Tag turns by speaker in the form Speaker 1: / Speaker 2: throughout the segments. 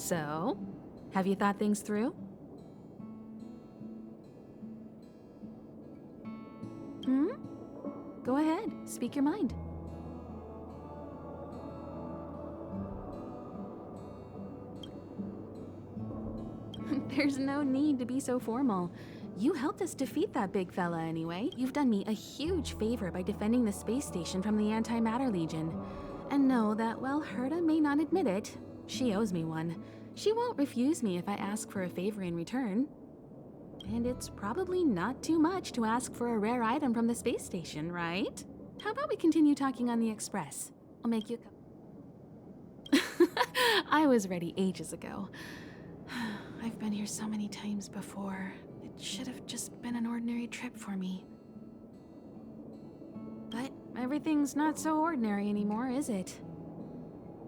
Speaker 1: So, have you thought things through? Hmm? Go ahead, speak your mind. There's no need to be so formal. You helped us defeat that big fella anyway. You've done me a huge favor by defending the space station from the Antimatter Legion. And know that while Herta may not admit it, she owes me one. She won't refuse me if I ask for a favor in return. And it's probably not too much to ask for a rare item from the space station, right? How about we continue talking on the express? I'll make you a cup. I was ready ages ago. I've been here so many times before. It should have just been an ordinary trip for me. But everything's not so ordinary anymore, is it?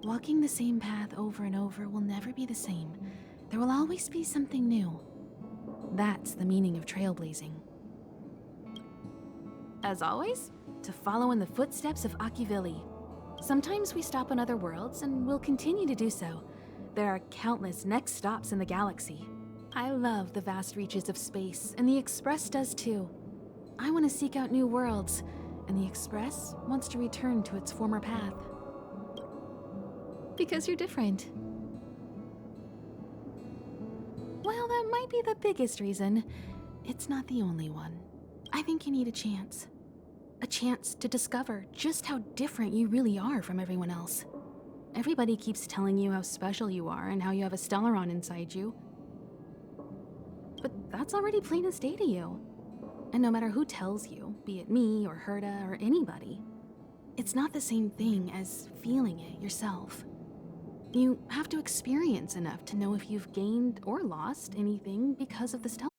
Speaker 1: Walking the same path over and over will never be the same. There will always be something new. That's the meaning of trailblazing. As always, to follow in the footsteps of Akivili. Sometimes we stop on other worlds, and we'll continue to do so. There are countless next stops in the galaxy. I love the vast reaches of space, and the Express does too. I want to seek out new worlds, and the Express wants to return to its former path. Because you're different. Well, that might be the biggest reason. It's not the only one. I think you need a chance. A chance to discover just how different you really are from everyone else. Everybody keeps telling you how special you are and how you have a Stellaron inside you. But that's already plain as day to you. And no matter who tells you, be it me or Herta or anybody, it's not the same thing as feeling it yourself. You have to experience enough to know if you've gained or lost anything because of the Stellar.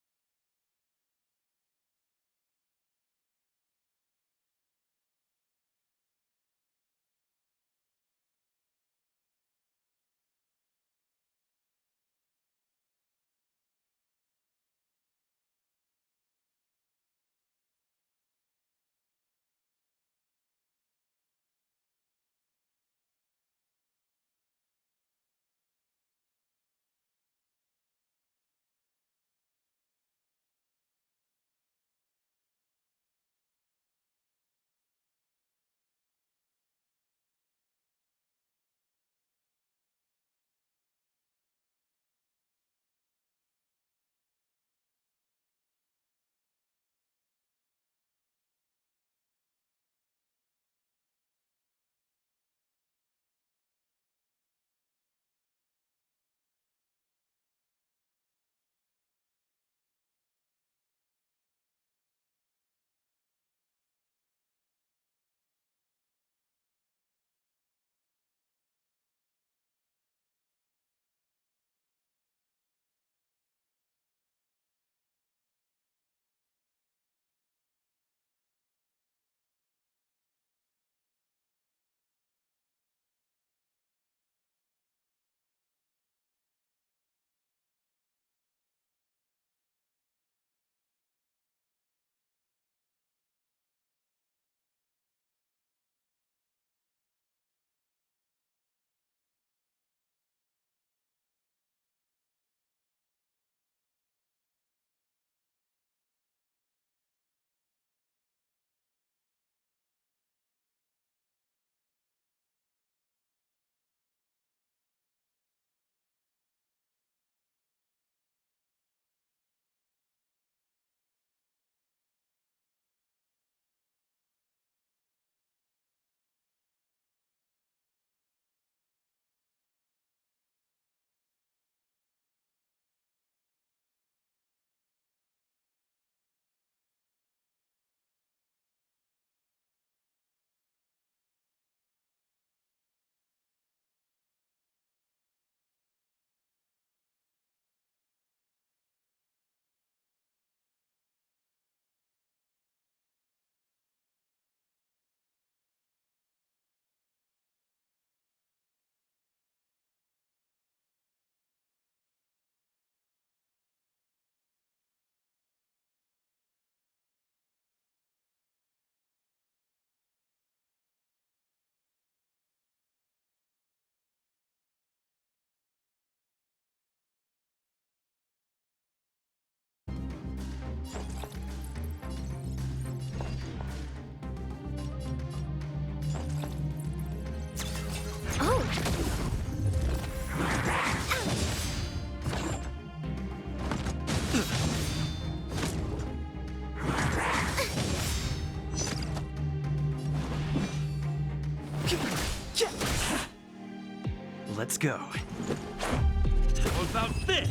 Speaker 2: Let's go. How about this?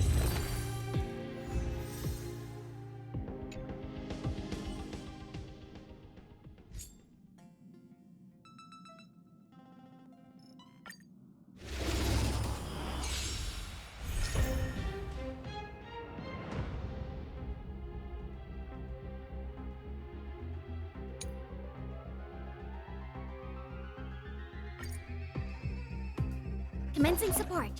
Speaker 3: Commencing support.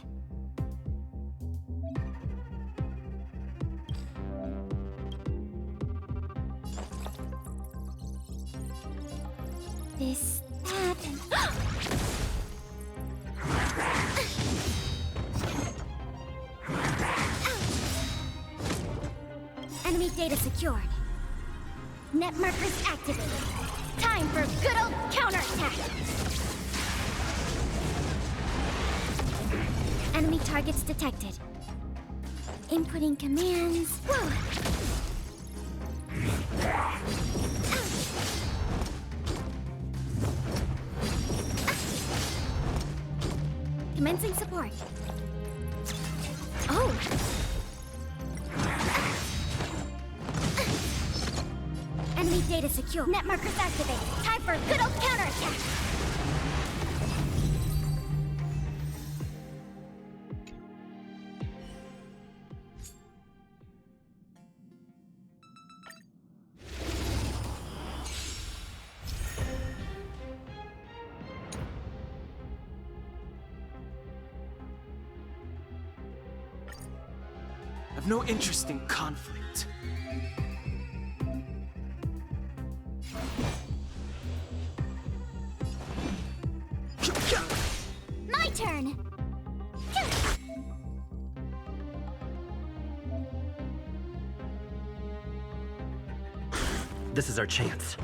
Speaker 3: This happened. Enemy data secured. Net markers activated. Time for good old counterattack. Enemy targets detected. Inputting commands. Whoa! Commencing support. Oh! Enemy data secure. Net markers activated. Time for a good old counterattack.
Speaker 2: I've no interest in conflict.
Speaker 3: My turn!
Speaker 2: This is our chance.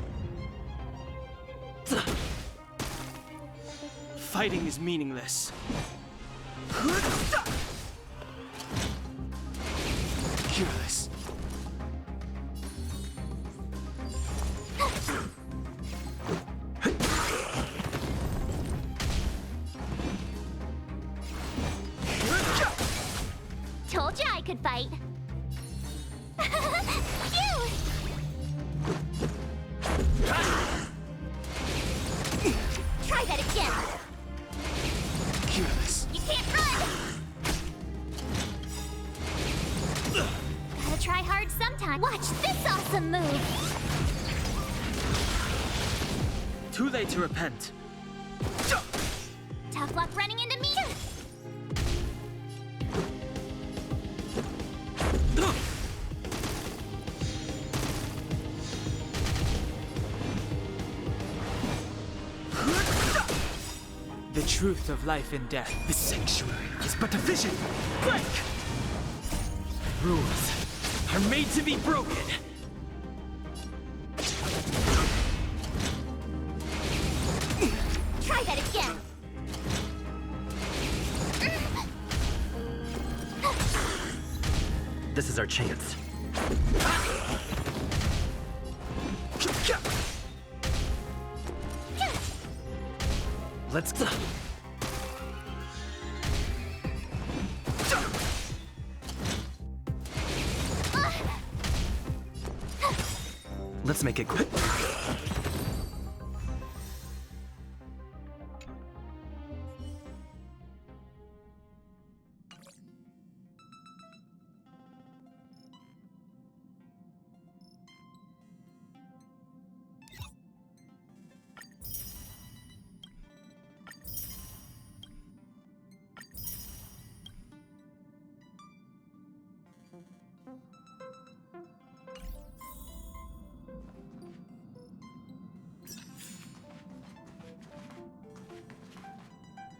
Speaker 2: Fighting is meaningless. Hear this.
Speaker 3: Told you I could fight. Phew! Try that again.
Speaker 2: Hear this.
Speaker 3: You can't run. Gotta try hard sometime. Watch this awesome move.
Speaker 2: Too late to repent.
Speaker 3: Tough luck running into me.
Speaker 2: The truth of life and death. The sanctuary is but a vision. Break! Rules are made to be broken.
Speaker 3: Try that again.
Speaker 2: This is our chance. Let's go. Let's make it quick.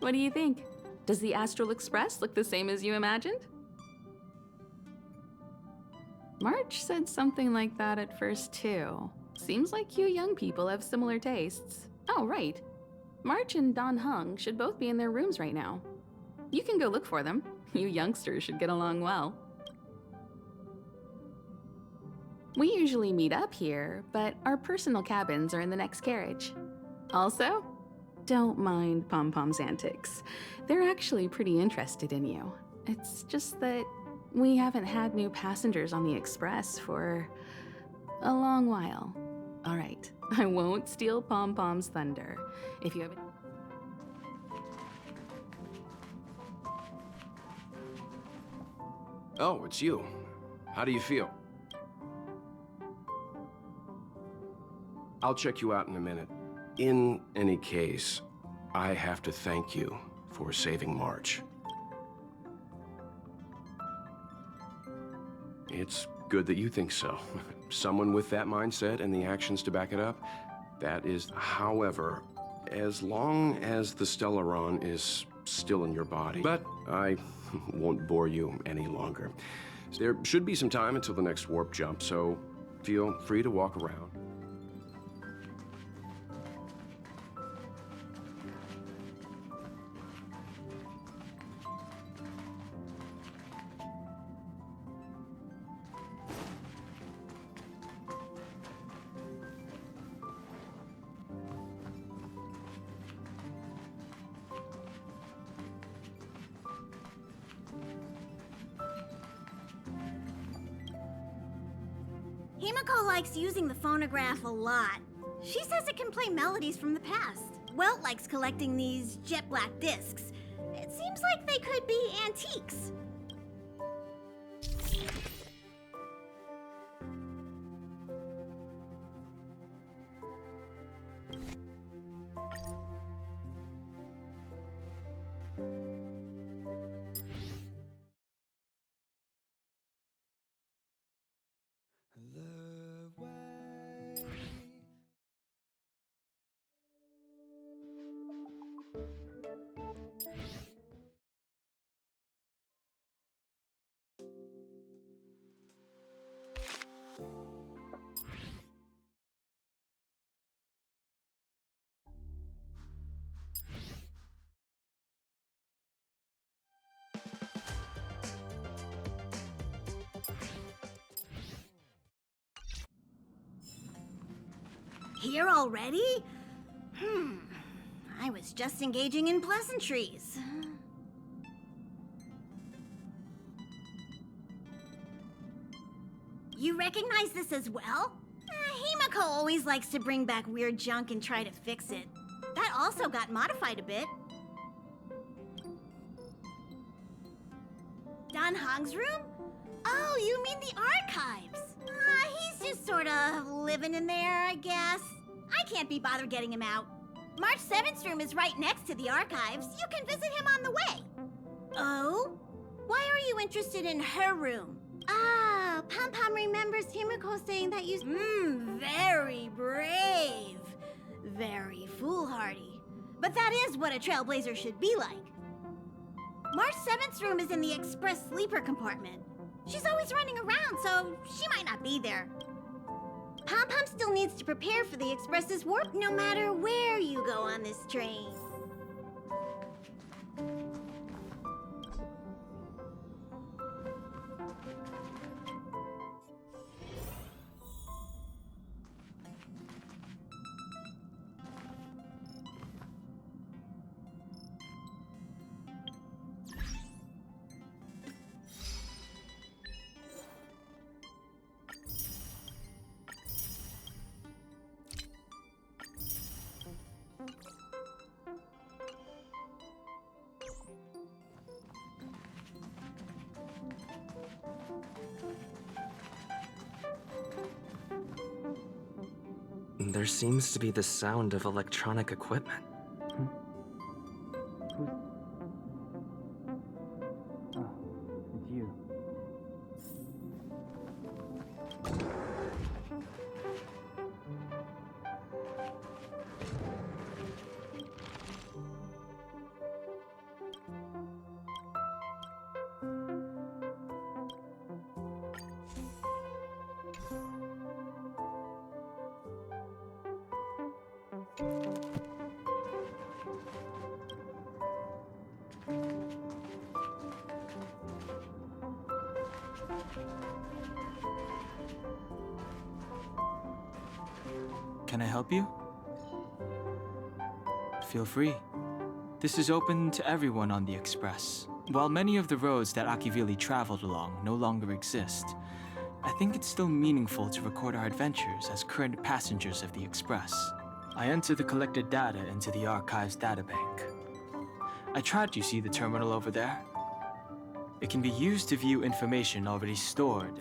Speaker 1: What do you think? Does the Astral Express look the same as you imagined? March said something like that at first, too. Seems like you young people have similar tastes. Oh, right. March and Don Hung should both be in their rooms right now. You can go look for them. You youngsters should get along well. We usually meet up here, but our personal cabins are in the next carriage. Also, Don't mind Pom Pom's antics. They're actually pretty interested in you. It's just that we haven't had new passengers on the Express for a long while. All right, I won't steal Pom Pom's thunder. If you have
Speaker 4: Oh, it's you. How do you feel? I'll check you out in a minute. In any case, I have to thank you for saving March. It's good that you think so. Someone with that mindset and the actions to back it up, that is, however, as long as the Stellaron is still in your body. But I won't bore you any longer. There should be some time until the next warp jump, so feel free to walk around.
Speaker 3: Himiko likes using the phonograph a lot. She says it can play melodies from the past. Welt likes collecting these jet black discs. It seems like they could be antiques. Here already? I was just engaging in pleasantries. You recognize this as well? Himiko always likes to bring back weird junk and try to fix it. That also got modified a bit. Dan Hong's room? Oh, you mean the archives? He's just sort of living in there, I guess. I can't be bothered getting him out. March 7th's room is right next to the archives. You can visit him on the way. Oh? Why are you interested in her room? Ah, Pom Pom remembers Himiko saying that you... very brave. Very foolhardy. But that is what a trailblazer should be like. March 7th's room is in the express sleeper compartment. She's always running around, so she might not be there. Pom Pom still needs to prepare for the Express's warp no matter where you go on this train.
Speaker 5: There seems to be the sound of electronic equipment.
Speaker 2: Oh, it's you. Can I help you? Feel free. This is open to everyone on the Express. While many of the roads that Akivili traveled along no longer exist, I think it's still meaningful to record our adventures as current passengers of the Express. I enter the collected data into the archive's databank. I tried to see the terminal over there. It can be used to view information already stored.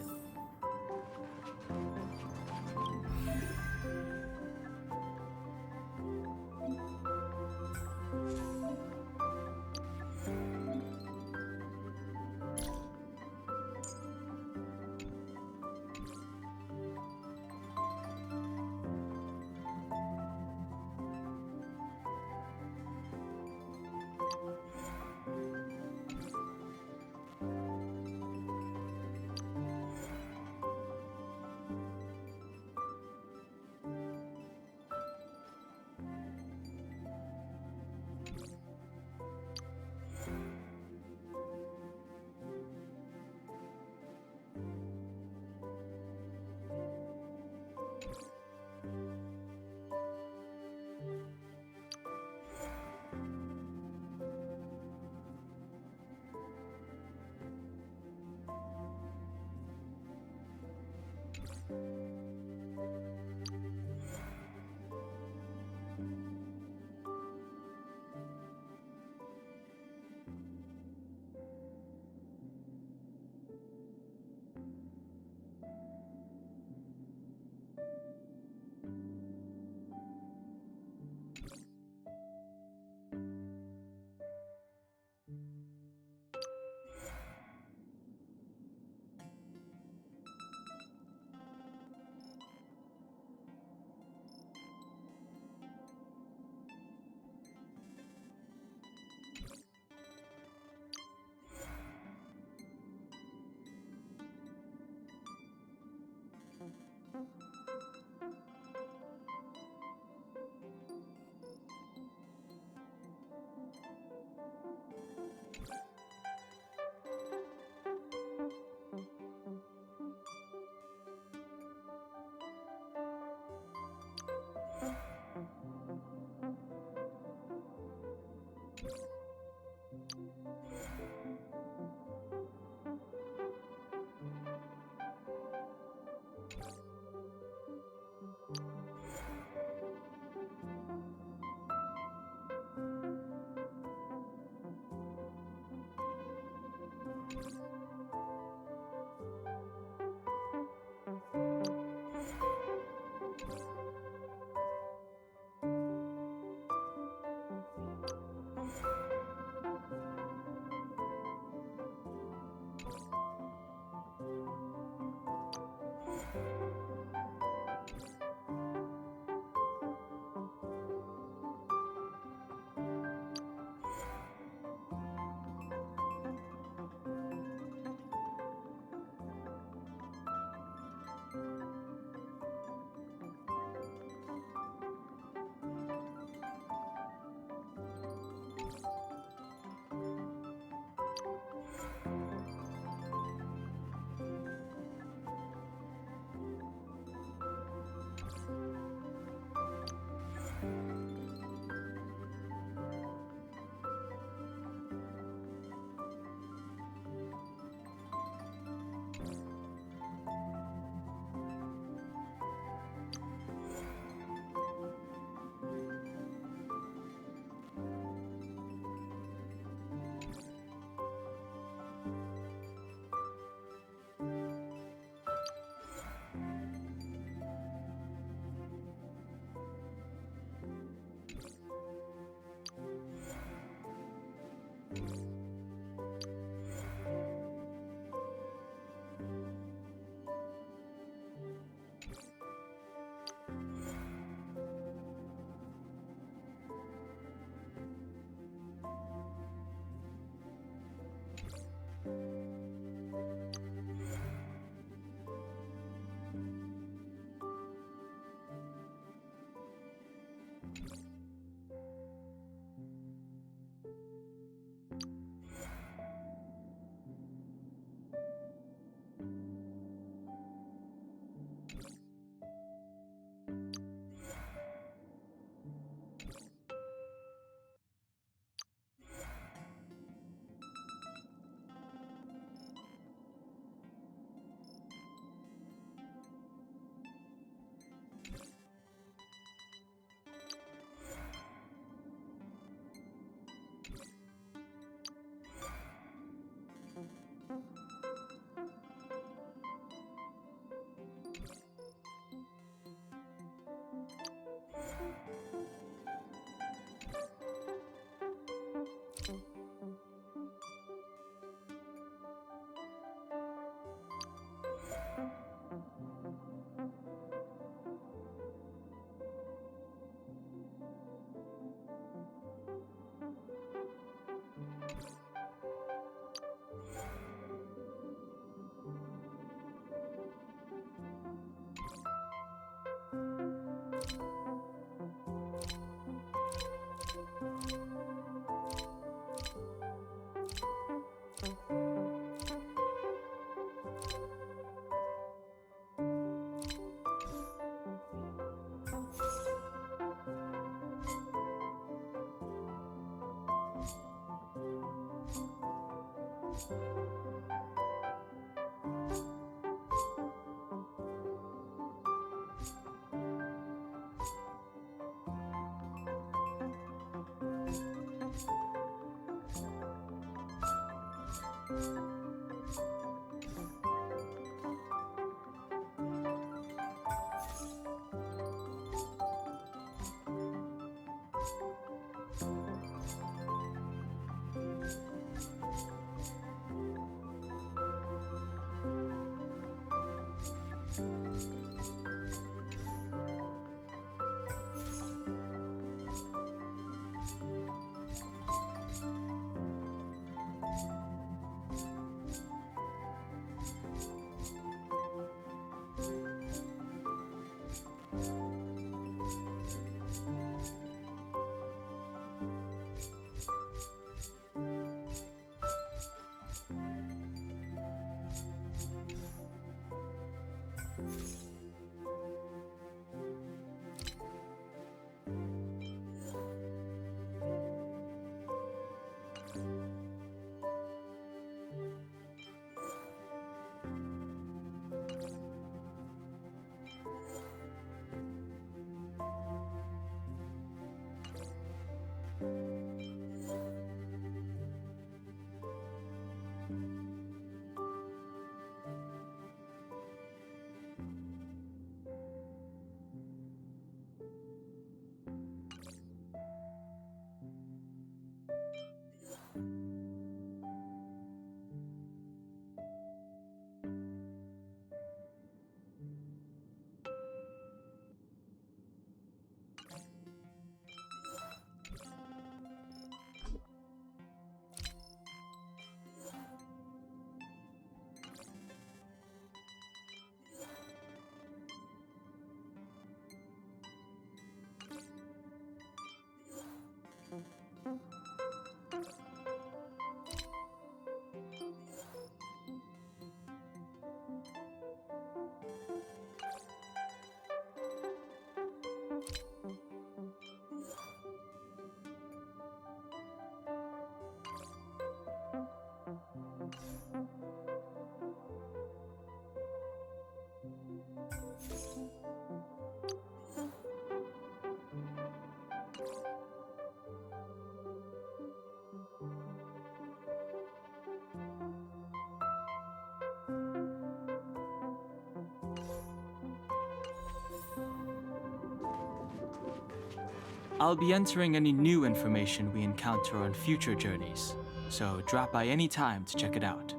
Speaker 2: I'll be entering any new information we encounter on future journeys, so drop by any time to check it out.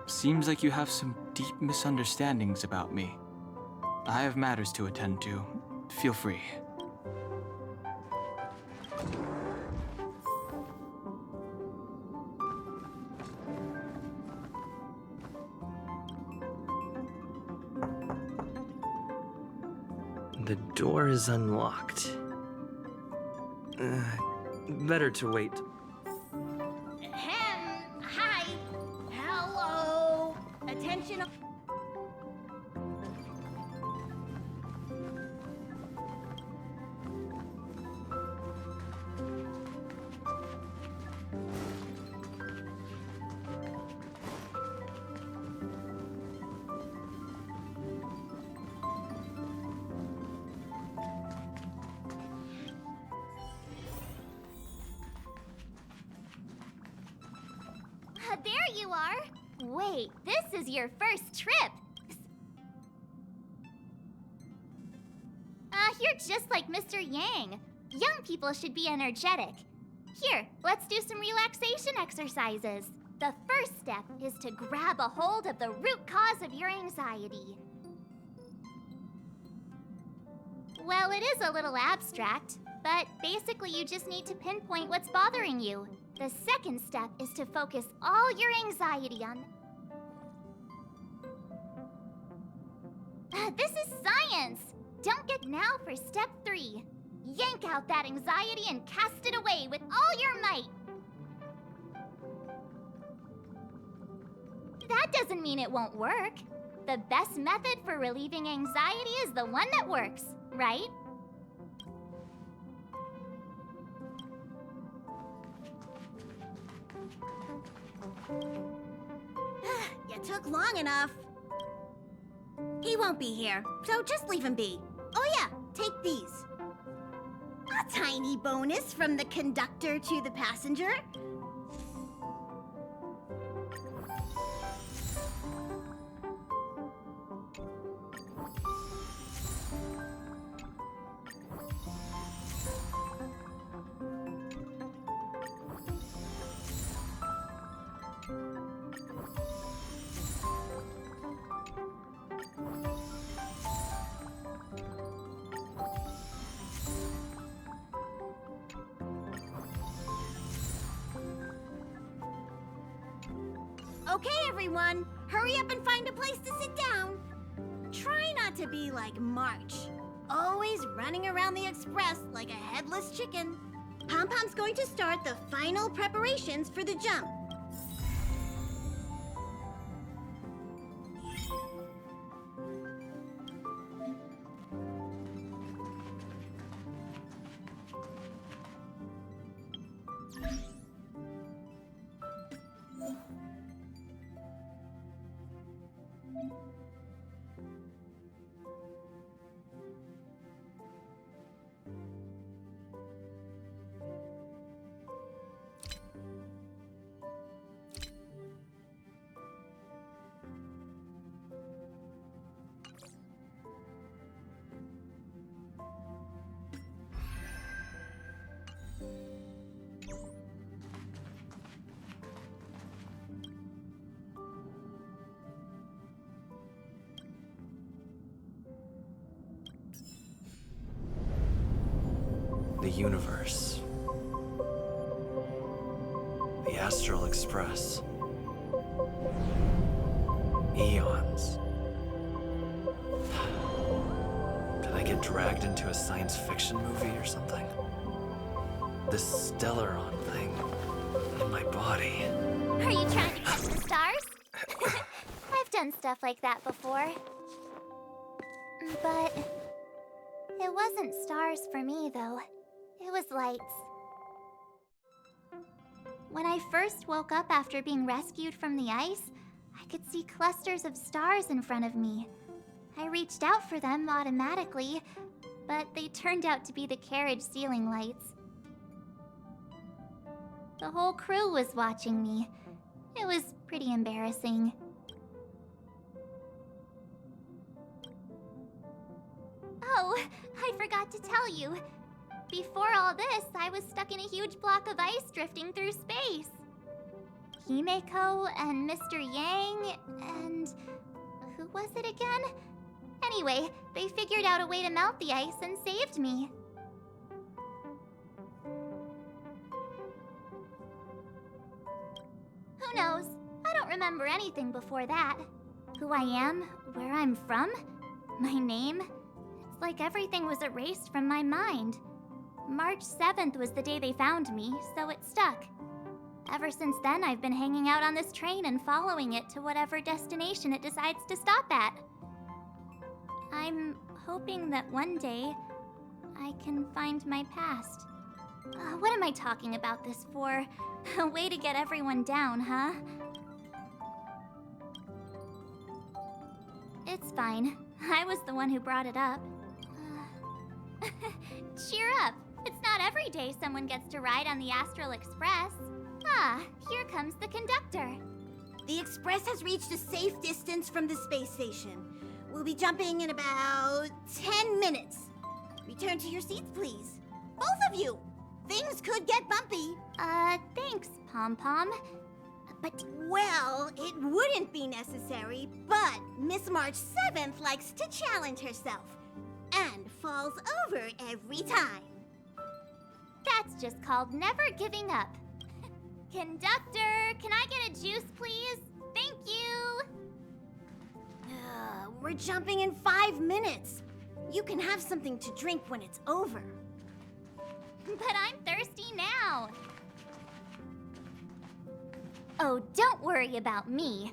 Speaker 2: Seems like you have some deep misunderstandings about me. I have matters to attend to. Feel free.
Speaker 5: The door is unlocked. Better to wait.
Speaker 3: Hi. Hello. Attention. There you are. Wait, this is your first trip. You're just like Mr. Yang. Young people should be energetic. Here, let's do some relaxation exercises. The first step is to grab a hold of the root cause of your anxiety. Well, it is a little abstract, but basically you just need to pinpoint what's bothering you. The second step is to focus all your anxiety on... This is science! Don't get now for step 3. Yank out that anxiety and cast it away with all your might. That doesn't mean it won't work. The best method for relieving anxiety is the one that works, right? You took long enough. He won't be here, so just leave him be. Oh yeah, take these. A tiny bonus from the conductor to the passenger. Okay, everyone, hurry up and find a place to sit down. Try not to be like March, always running around the express like a headless chicken. Pom-Pom's going to start the final preparations for the jump.
Speaker 5: The universe. The Astral Express. Eons. Did I get dragged into a science fiction movie or something? This Stellaron thing in my body.
Speaker 6: Are you trying to catch the stars? I've done stuff like that before. But it wasn't stars for me, though. It was lights. When I first woke up after being rescued from the ice, I could see clusters of stars in front of me. I reached out for them automatically, but they turned out to be the carriage ceiling lights. The whole crew was watching me. It was pretty embarrassing. Oh, I forgot to tell you. Before all this, I was stuck in a huge block of ice drifting through space. Himeko and Mr. Yang and... who was it again? Anyway, they figured out a way to melt the ice and saved me. Who knows? I don't remember anything before that. Who I am, where I'm from, my name. It's like everything was erased from my mind. March 7th was the day they found me, so it stuck. Ever since then, I've been hanging out on this train and following it to whatever destination it decides to stop at. I'm hoping that one day I can find my past. What am I talking about this for? A way to get everyone down, huh? It's fine. I was the one who brought it up. Cheer up! It's not every day someone gets to ride on the Astral Express. Ah, here comes the conductor.
Speaker 3: The express has reached a safe distance from the space station. We'll be jumping in about 10 minutes. Return to your seats, please. Both of you! Things could get bumpy.
Speaker 6: Thanks, Pom-Pom. But,
Speaker 3: Well, it wouldn't be necessary, but Miss March 7th likes to challenge herself and falls over every time.
Speaker 6: that's just called never giving up. Conductor, can I get a juice, please? Thank you!
Speaker 3: We're jumping in 5 minutes. You can have something to drink when it's over.
Speaker 6: But I'm thirsty now. Oh, don't worry about me.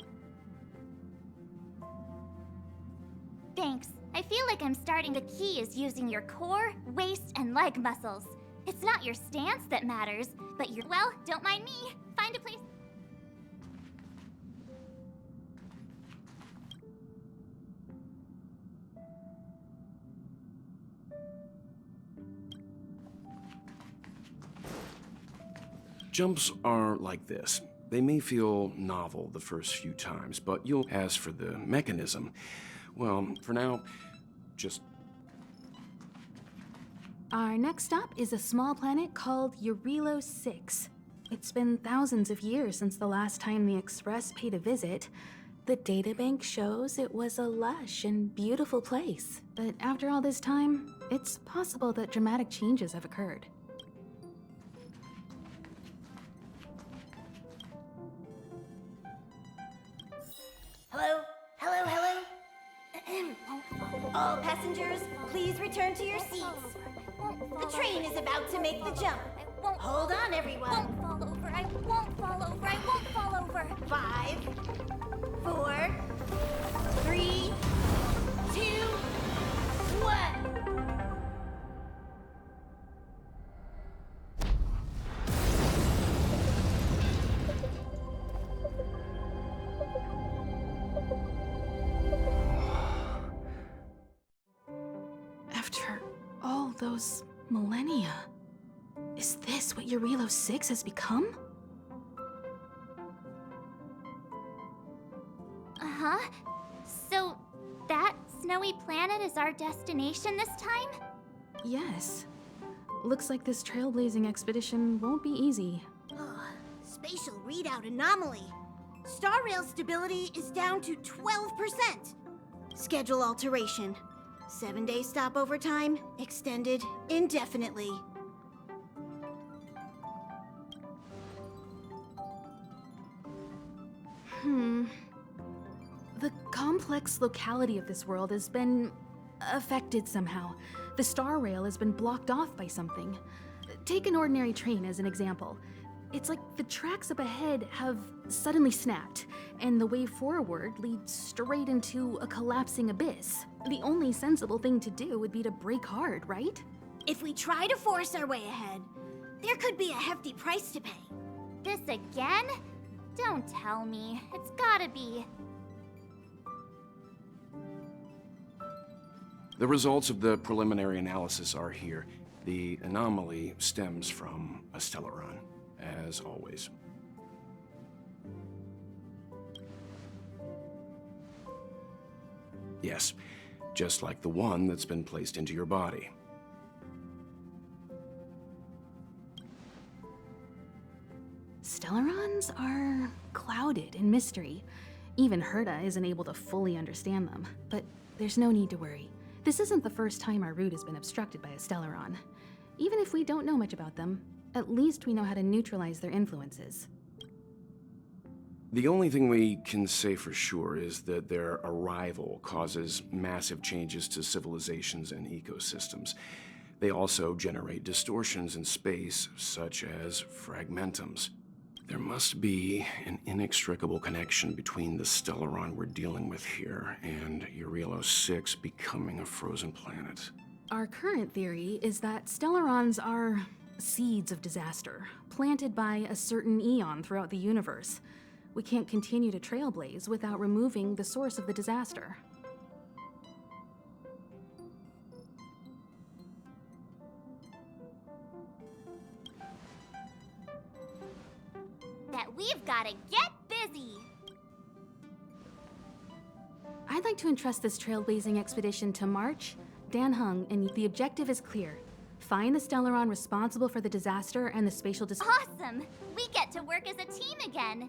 Speaker 6: Thanks. I feel like I'm starting. The key is using your core, waist, and leg muscles. It's not your stance that matters, but your... Well, don't mind me. Find a place...
Speaker 4: Jumps are like this. They may feel novel the first few times, but as for the mechanism, well, for now, just...
Speaker 1: Our next stop is a small planet called Eurilo 6. It's been thousands of years since the last time the Express paid a visit. The databank shows it was a lush and beautiful place. But after all this time, it's possible that dramatic changes have occurred.
Speaker 3: Hello? Hello, hello? All passengers, please return to your seats. The train is about to make the jump. Hold on, everyone.
Speaker 6: I won't fall over. I won't fall over. I won't fall over.
Speaker 3: 5, 4, 3, 2, 1.
Speaker 1: After all those millennia, is this what Eurilo 6 has become?
Speaker 6: Uh-huh. So, that snowy planet is our destination this time?
Speaker 1: Yes. Looks like this trailblazing expedition won't be easy.
Speaker 3: Spatial readout anomaly. Star rail stability is down to 12%. Schedule alteration. 7-day stopover time extended indefinitely.
Speaker 1: The complex locality of this world has been affected somehow. The star rail has been blocked off by something. Take an ordinary train as an example. It's like the tracks up ahead have suddenly snapped, and the way forward leads straight into a collapsing abyss. The only sensible thing to do would be to brake hard, right?
Speaker 3: If we try to force our way ahead, there could be a hefty price to pay.
Speaker 6: This again? Don't tell me. It's gotta be.
Speaker 4: The results of the preliminary analysis are here. The anomaly stems from a Stellaron, as always. Yes, just like the one that's been placed into your body.
Speaker 1: Stellarons are clouded in mystery. Even Herta isn't able to fully understand them, but there's no need to worry. This isn't the first time our route has been obstructed by a Stellaron. Even if we don't know much about them, at least we know how to neutralize their influences.
Speaker 4: The only thing we can say for sure is that their arrival causes massive changes to civilizations and ecosystems. They also generate distortions in space, such as fragmentums. There must be an inextricable connection between the Stellaron we're dealing with here and Eurilo 6 becoming a frozen planet.
Speaker 1: Our current theory is that Stellarons are seeds of disaster, planted by a certain eon throughout the universe. We can't continue to trailblaze without removing the source of the disaster.
Speaker 6: That we've gotta get busy.
Speaker 1: I'd like to entrust this trailblazing expedition to March, Dan Hung, and the objective is clear. Find the Stellaron responsible for the disaster and the spatial
Speaker 6: Awesome! We get to work as a team again.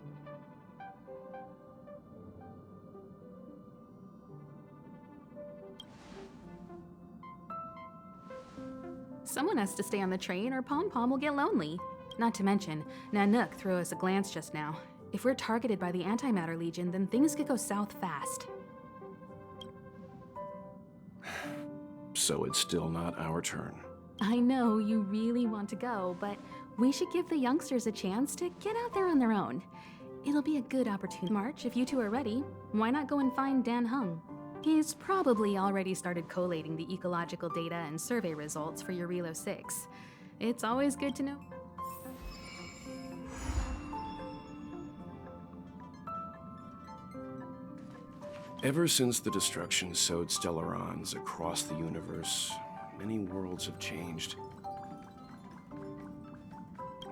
Speaker 1: Someone has to stay on the train or Pom Pom will get lonely. Not to mention, Nanook threw us a glance just now. If we're targeted by the Antimatter Legion, then things could go south fast.
Speaker 4: So it's still not our turn.
Speaker 1: I know you really want to go, but we should give the youngsters a chance to get out there on their own. It'll be a good opportunity. March, if you two are ready, why not go and find Dan Hung? He's probably already started collating the ecological data and survey results for Eurilo 6. It's always good to know.
Speaker 4: Ever since the destruction sowed Stellarons across the universe, many worlds have changed.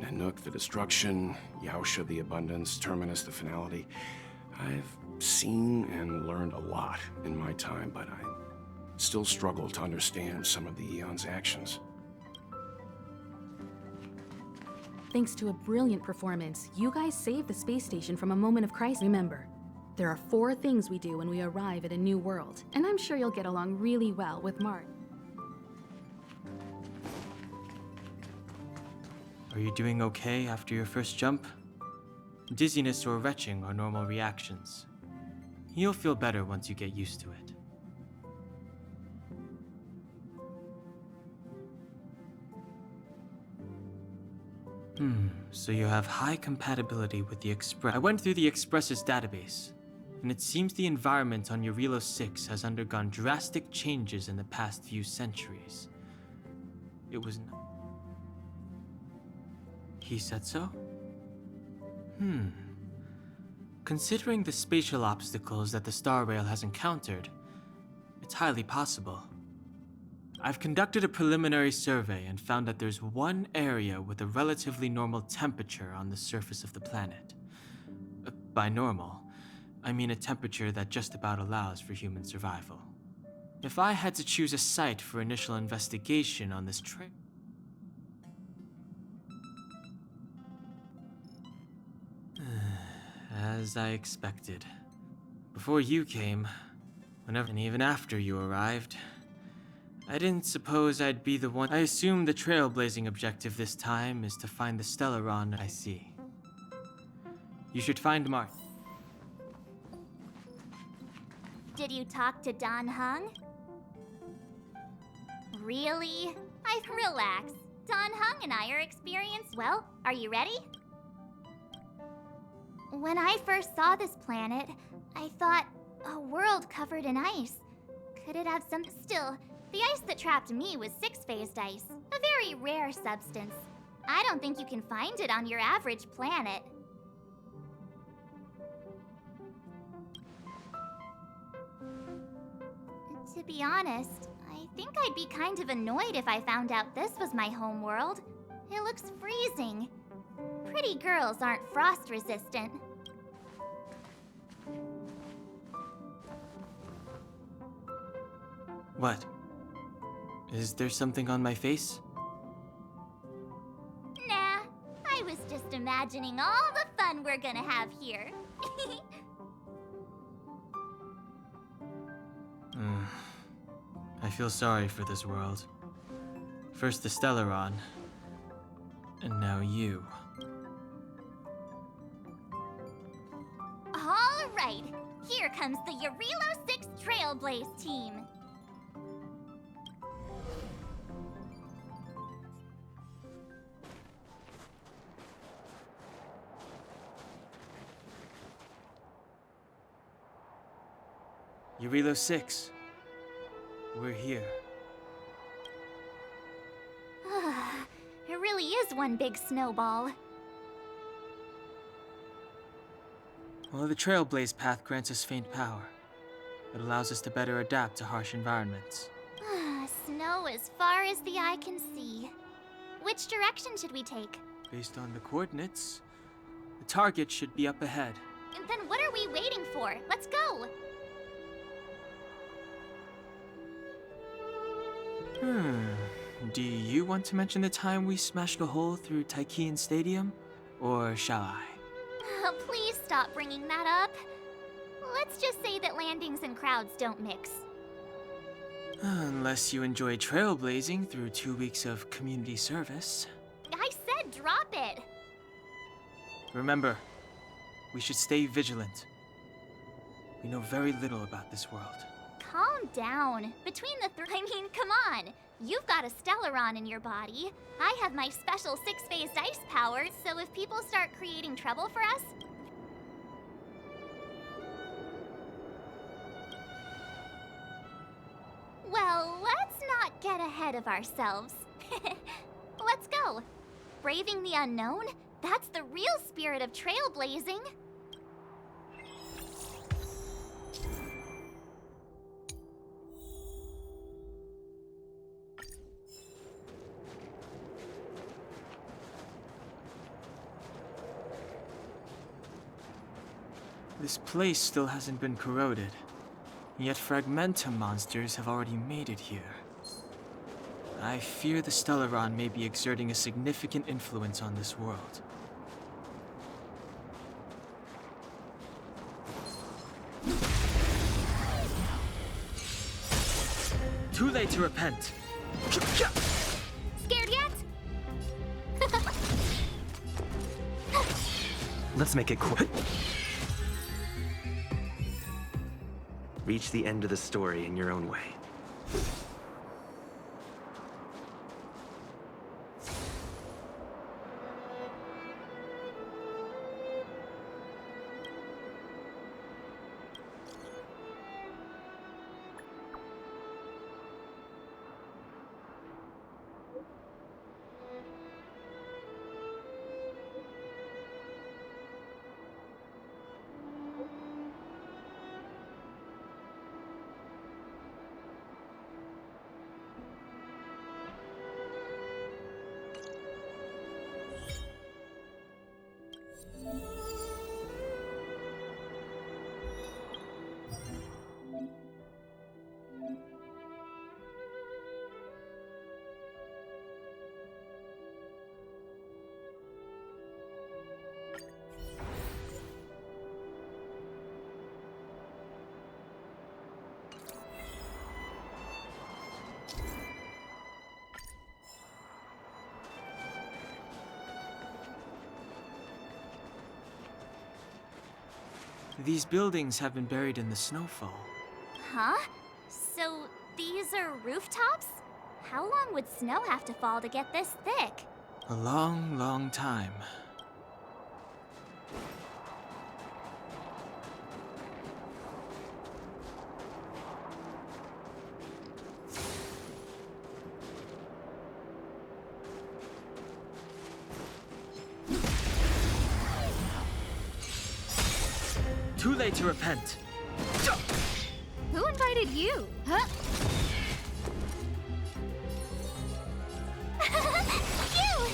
Speaker 4: Nanook the destruction, Yaosha the abundance, Terminus the finality. I've seen and learned a lot in my time, but I still struggle to understand some of the Eon's actions.
Speaker 1: Thanks to a brilliant performance, you guys saved the space station from a moment of crisis. Remember, there are 4 things we do when we arrive at a new world, and I'm sure you'll get along really well with Mart.
Speaker 2: Are you doing okay after your first jump? Dizziness or retching are normal reactions. You'll feel better once you get used to it. So you have high compatibility with the Express. I went through the Express's database, and it seems the environment on Eurilo 6 has undergone drastic changes in the past few centuries. It was not... He said so? Considering the spatial obstacles that the Star Rail has encountered, it's highly possible. I've conducted a preliminary survey and found that there's one area with a relatively normal temperature on the surface of the planet. By normal, I mean a temperature that just about allows for human survival. If I had to choose a site for initial investigation on this trip, as I expected. Before you came, whenever and even after you arrived, I didn't suppose I'd be the one. I assume the trailblazing objective this time is to find the Stellaron. I see. You should find Mart.
Speaker 6: Did you talk to Don Hung? Really? Relax. Don Hung and I are experienced. Well, are you ready? When I first saw this planet, I thought, a world covered in ice. Could it have some... Still, the ice that trapped me was 6-phased ice, a very rare substance. I don't think you can find it on your average planet. To be honest, I think I'd be kind of annoyed if I found out this was my home world. It looks freezing. Pretty girls aren't frost resistant.
Speaker 2: What? Is there something on my face?
Speaker 6: Nah, I was just imagining all the fun we're gonna have here.
Speaker 2: I feel sorry for this world. First the Stellaron, and now you.
Speaker 6: All right, here comes the Eurilo 6 Trailblaze team.
Speaker 2: Eurilo 6. We're here.
Speaker 6: It really is one big snowball.
Speaker 2: Well, the Trailblaze path grants us faint power. It allows us to better adapt to harsh environments.
Speaker 6: Snow as far as the eye can see. Which direction should we take?
Speaker 2: Based on the coordinates, the target should be up ahead.
Speaker 6: And then what are we waiting for? Let's go!
Speaker 2: Do you want to mention the time we smashed a hole through Taikian Stadium? Or shall I?
Speaker 6: Please stop bringing that up. Let's just say that landings and crowds don't mix.
Speaker 2: Unless you enjoy trailblazing through 2 weeks of community service.
Speaker 6: I said drop it!
Speaker 2: Remember, we should stay vigilant. We know very little about this world.
Speaker 6: Calm down. Between the I mean, come on. You've got a Stellaron in your body. I have my special 6-phased ice power, so if people start creating trouble for us... Well, let's not get ahead of ourselves. Let's go. Braving the unknown? That's the real spirit of trailblazing.
Speaker 2: This place still hasn't been corroded, yet fragmentum monsters have already made it here. I fear the Stellaron may be exerting a significant influence on this world. Too late to repent.
Speaker 6: Scared yet?
Speaker 5: Let's make it quick. Reach the end of the story in your own way.
Speaker 2: These buildings have been buried in the snowfall.
Speaker 6: Huh? So these are rooftops? How long would snow have to fall to get this thick?
Speaker 2: A long, long time. Too late to repent.
Speaker 1: Who invited you? Huh?
Speaker 6: You!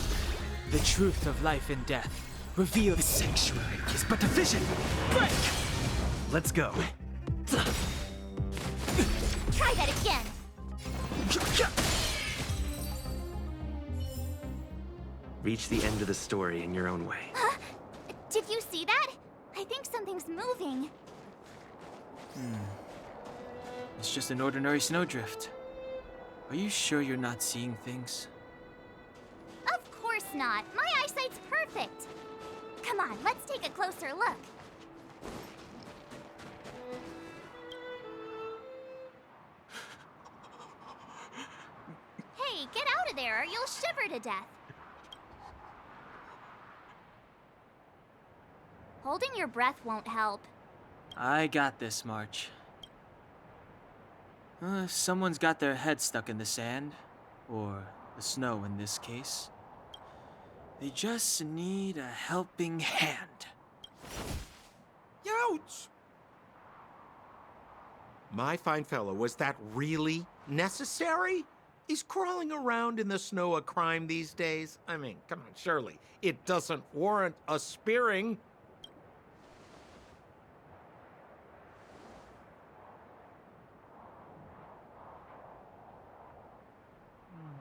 Speaker 2: The truth of life and death. Reveal the sanctuary is but a vision. Break!
Speaker 5: Let's go.
Speaker 6: Try that again.
Speaker 5: Reach the end of the story in your own way.
Speaker 6: Huh? Did you see that? I think something's moving.
Speaker 2: It's just an ordinary snowdrift. Are you sure you're not seeing things?
Speaker 6: Of course not. My eyesight's perfect. Come on, let's take a closer look. Hey, get out of there or you'll shiver to death. Holding your breath won't help.
Speaker 2: I got this, March. If someone's got their head stuck in the sand, or the snow in this case, they just need a helping hand.
Speaker 7: Ouch! My fine fellow, was that really necessary? Is crawling around in the snow a crime these days? I mean, come on, surely. It doesn't warrant a spearing.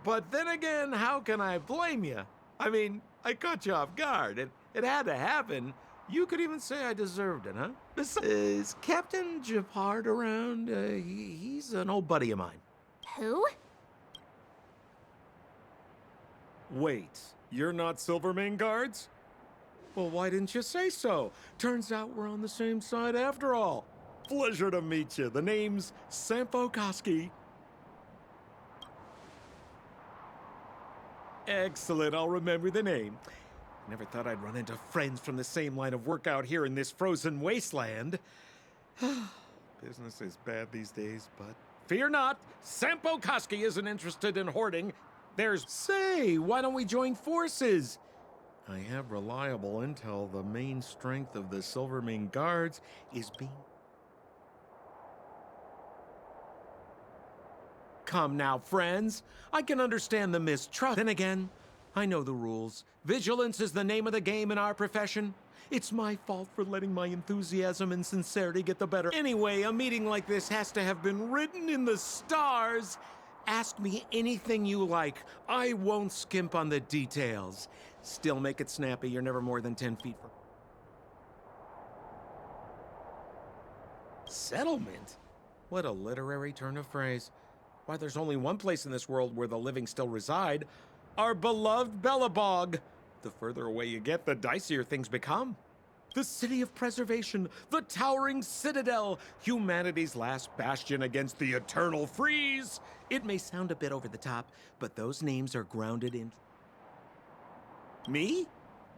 Speaker 7: But then again, how can I blame you? I mean, I caught you off guard. It had to happen. You could even say I deserved it, huh? Is Captain Japard around? He's an old buddy of mine.
Speaker 6: Who?
Speaker 7: Wait, you're not Silvermane guards? Well, why didn't you say so? Turns out we're on the same side after all. Pleasure to meet you. The name's Sampo Koski. Excellent, I'll remember the name. Never thought I'd run into friends from the same line of work out here in this frozen wasteland. Business is bad these days, but fear not, Sampo Koski isn't interested in hoarding. Say, why don't we join forces? I have reliable intel the main strength of the Silvermane guards is being... Come now, friends. I can understand the mistrust. Then again, I know the rules. Vigilance is the name of the game in our profession. It's my fault for letting my enthusiasm and sincerity get the better. Anyway, a meeting like this has to have been written in the stars. Ask me anything you like. I won't skimp on the details. Still make it snappy. You're never more than 10 feet from... Settlement? What a literary turn of phrase. Why, there's only one place in this world where the living still reside. Our beloved Bellabog. The further away you get, the dicier things become. The city of preservation, the towering citadel, humanity's last bastion against the eternal freeze. It may sound a bit over the top, but those names are grounded in... Me?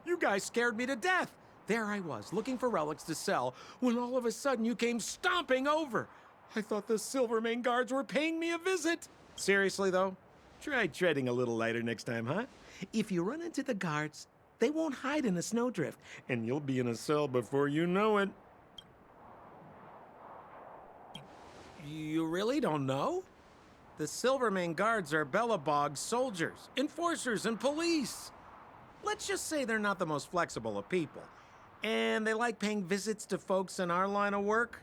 Speaker 7: You guys scared me to death. There I was, looking for relics to sell, when all of a sudden you came stomping over. I thought the Silvermane guards were paying me a visit. Seriously, though, try treading a little lighter next time, huh? If you run into the guards, they won't hide in a snowdrift, and you'll be in a cell before you know it. You really don't know? The Silvermane guards are Bellabog's soldiers, enforcers, and police. Let's just say they're not the most flexible of people, and they like paying visits to folks in our line of work.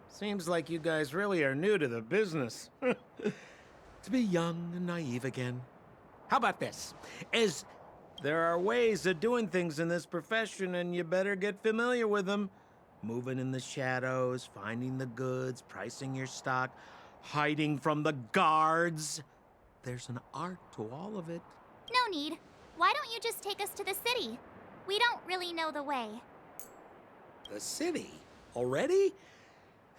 Speaker 7: Seems like you guys really are new to the business. To be young and naive again. How about this? As there are ways of doing things in this profession, and you better get familiar with them. Moving in the shadows, finding the goods, pricing your stock, hiding from the guards. There's an art to all of it.
Speaker 6: No need. Why don't you just take us to the city? We don't really know the way.
Speaker 7: The city? Already?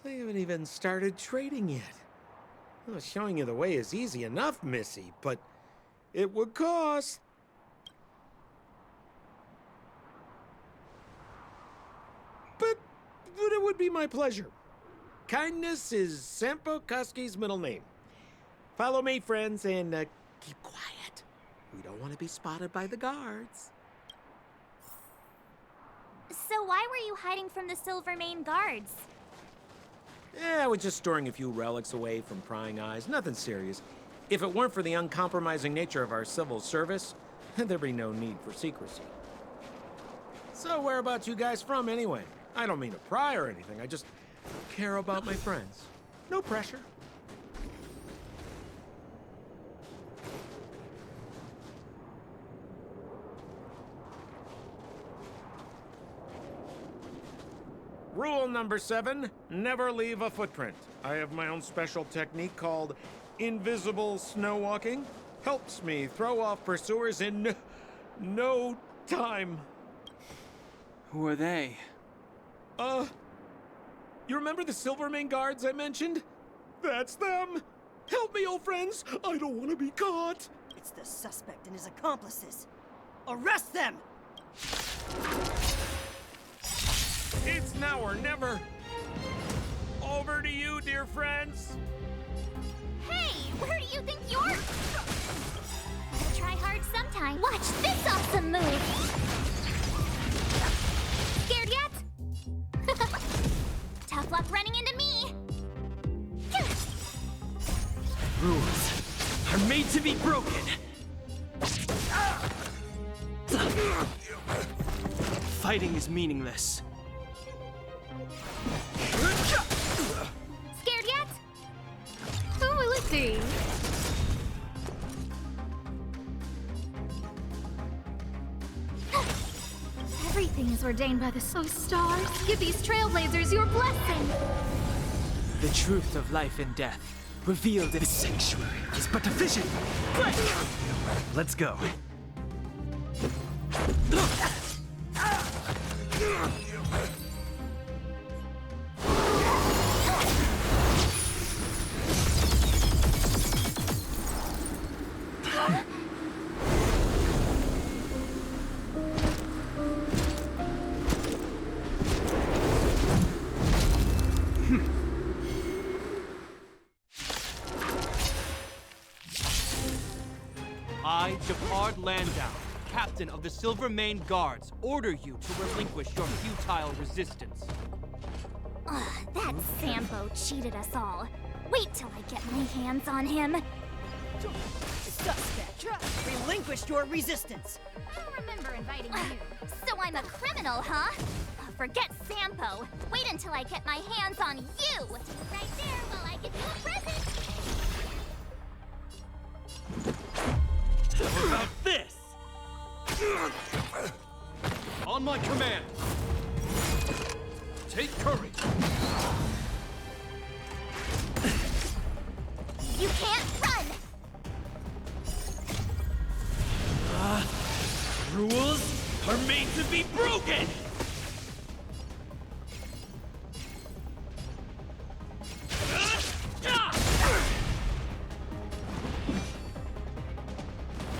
Speaker 7: They haven't even started trading yet. Well, showing you the way is easy enough, Missy, but it would cost. But it would be my pleasure. Kindness is Sampo Kuski's middle name. Follow me, friends, and keep quiet. We don't want to be spotted by the guards.
Speaker 6: So why were you hiding from the Silvermane guards?
Speaker 7: Yeah, we're just storing a few relics away from prying eyes. Nothing serious. If it weren't for the uncompromising nature of our civil service, there'd be no need for secrecy. So whereabouts you guys from, anyway? I don't mean to pry or anything. I just care about my friends. No pressure. Rule number 7, never leave a footprint. I have my own special technique called invisible snow walking. Helps me throw off pursuers in no time.
Speaker 2: Who are they?
Speaker 7: You remember the Silvermane guards I mentioned? That's them! Help me, old friends! I don't want to be caught!
Speaker 8: It's the suspect and his accomplices. Arrest them!
Speaker 7: It's now or never! Over to you, dear friends!
Speaker 6: Hey, where do you think you're... I'll try hard sometime. Watch this awesome move! Scared yet? Tough luck running into me!
Speaker 2: Rules are made to be broken. Fighting is meaningless.
Speaker 6: Scared yet?
Speaker 1: Oh, let's see. Everything is ordained by the stars. Give these trailblazers your blessing.
Speaker 2: The truth of life and death, revealed in the sanctuary, is but a vision. Let's go.
Speaker 9: I, Japard Landau, captain of the Silvermane Guards, order you to relinquish your futile resistance.
Speaker 6: Ugh, that Sampo cheated us all. Wait till I get my hands on him.
Speaker 8: Suspect! Relinquish your resistance!
Speaker 6: I don't remember inviting you. So I'm a criminal, huh? Forget Sampo. Wait until I get my hands on you! Right there while I give you a present!
Speaker 9: How about this? On my command! Take courage!
Speaker 6: You can't run!
Speaker 9: Rules are made to be broken!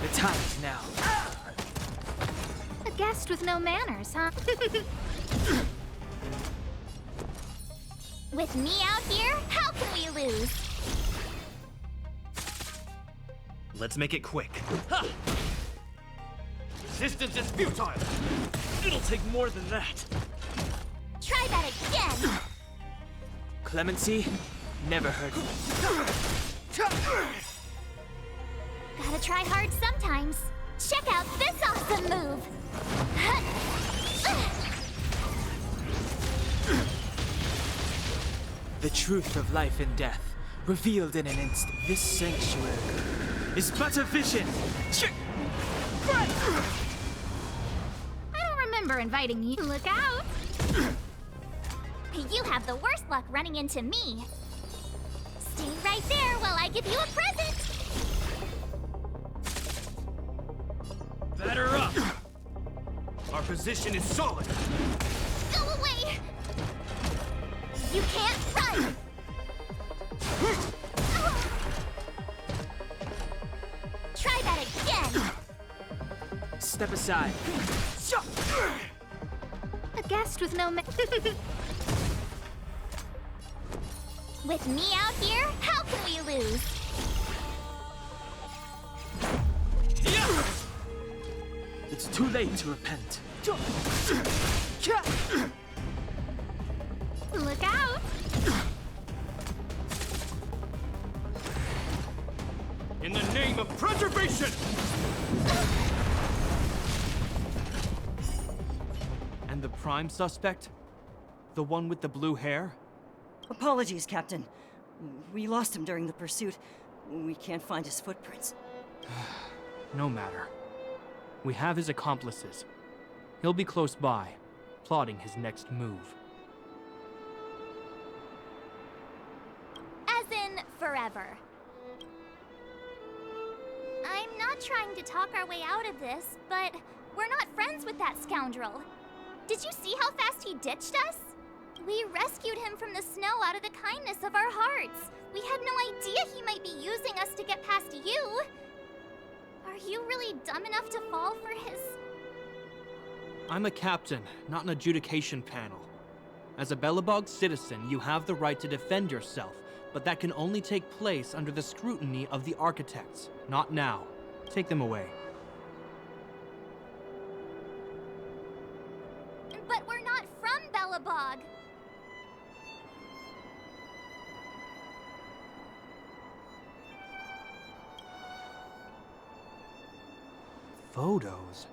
Speaker 2: The time is now.
Speaker 6: A guest with no manners, huh? With me out here, how can we lose?
Speaker 5: Let's make it quick.
Speaker 9: Ha! Resistance is futile!
Speaker 5: It'll take more than that.
Speaker 6: Try that again!
Speaker 2: Clemency? Never heard of it.
Speaker 6: Gotta try hard sometimes. Check out this awesome move!
Speaker 2: The truth of life and death, revealed in an instant. This sanctuary is but a vision.
Speaker 6: I don't remember inviting you. Look out! You have the worst luck running into me. Stay right there while I give you a present!
Speaker 9: Batter up! Our position is solid!
Speaker 6: Go away! You can't run! Try that again!
Speaker 2: Step aside.
Speaker 6: A guest with no With me out here, how can we lose?
Speaker 2: It's too late to repent.
Speaker 6: Look out!
Speaker 9: In the name of preservation! And the prime suspect? The one with the blue hair?
Speaker 8: Apologies, Captain. We lost him during the pursuit. We can't find his footprints.
Speaker 9: No matter. We have his accomplices. He'll be close by, plotting his next move.
Speaker 6: As in, forever. I'm not trying to talk our way out of this, but we're not friends with that scoundrel. Did you see how fast he ditched us? We rescued him from the snow out of the kindness of our hearts. We had no idea he might be using us to get past you. Are you really dumb enough to fall for his...
Speaker 9: I'm a captain, not an adjudication panel. As a Belobog citizen, you have the right to defend yourself, but that can only take place under the scrutiny of the architects, not now. Take them away.
Speaker 6: But we're not from Belobog.
Speaker 9: Photos?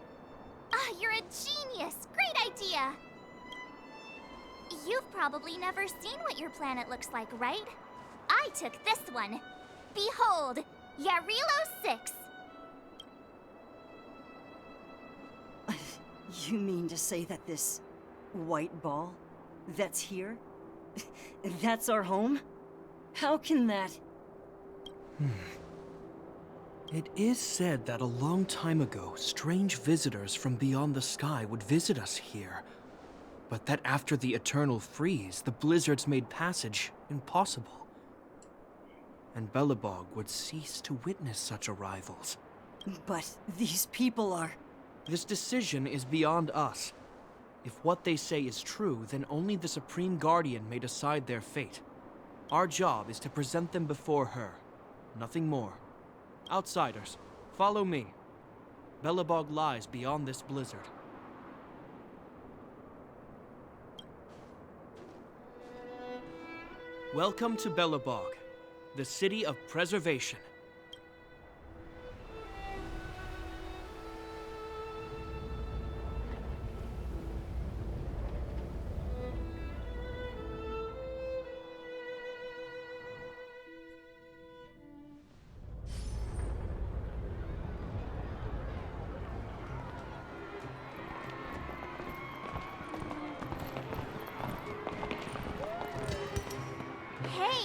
Speaker 6: Ah, you're a genius! Great idea! You've probably never seen what your planet looks like, right? I took this one. Behold, Yarilo 6.
Speaker 8: You mean to say that this white ball that's here, that's our home? How can that...
Speaker 9: It is said that a long time ago, strange visitors from beyond the sky would visit us here. But that after the eternal freeze, the blizzards made passage impossible. And Belobog would cease to witness such arrivals.
Speaker 8: But these people are...
Speaker 9: This decision is beyond us. If what they say is true, then only the Supreme Guardian may decide their fate. Our job is to present them before her. Nothing more. Outsiders, follow me. Belobog lies beyond this blizzard. Welcome to Belobog, the city of preservation.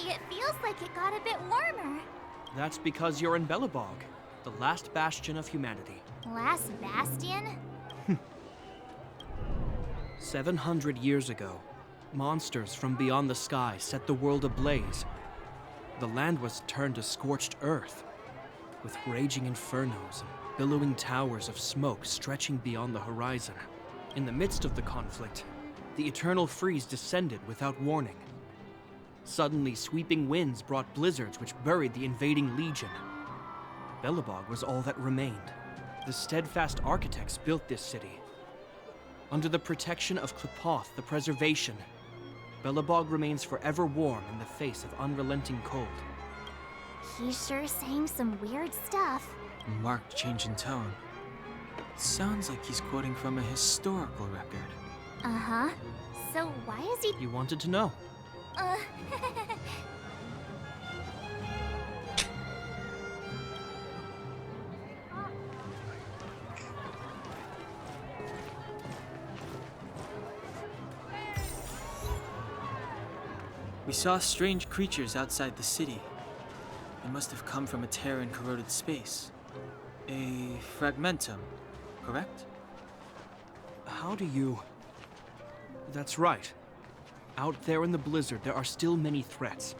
Speaker 6: me, it feels like it got a bit warmer.
Speaker 9: That's because you're in Belobog, the last bastion of humanity.
Speaker 6: Last bastion?
Speaker 9: 700 years ago, monsters from beyond the sky set the world ablaze. The land was turned to scorched earth, with raging infernos and billowing towers of smoke stretching beyond the horizon. In the midst of the conflict, the eternal freeze descended without warning. Suddenly, sweeping winds brought blizzards which buried the invading legion. Belobog was all that remained. The steadfast architects built this city. Under the protection of Klepoth, the preservation, Belobog remains forever warm in the face of unrelenting cold.
Speaker 6: He's sure saying some weird stuff.
Speaker 2: Marked change in tone. Sounds like he's quoting from a historical record.
Speaker 6: Uh-huh. So why is he...
Speaker 9: You wanted to know.
Speaker 6: Uh...
Speaker 2: We saw strange creatures outside the city. They must have come from a tear in corroded space. A fragmentum, correct?
Speaker 9: How do you... That's right. Out there in the blizzard, there are still many threats,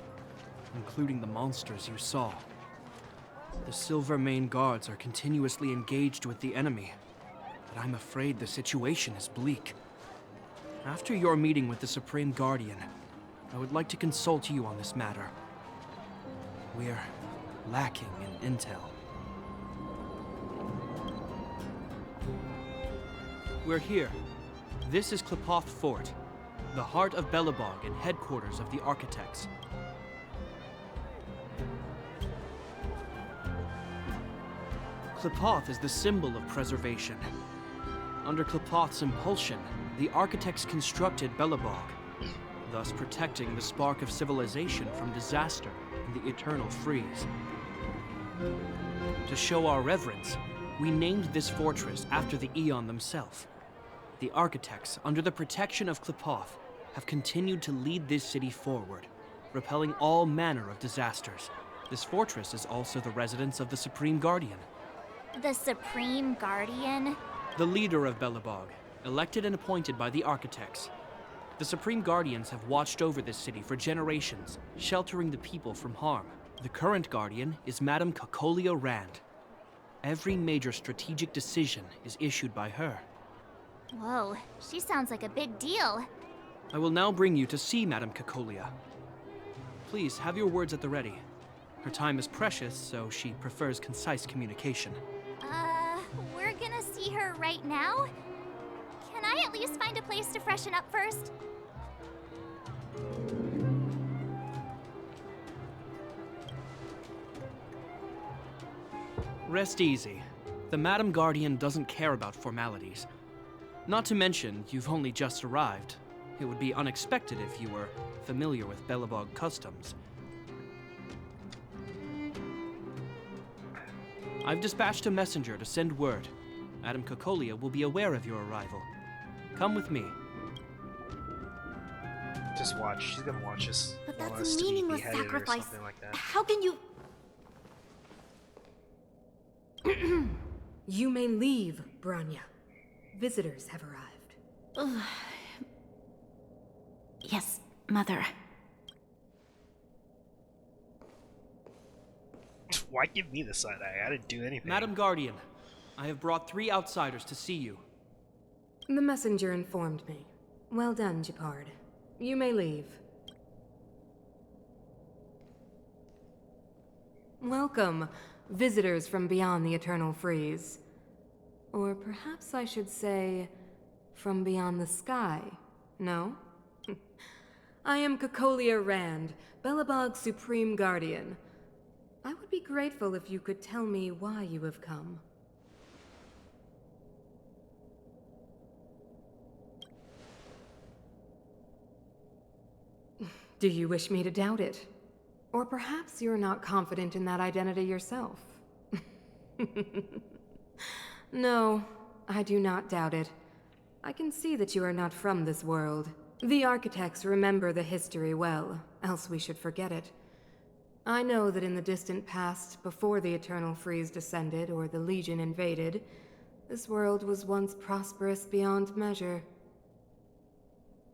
Speaker 9: including the monsters you saw. The Silvermane guards are continuously engaged with the enemy, but I'm afraid the situation is bleak. After your meeting with the Supreme Guardian, I would like to consult you on this matter. We're lacking in intel. We're here. This is Klepoth Fort, the heart of Belobog and headquarters of the Architects. Klepoth is the symbol of preservation. Under Klepoth's impulsion, the Architects constructed Belobog, thus protecting the spark of civilization from disaster and the eternal freeze. To show our reverence, we named this fortress after the Aeon themselves. The Architects, under the protection of Klepoth, have continued to lead this city forward, repelling all manner of disasters. This fortress is also the residence of the Supreme Guardian.
Speaker 6: The Supreme Guardian?
Speaker 9: The leader of Belobog, elected and appointed by the Architects. The Supreme Guardians have watched over this city for generations, sheltering the people from harm. The current Guardian is Madame Cocolia Rand. Every major strategic decision is issued by her.
Speaker 6: Whoa, she sounds like a big deal.
Speaker 9: I will now bring you to see Madame Cocolia. Please, have your words at the ready. Her time is precious, so she prefers concise communication.
Speaker 6: We're gonna see her right now? Can I at least find a place to freshen up first?
Speaker 9: Rest easy. The Madam Guardian doesn't care about formalities. Not to mention, you've only just arrived. It would be unexpected if you were familiar with Belobog customs. I've dispatched a messenger to send word. Madame Cocolia will be aware of your arrival. Come with me.
Speaker 10: Just watch. She's gonna watch us.
Speaker 3: But
Speaker 10: want
Speaker 3: that's
Speaker 10: us
Speaker 3: a
Speaker 10: to be
Speaker 3: meaningless
Speaker 10: beheaded or
Speaker 3: sacrifice.
Speaker 10: something like that.
Speaker 3: How can you...
Speaker 11: You may leave, Branya. Visitors have arrived.
Speaker 1: Yes, Mother.
Speaker 10: Why give me the side eye? I didn't do anything.
Speaker 9: Madam Guardian, I have brought 3 outsiders to see you.
Speaker 11: The messenger informed me. Well done, Gepard. You may leave. Welcome, visitors from beyond the eternal freeze. Or perhaps I should say, from beyond the sky, no? I am Cocolia Rand, Belobog's Supreme Guardian. I would be grateful if you could tell me why you have come. Do you wish me to doubt it? Or perhaps you're not confident in that identity yourself? No, I do not doubt it. I can see that you are not from this world. The architects remember the history well, else we should forget it. I know that in the distant past, before the Eternal Freeze descended or the Legion invaded, this world was once prosperous beyond measure.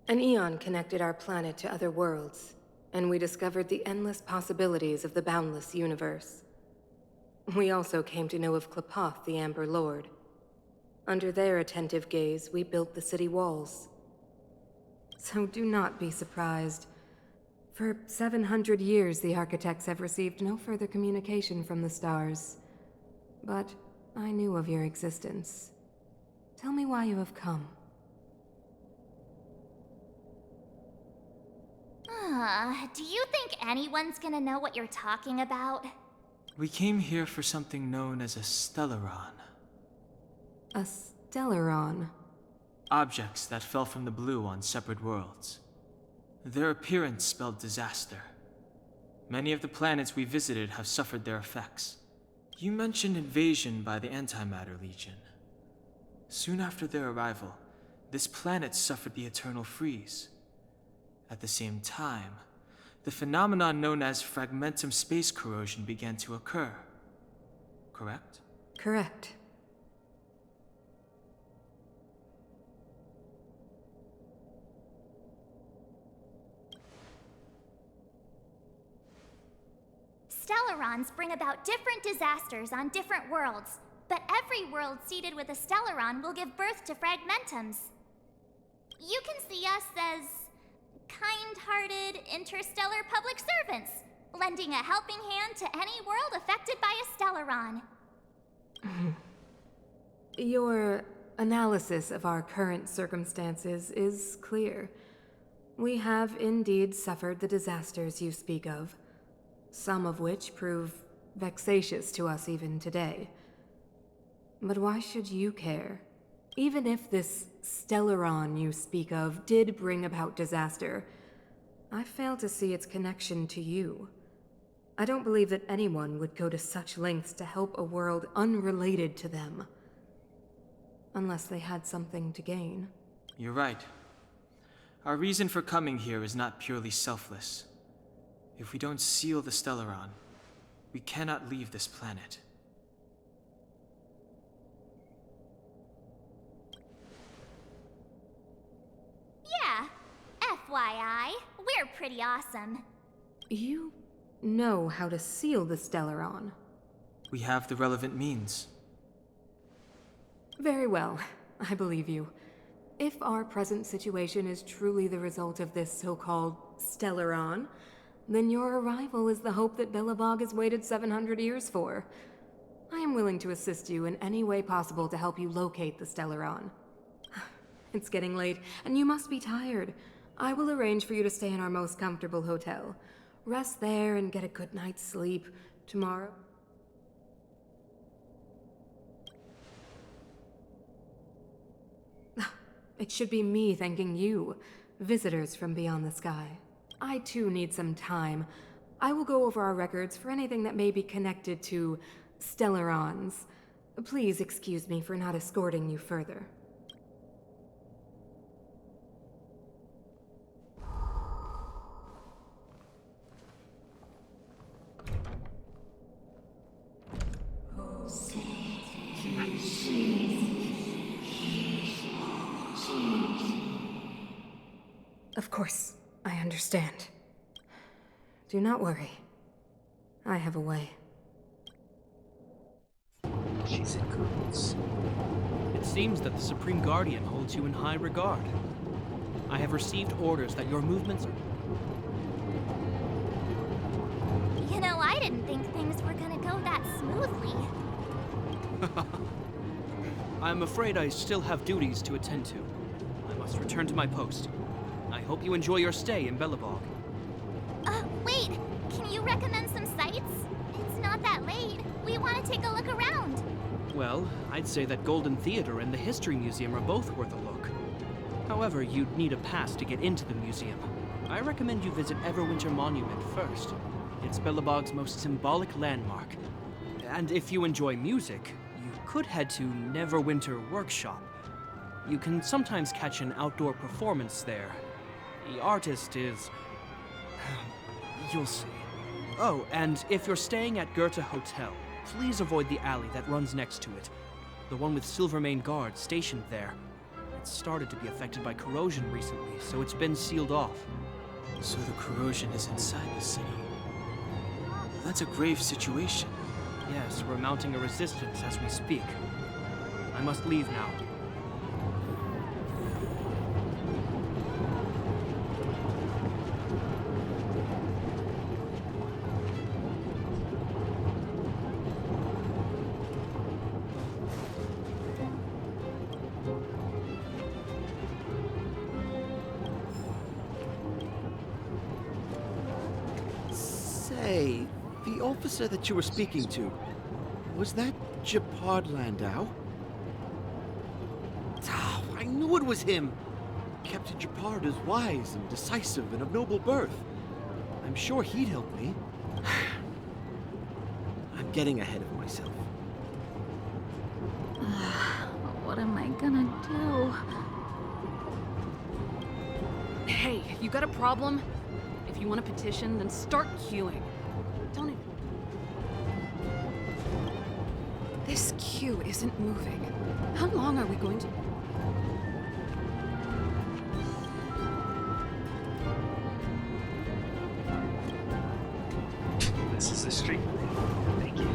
Speaker 11: An eon connected our planet to other worlds, and we discovered the endless possibilities of the boundless universe. We also came to know of Klapoth, the Amber Lord. Under their attentive gaze, we built the city walls. So do not be surprised. For 700 years, the architects have received no further communication from the stars. But I knew of your existence. Tell me why you have come.
Speaker 6: Do you think anyone's gonna know what you're talking about?
Speaker 2: We came here for something known as a Stellaron.
Speaker 11: A Stellaron?
Speaker 2: Objects that fell from the blue on separate worlds. Their appearance spelled disaster. Many of the planets we visited have suffered their effects. You mentioned invasion by the Antimatter Legion. Soon after their arrival, this planet suffered the Eternal Freeze. At the same time, the phenomenon known as fragmentum space corrosion began to occur. Correct?
Speaker 11: Correct.
Speaker 6: Stellarons bring about different disasters on different worlds, but every world seeded with a Stellaron will give birth to fragmentums. You can see us as kind-hearted interstellar public servants, lending a helping hand to any world affected by a Stellaron.
Speaker 11: Your analysis of our current circumstances is clear. We have indeed suffered the disasters you speak of, some of which prove vexatious to us even today. But why should you care? Even if this Stellaron you speak of did bring about disaster, I fail to see its connection to you. I don't believe that anyone would go to such lengths to help a world unrelated to them. Unless they had something to gain.
Speaker 2: You're right. Our reason for coming here is not purely selfless. If we don't seal the Stellaron, we cannot leave this planet.
Speaker 6: Yeah, FYI, we're pretty awesome.
Speaker 11: You know how to seal the Stellaron.
Speaker 2: We have the relevant means.
Speaker 11: Very well, I believe you. If our present situation is truly the result of this so-called Stellaron, then your arrival is the hope that Belobog has waited 700 years for. I am willing to assist you in any way possible to help you locate the Stellaron. It's getting late, and you must be tired. I will arrange for you to stay in our most comfortable hotel. Rest there and get a good night's sleep. Tomorrow... It should be me thanking you, visitors from beyond the sky. I too need some time. I will go over our records for anything that may be connected to Stellarons. Please excuse me for not escorting you further. Of course, I understand. Do not worry. I have a way.
Speaker 10: She's in cahoots.
Speaker 9: It seems that the Supreme Guardian holds you in high regard. I have received orders that your movements are...
Speaker 6: You know, I didn't think things were gonna go that smoothly.
Speaker 9: I'm afraid I still have duties to attend to. I must return to my post. I hope you enjoy your stay in Belobog.
Speaker 6: Wait! Can you recommend some sites? It's not that late. We want to take a look around.
Speaker 9: Well, I'd say that Golden Theater and the History Museum are both worth a look. However, you'd need a pass to get into the museum. I recommend you visit Everwinter Monument first. It's Belobog's most symbolic landmark. And if you enjoy music, you could head to Neverwinter Workshop. You can sometimes catch an outdoor performance there. The artist is... You'll see. Oh, and if you're staying at Goethe Hotel, please avoid the alley that runs next to it. The one with Silvermane guards stationed there. It's started to be affected by corrosion recently, so it's been sealed off.
Speaker 2: So the corrosion is inside the city. That's a grave situation.
Speaker 9: Yes, we're mounting a resistance as we speak. I must leave now.
Speaker 10: Say, the officer that you were speaking to, was that Japard Landau? Oh, I knew it was him! Captain Japard is wise and decisive and of noble birth. I'm sure he'd help me. I'm getting ahead of myself.
Speaker 1: What am I gonna do?
Speaker 12: Hey, you got a problem? If you want to petition, then start queuing. Don't even... This queue isn't moving. How long are we going to...
Speaker 10: This is the street. Thank you.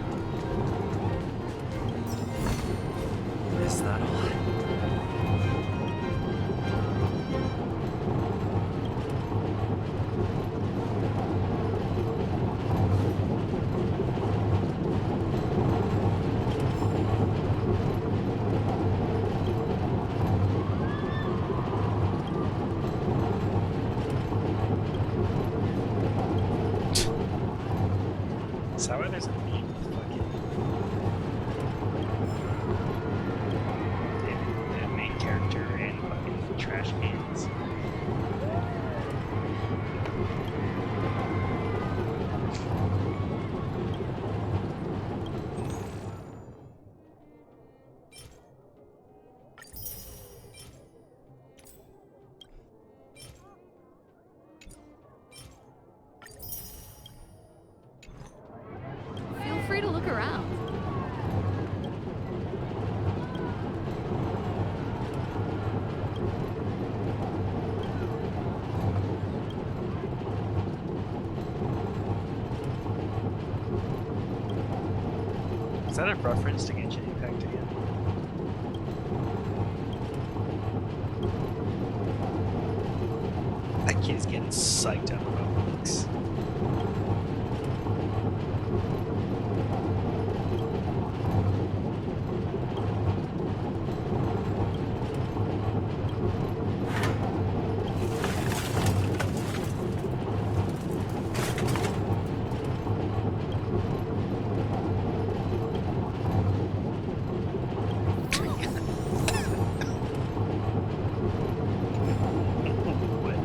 Speaker 5: Is that all?
Speaker 13: Sour, there's a meat fucking... The main character and fucking trash cans.
Speaker 12: Feel free to look around.
Speaker 13: Is that a reference to Genshin Impact again? That kid's getting psyched out about books. What?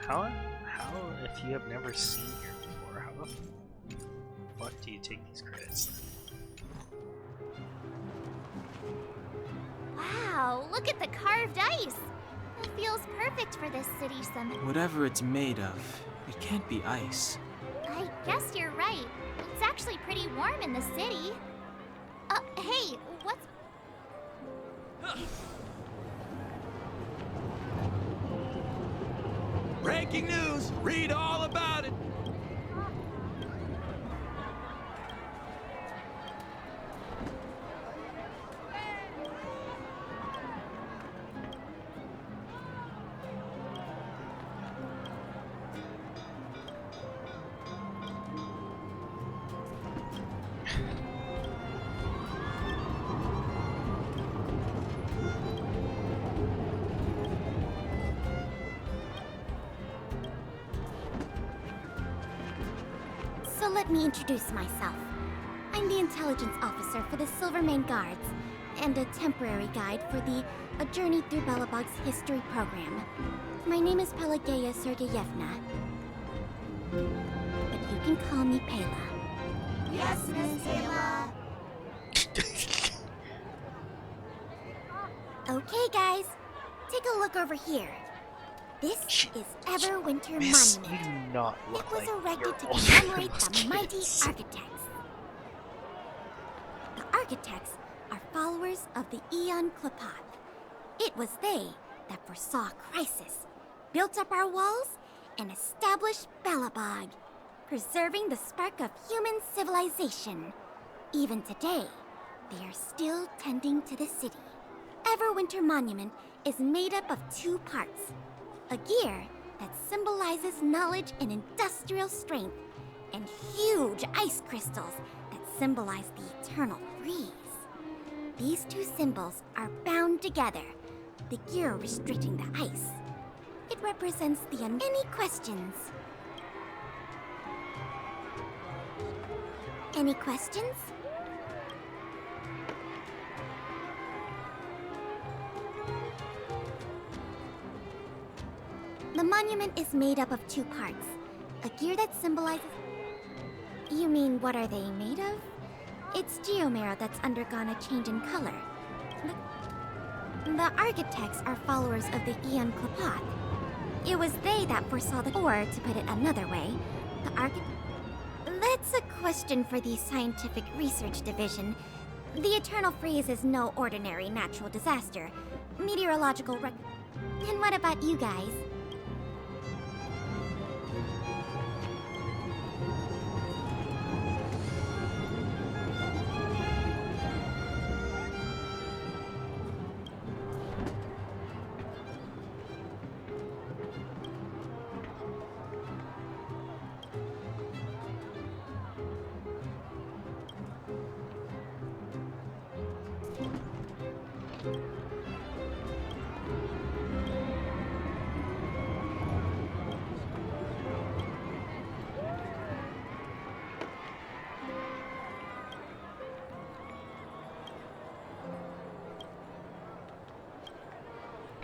Speaker 13: How, if you have never seen here before, how the fuck do you take these credits?
Speaker 6: Wow, look at the carved ice! It feels perfect for this city summit.
Speaker 2: Whatever it's made of, it can't be ice.
Speaker 6: I guess you're right. It's actually pretty warm in the city. Hey, what's...
Speaker 7: Breaking news! Read all about it!
Speaker 6: So let me introduce myself. I'm the intelligence officer for the Silvermane Guards, and a temporary guide for the A Journey Through Belobog's History program. My name is Pelageya Sergeyevna, but you can call me Pela.
Speaker 3: Yes, Miss Taylor.
Speaker 6: Okay, guys, take a look over here. This is Everwinter
Speaker 13: Miss,
Speaker 6: Monument.
Speaker 13: you do not
Speaker 6: It
Speaker 13: look
Speaker 6: was
Speaker 13: like
Speaker 6: erected
Speaker 13: you're
Speaker 6: to
Speaker 13: older than
Speaker 6: commemorate
Speaker 13: most
Speaker 6: the mighty
Speaker 13: kids.
Speaker 6: architects. The architects are followers of the Aeon Klapath. It was they that foresaw crisis, built up our walls, and established Belobog, preserving the spark of human civilization. Even today, they are still tending to the city. Everwinter Monument is made up of two parts. A gear that symbolizes knowledge and industrial strength, and huge ice crystals that symbolize the eternal freeze. These two symbols are bound together, the gear restricting the ice. It represents the any questions? Any questions? The monument is made up of two parts. A gear that symbolizes... You mean, what are they made of? It's geomarrow that's undergone a change in color. The architects are followers of the Aeon Klapath. It was they that foresaw the... Or, to put it another way, the That's a question for the Scientific Research Division. The Eternal Freeze is no ordinary natural disaster. Meteorological And what about you guys?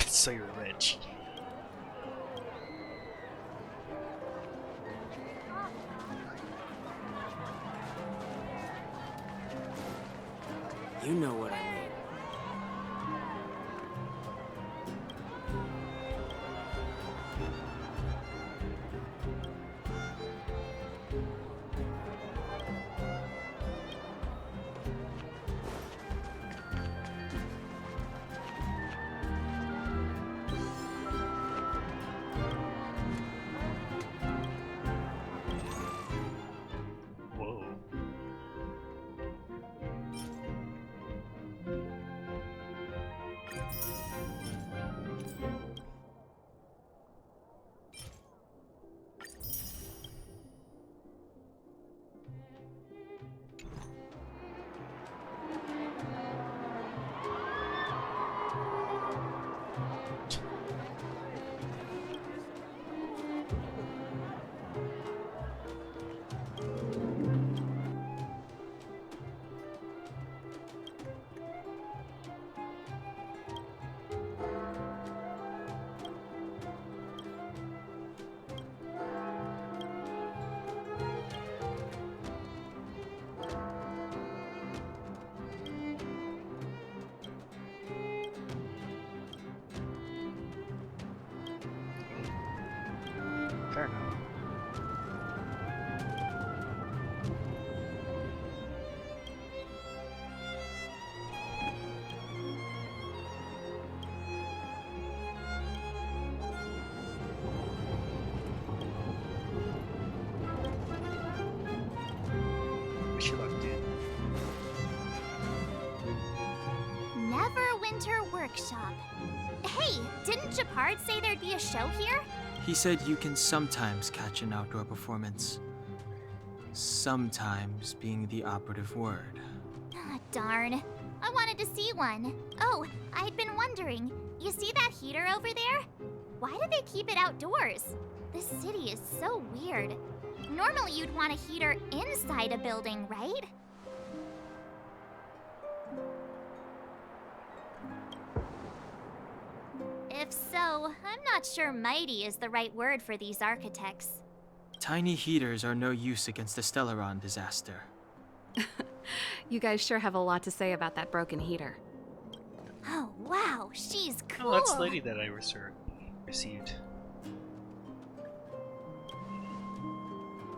Speaker 13: So you're rich.
Speaker 10: You know what I mean.
Speaker 13: Whoa. don't know. Wish you luck, dude.
Speaker 6: Neverwinter Workshop. Hey, didn't Japard say there'd be a show here?
Speaker 2: He said you can sometimes catch an outdoor performance. Sometimes being the operative word.
Speaker 6: Ah, darn. I wanted to see one. Oh, I'd been wondering. You see that heater over there? Why do they keep it outdoors? This city is so weird. Normally you'd want a heater inside a building, right? If so, I'm not sure mighty is the right word for these architects.
Speaker 2: Tiny heaters are no use against the Stellaron disaster.
Speaker 12: You guys sure have a lot to say about that broken heater.
Speaker 6: Oh, wow, she's cool.
Speaker 13: Oh, that's the lady that I received.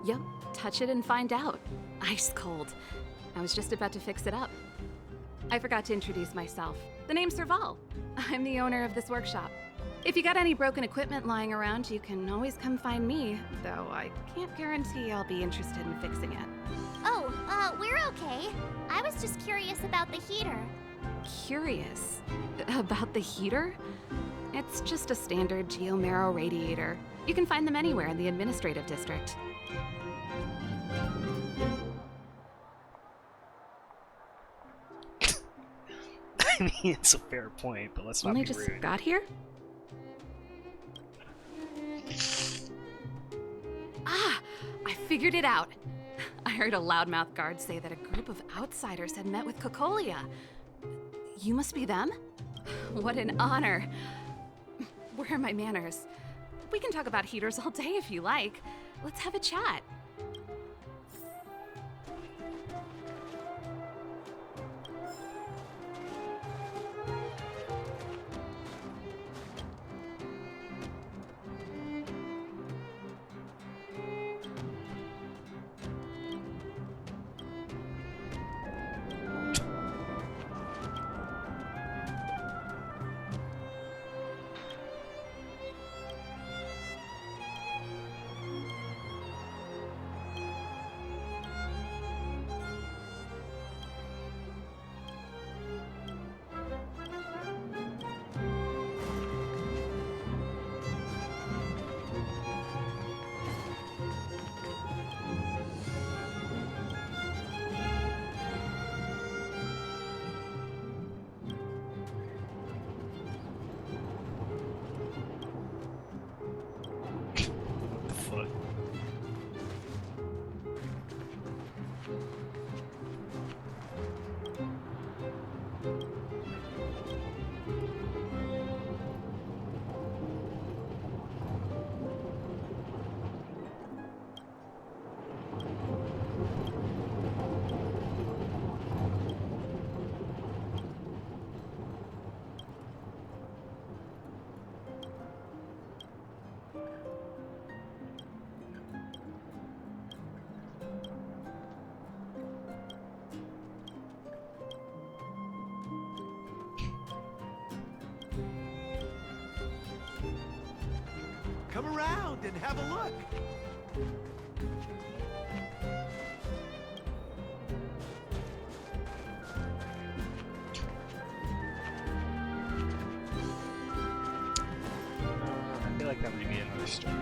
Speaker 12: Yep, touch it and find out. Ice cold. I was just about to fix it up. I forgot to introduce myself. The name's Serval. I'm the owner of this workshop. If you got any broken equipment lying around, you can always come find me, though I can't guarantee I'll be interested in fixing it.
Speaker 6: Oh, we're okay. I was just curious about the heater.
Speaker 12: Curious? About the heater? It's just a standard geomarrow radiator. You can find them anywhere in the administrative district.
Speaker 13: I mean, it's a fair point, but let's not
Speaker 12: Only
Speaker 13: be
Speaker 12: just
Speaker 13: rude.
Speaker 12: got here? Ah! I figured it out! I heard a loudmouth guard say that a group of outsiders had met with Cocolia. You must be them? What an honor! Where are my manners? We can talk about heaters all day if you like. Let's have a chat.
Speaker 13: What the fuck?
Speaker 7: Come around and have a look.
Speaker 13: I feel like that might be another story.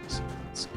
Speaker 13: So let's see.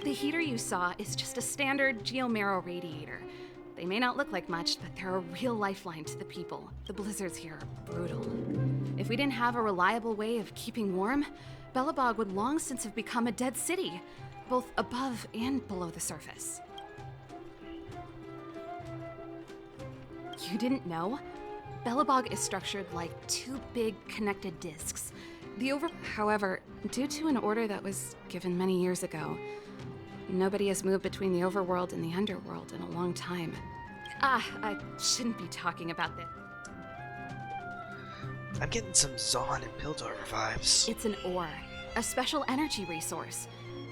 Speaker 12: The heater you saw is just a standard geomarrow radiator. They may not look like much, but they're a real lifeline to the people. The blizzards here are brutal. If we didn't have a reliable way of keeping warm, Belobog would long since have become a dead city, both above and below the surface. You didn't know? Belobog is structured like two big connected discs. However, due to an order that was given many years ago, nobody has moved between the overworld and the underworld in a long time. I shouldn't be talking about this.
Speaker 13: I'm getting some Zon and Pildor vibes.
Speaker 12: It's an ore, a special energy resource.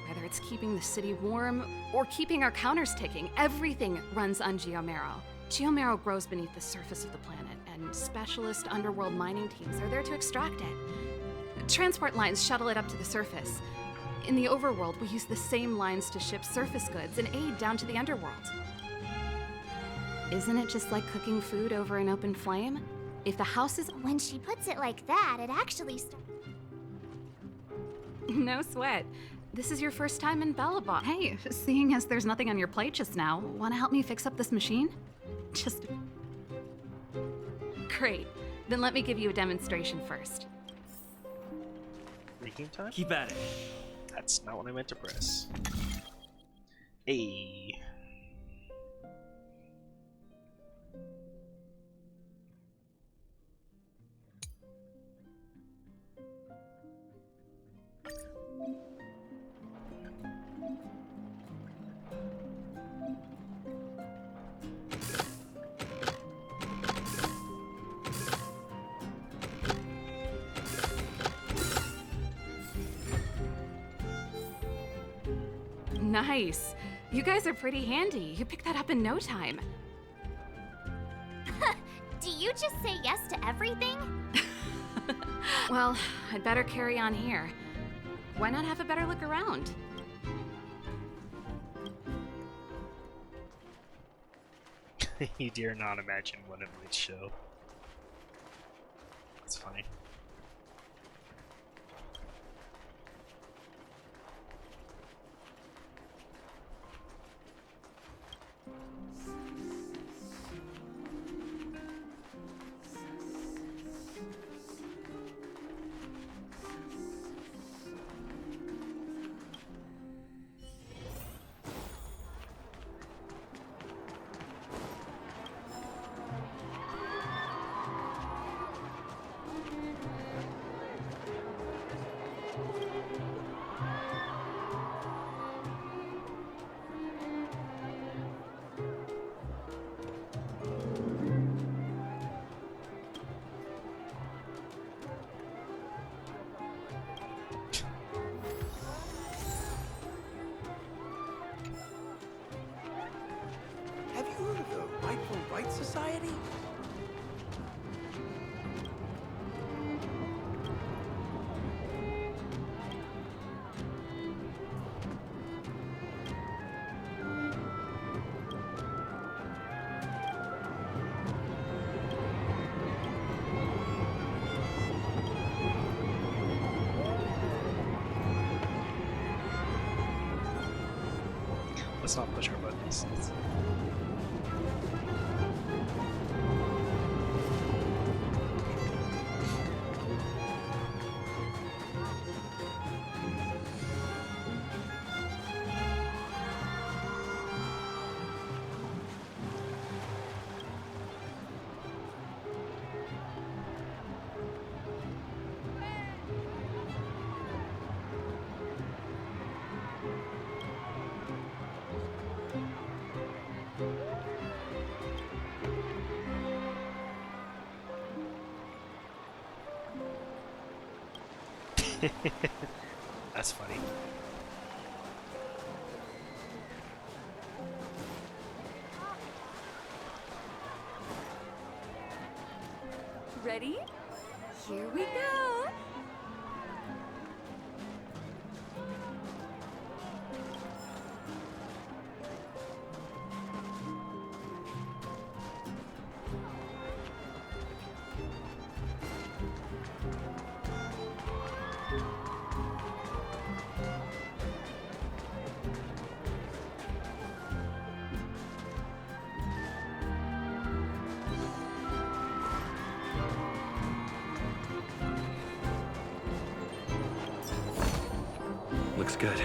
Speaker 12: Whether it's keeping the city warm or keeping our counters ticking, everything runs on geomarrow. Geomarrow grows beneath the surface of the planet, and specialist underworld mining teams are there to extract it. Transport lines shuttle it up to the surface. In the overworld, we use the same lines to ship surface goods and aid down to the underworld. Isn't it just like cooking food over an open flame? If the house is...
Speaker 6: When she puts it like that, it actually
Speaker 12: No sweat. This is your first time in Belobog. Hey, seeing as there's nothing on your plate just now, wanna help me fix up this machine? Just... Great. Then let me give you a demonstration first.
Speaker 13: Making time?
Speaker 5: Keep at it.
Speaker 13: That's not what I meant to press. Hey.
Speaker 12: Nice. You guys are pretty handy. You picked that up in no time.
Speaker 6: Do you just say yes to everything?
Speaker 12: Well, I'd better carry on here. Why not have a better look around?
Speaker 13: You dare not imagine what it might show. That's funny.
Speaker 7: Have you heard of the White for White Society?
Speaker 13: Let's not push our buttons. That's funny.
Speaker 1: Ready? Here we go.
Speaker 5: looks good.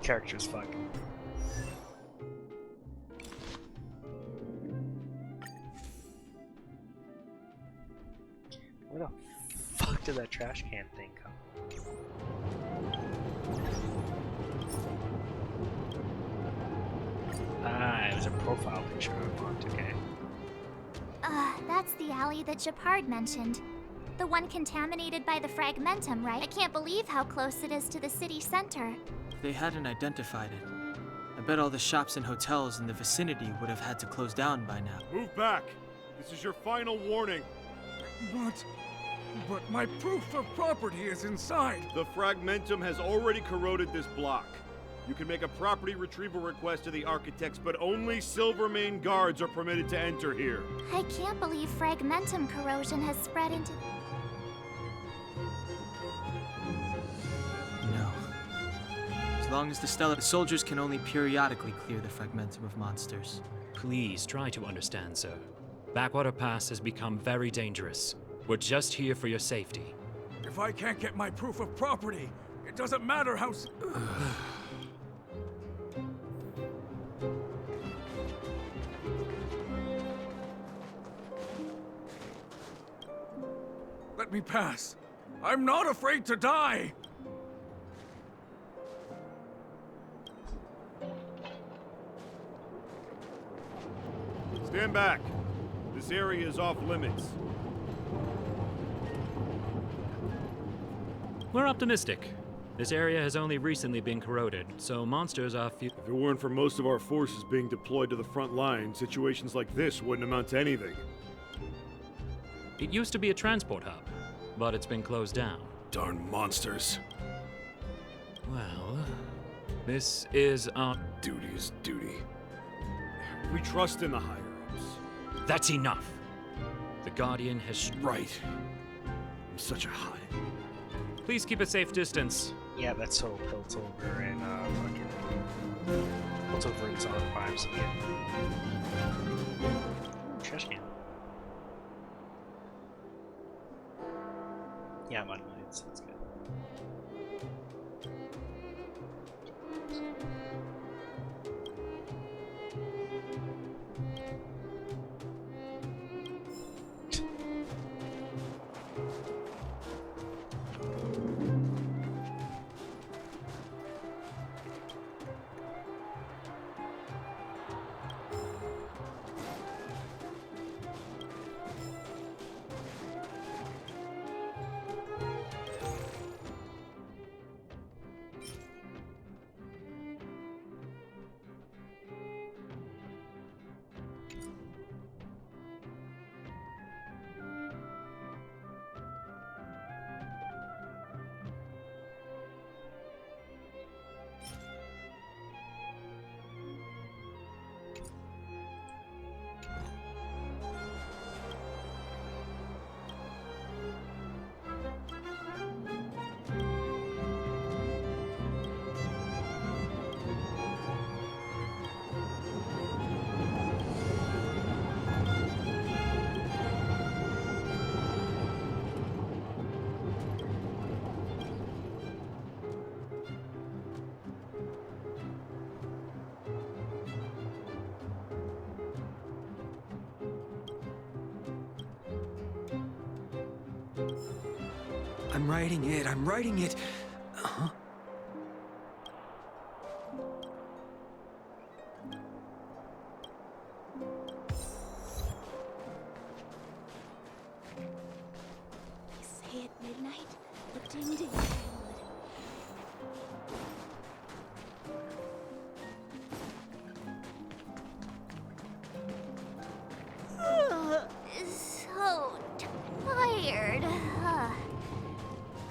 Speaker 13: Character's fuck. Where the fuck did that trash can thing come? Ah, it was a profile picture I want, okay.
Speaker 6: That's the alley that Japard mentioned. The one contaminated by the fragmentum, right? I can't believe how close it is to the city center.
Speaker 2: They hadn't identified it. I bet all the shops and hotels in the vicinity would have had to close down by now.
Speaker 14: Move back! This is your final warning.
Speaker 15: But my proof of property is inside.
Speaker 14: The fragmentum has already corroded this block. You can make a property retrieval request to the architects, but only Silvermane guards are permitted to enter here.
Speaker 6: I can't believe fragmentum corrosion has spread into...
Speaker 2: No. As long as the soldiers can only periodically clear the fragmentum of monsters.
Speaker 16: Please try to understand, sir. Backwater Pass has become very dangerous. We're just here for your safety.
Speaker 15: If I can't get my proof of property, it doesn't matter how... Let me pass. I'm not afraid to die!
Speaker 14: Stand back. This area is off limits.
Speaker 16: We're optimistic. This area has only recently been corroded, so monsters are few.
Speaker 14: If it weren't for most of our forces being deployed to the front line, situations like this wouldn't amount to anything.
Speaker 16: It used to be a transport hub, but it's been closed down.
Speaker 14: Darn monsters.
Speaker 16: Well, this is our...
Speaker 14: Duty is duty. We trust in the higher-ups.
Speaker 16: That's enough. The Guardian has...
Speaker 14: Right. I'm such a hot.
Speaker 16: Please keep a safe distance.
Speaker 13: Yeah, that's so Piltover and fucking Piltover and Sonic 5's again. Trash can. Yeah, I'm on mines. That's good.
Speaker 9: I'm writing it. Huh?
Speaker 3: Honkai at midnight, looked into
Speaker 6: So tired.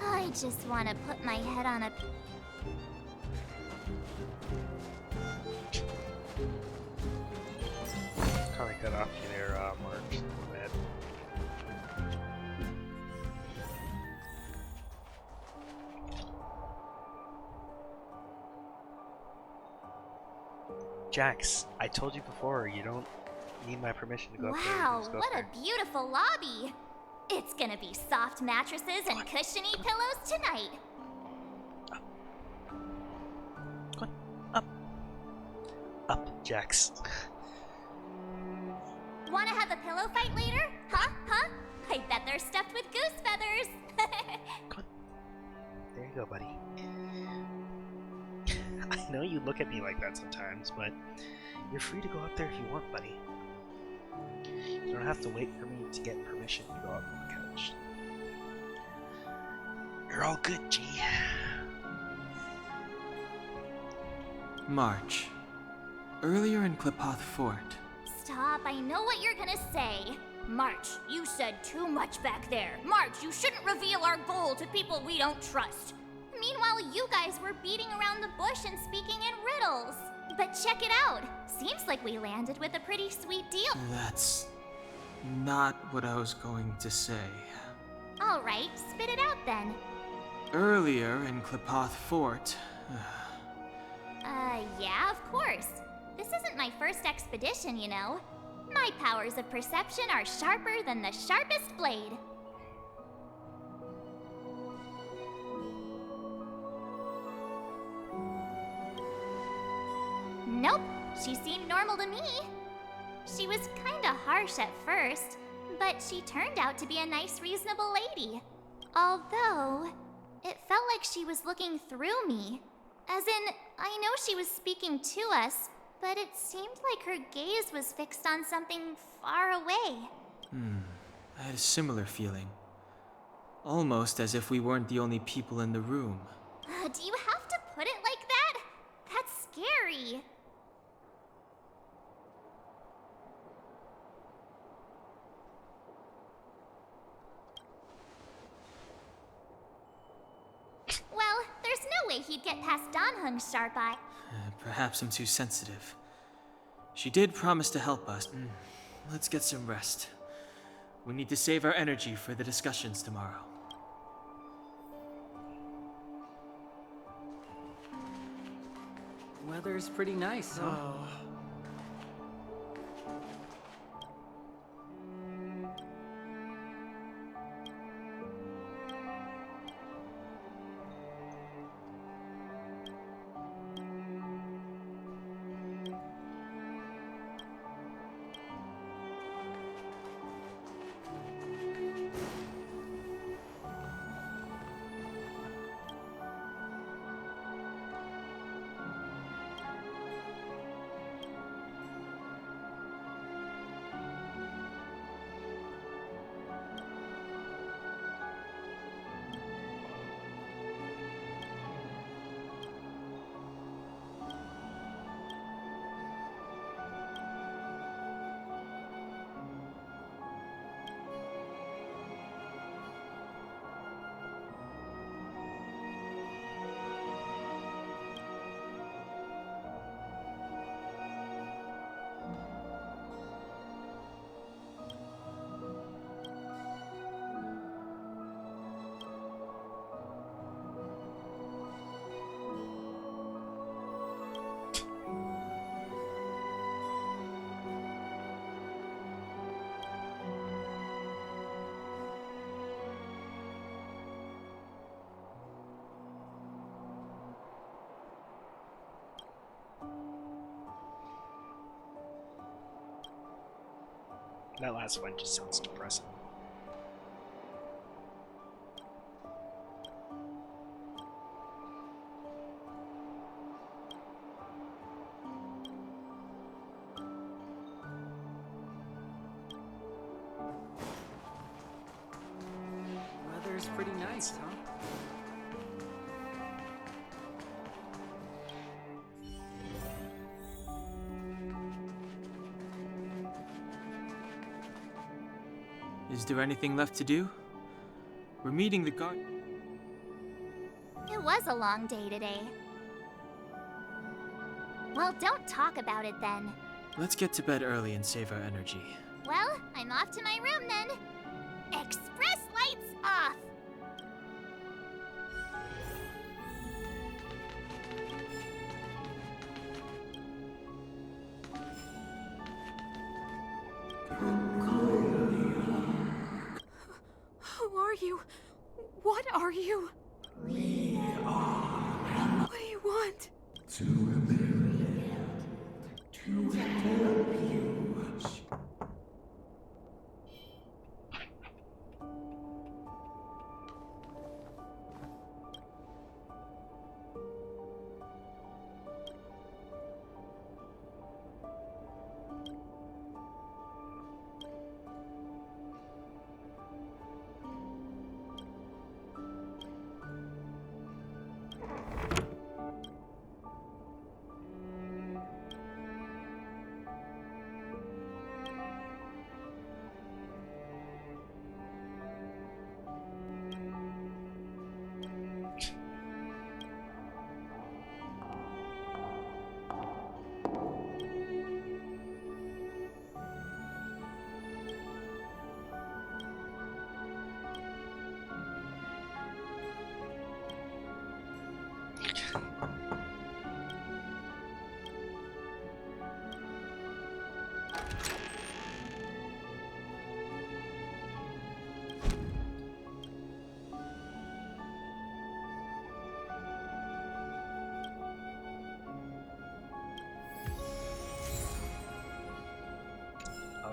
Speaker 6: I just want to put my head on a...
Speaker 13: Kinda cut off you there, Mark. My bad. Jax, I told you before, you don't need my permission to go up there.
Speaker 6: Wow,
Speaker 13: Just go
Speaker 6: what
Speaker 13: up
Speaker 6: a beautiful lobby. It's gonna be soft mattresses and cushiony pillows tonight.
Speaker 13: Up, Jax.
Speaker 6: Wanna have a pillow fight later? Huh? Huh? I bet they're stuffed with goose feathers.
Speaker 13: There you go, buddy. I know you look at me like that sometimes, but you're free to go up there if you want, buddy. You don't have to wait for me to get permission to go up on the couch. You're all good, G.
Speaker 2: March. Earlier in Klipoth Fort,
Speaker 6: Stop, I know what you're gonna say. March, you said too much back there. March, you shouldn't reveal our goal to people we don't trust. Meanwhile, you guys were beating around the bush and speaking in riddles. But check it out. Seems like we landed with a pretty sweet deal.
Speaker 2: that's not what I was going to say.
Speaker 6: All right, spit it out then.
Speaker 2: Earlier in Klipoth Fort,
Speaker 6: Yeah, of course. This isn't my first expedition, you know. My powers of perception are sharper than the sharpest blade. Nope, she seemed normal to me. She was kinda harsh at first, but she turned out to be a nice, reasonable lady. Although, it felt like she was looking through me. As in, I know she was speaking to us, but it seemed like her gaze was fixed on something far away.
Speaker 2: I had a similar feeling. Almost as if we weren't the only people in the room.
Speaker 6: Do you have to put it like that? That's scary. Well, there's no way he'd get past Donhung's sharp eye.
Speaker 2: Perhaps I'm too sensitive. She did promise to help us. Let's get some rest. We need to save our energy for the discussions tomorrow.
Speaker 17: Weather's pretty nice, huh?
Speaker 13: That last one just sounds depressing.
Speaker 17: Weather's pretty nice, huh?
Speaker 2: Is there anything left to do? We're meeting the guard.
Speaker 6: It was a long day today. Well, don't talk about it then.
Speaker 2: Let's get to bed early and save our energy.
Speaker 6: Well, I'm off to my room then. Express lights off!
Speaker 11: Who are you? What are you?
Speaker 15: We are.
Speaker 11: What do you want?
Speaker 15: To help you.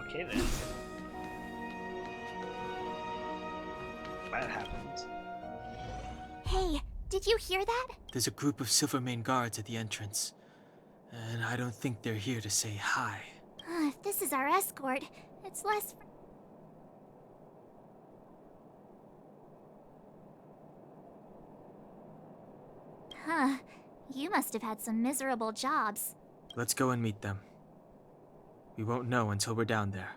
Speaker 13: Okay then. That happened.
Speaker 6: Hey, did you hear that?
Speaker 2: There's a group of Silvermane guards at the entrance. And I don't think they're here to say hi.
Speaker 6: If this is our escort, it's less... Huh. You must have had some miserable jobs.
Speaker 2: Let's go and meet them. We won't know until we're down there.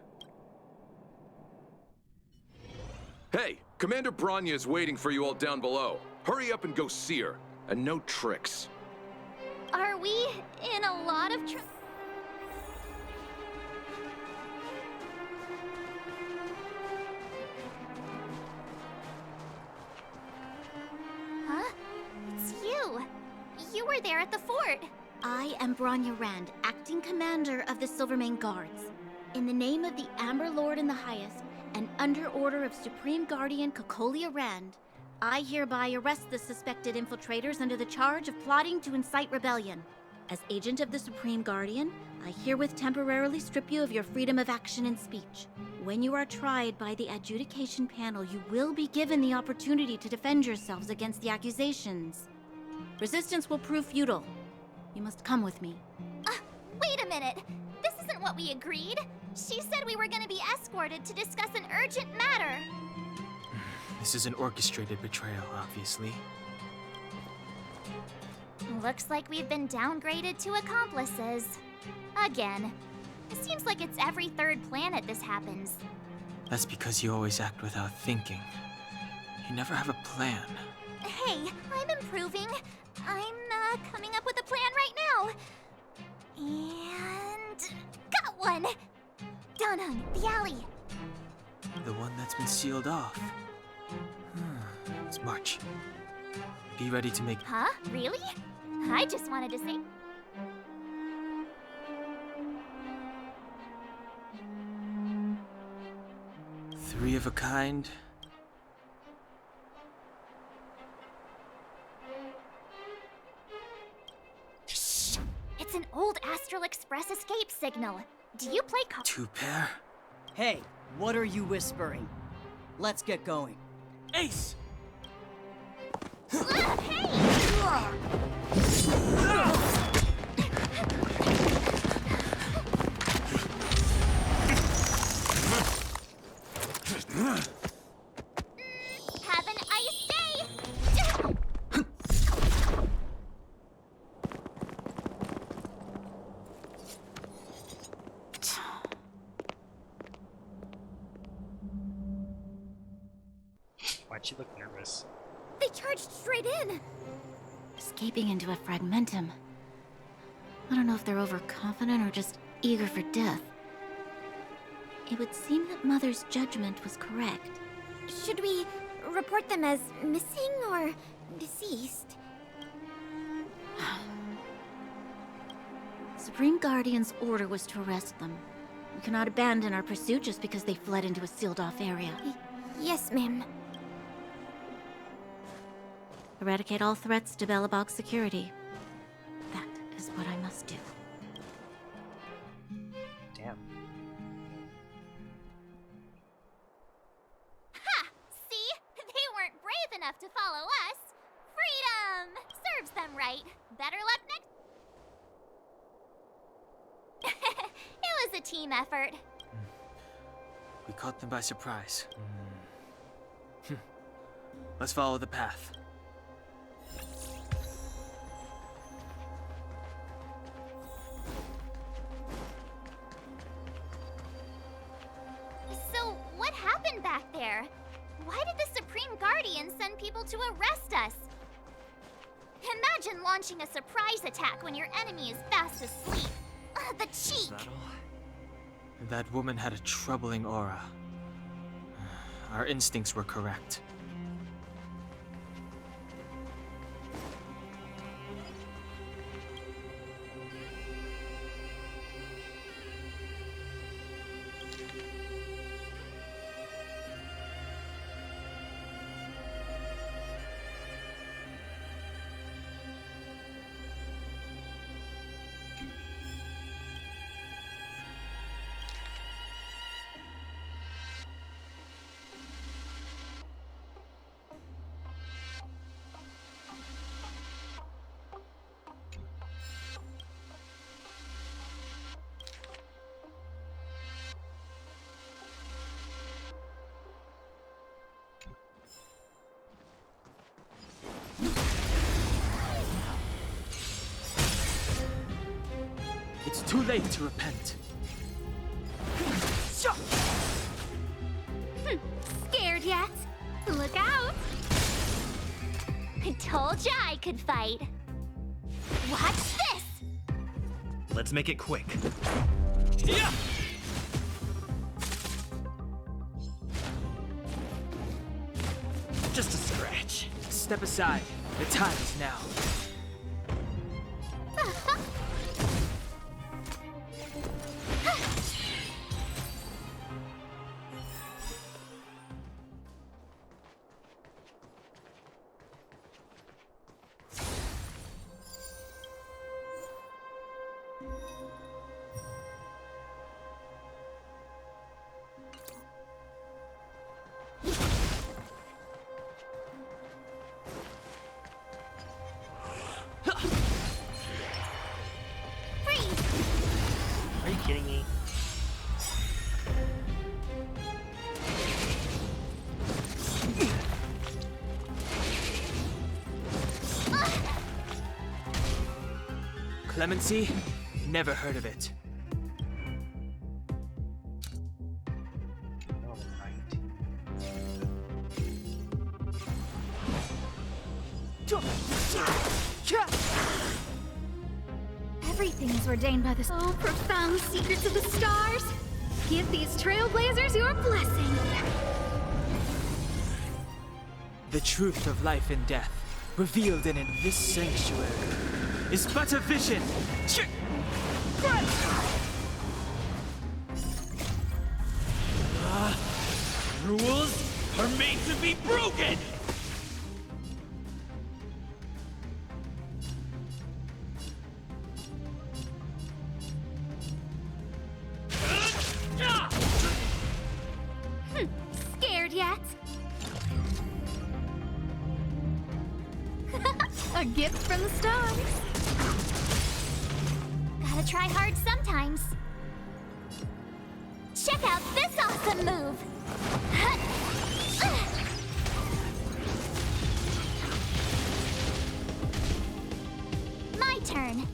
Speaker 18: Hey, Commander Branya is waiting for you all down below. Hurry up and go see her. And no tricks.
Speaker 6: Are we in a lot of trouble? Huh? It's you. You were there at the fort.
Speaker 3: I am Branya Rand, acting commander of the Silvermane Guards. In the name of the Amber Lord in the Highest, and under order of Supreme Guardian Cocolia Rand, I hereby arrest the suspected infiltrators under the charge of plotting to incite rebellion. As agent of the Supreme Guardian, I herewith temporarily strip you of your freedom of action and speech. When you are tried by the adjudication panel, you will be given the opportunity to defend yourselves against the accusations. Resistance will prove futile. You must come with me.
Speaker 6: Wait a minute. This isn't what we agreed. She said we were going to be escorted to discuss an urgent matter.
Speaker 2: This is an orchestrated betrayal, obviously.
Speaker 6: Looks like we've been downgraded to accomplices. Again. It seems like it's every third planet this happens.
Speaker 2: That's because you always act without thinking. You never have a plan.
Speaker 6: Hey, I'm improving. I'm coming up with a plan right now. And... got one! Donung, the alley.
Speaker 2: The one that's been sealed off. Let's march. Be ready to make...
Speaker 6: Huh? Really? I just wanted to say...
Speaker 2: Three of a kind.
Speaker 6: Shh! It's an old Astral Express escape signal. Do you play
Speaker 2: Two pair?
Speaker 8: Hey, what are you whispering? Let's get going.
Speaker 2: Ace!
Speaker 6: Have an
Speaker 13: She looked nervous.
Speaker 6: They charged straight in.
Speaker 3: Escaping into a fragmentum. I don't know if they're overconfident or just eager for death. It would seem that Mother's judgment was correct.
Speaker 6: Should we report them as missing or deceased?
Speaker 3: Supreme Guardian's order was to arrest them. We cannot abandon our pursuit just because they fled into a sealed-off area.
Speaker 6: Yes, ma'am.
Speaker 3: Eradicate all threats to Belobog's security. That is what I must do.
Speaker 13: Damn.
Speaker 6: Ha! See? They weren't brave enough to follow us. Freedom! Serves them right. Better luck next. It was a team effort.
Speaker 2: We caught them by surprise. Let's follow the path.
Speaker 6: So, what happened back there? Why did the Supreme Guardian send people to arrest us? Imagine launching a surprise attack when your enemy is fast asleep. The cheek!
Speaker 2: That woman had a troubling aura. Our instincts were correct. It's too late to repent.
Speaker 6: Scared yet? Look out! I told ya I could fight. Watch this!
Speaker 5: Let's make it quick.
Speaker 2: Yeah!
Speaker 5: Just a scratch.
Speaker 2: Step aside. The time is now.
Speaker 13: Are you kidding me?
Speaker 2: Clemency? Never heard of it.
Speaker 6: Everything is ordained by the profound secrets of the stars. Give these trailblazers your blessing.
Speaker 2: The truth of life and death, revealed in this sanctuary, is but a vision.
Speaker 15: Rules are made to be broken!
Speaker 6: Scared yet? A gift from the stars. Gotta try hard sometimes. Check out this awesome move! My turn.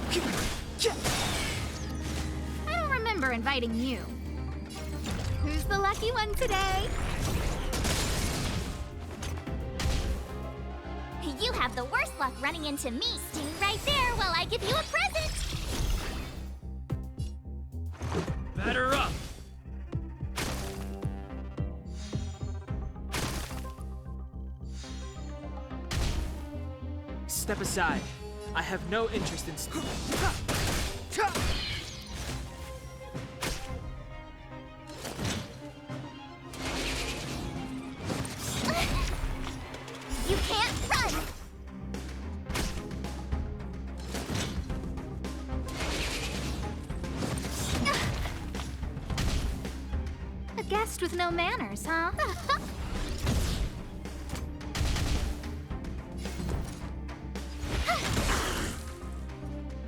Speaker 6: I don't remember inviting you. Who's the lucky one today? You have the worst luck running into me. Stay right there while I give you a present.
Speaker 16: Batter up!
Speaker 2: Step aside. I have no interest in.
Speaker 6: You can't run! A guest with no manners, huh?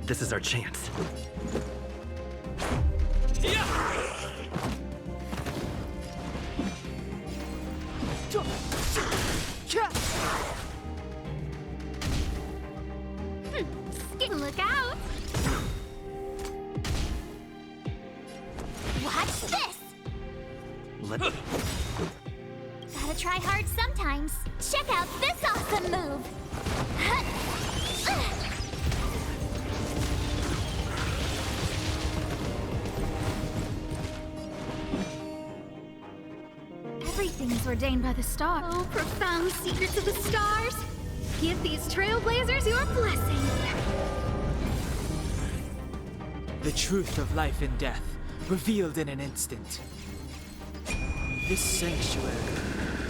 Speaker 5: This is our chance.
Speaker 6: Look out! Watch this! Gotta try hard sometimes. Check out this awesome move! Everything's ordained by the stars. Oh, profound secrets of the stars! Give these trailblazers your blessing!
Speaker 2: The truth of life and death, revealed in an instant. This sanctuary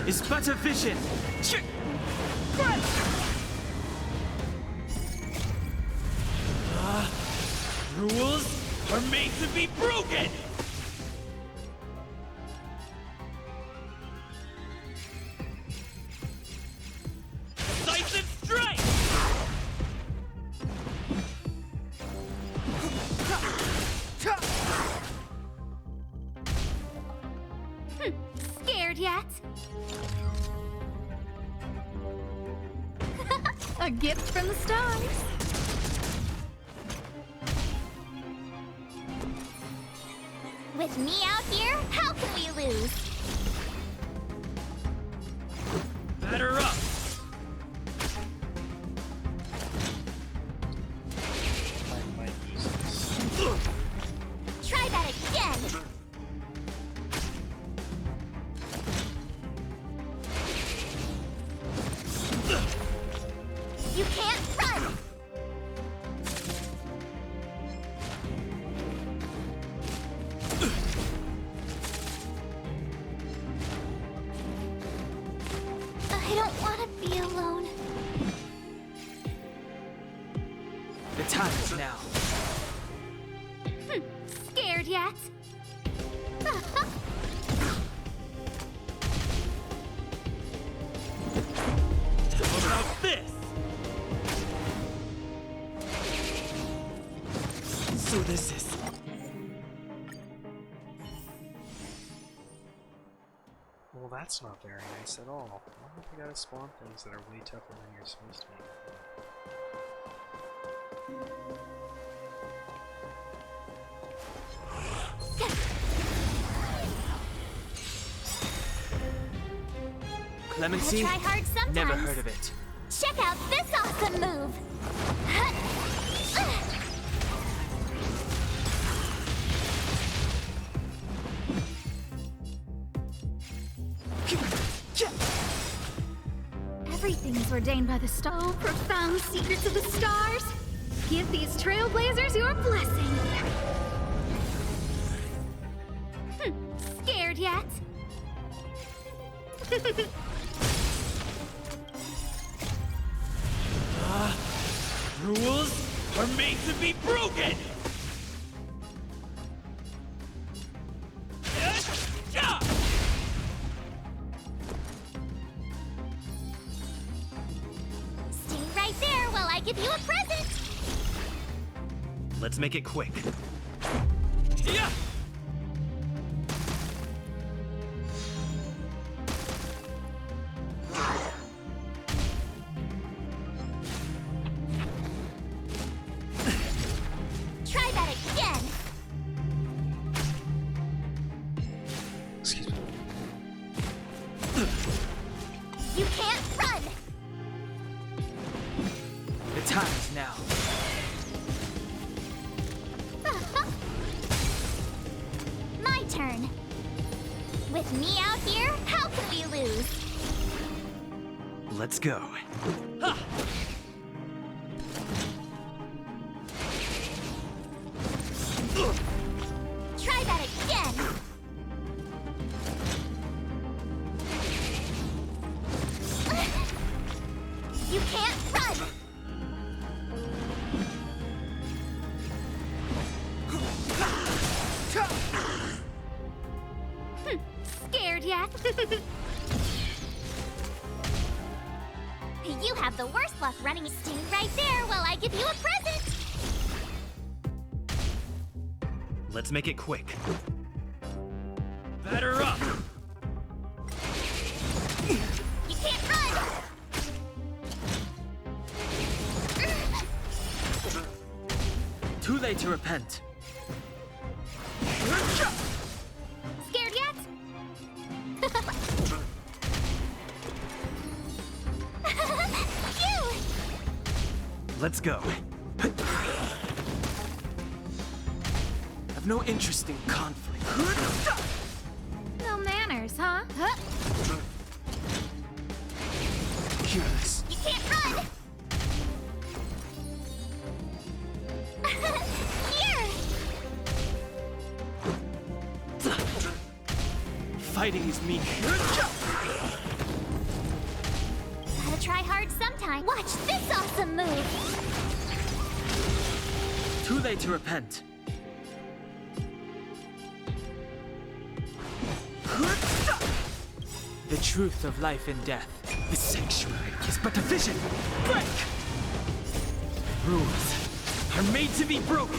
Speaker 2: is but a vision.
Speaker 15: Rules are made to be broken! Decisive strike!
Speaker 6: Scared yet? A gift from the stars. With me out here, how can we lose?
Speaker 15: Batter up!
Speaker 6: Try that again! You can't run! I don't want to be alone.
Speaker 2: The time is now.
Speaker 6: Scared yet?
Speaker 15: What about this?
Speaker 2: So this is.
Speaker 13: Well, that's not very nice at all. Why have you gotta spawn things that are way tougher than you're supposed to be?
Speaker 2: Clemency?
Speaker 6: Gotta try hard sometimes.
Speaker 2: Never heard of it.
Speaker 6: Check out this awesome move! Everything's ordained by the stars. Oh, profound secrets of the stars! Give these trailblazers your blessing! Scared yet?
Speaker 15: Rules are made to be broken!
Speaker 6: Stay right there while I give you a present!
Speaker 5: Let's make it quick.
Speaker 15: Yeah!
Speaker 6: With me out here, how can we lose?
Speaker 5: Let's go.
Speaker 6: Try that again. You can't run. Scared yet? You have the worst luck running. Stay right there while I give you a present.
Speaker 5: Let's make it quick. Batter up!
Speaker 6: You can't run!
Speaker 2: Too late to repent.
Speaker 6: Scared yet? You!
Speaker 5: Let's go.
Speaker 2: I've no interest in conflict.
Speaker 6: No manners, huh?
Speaker 2: Careless.
Speaker 6: You can't run! Here!
Speaker 2: Fighting is mean.
Speaker 6: Gotta try hard sometime. Watch this awesome move!
Speaker 2: Too late to repent. The truth of life and death. The sanctuary is but a vision. Break! Rules are made to be broken.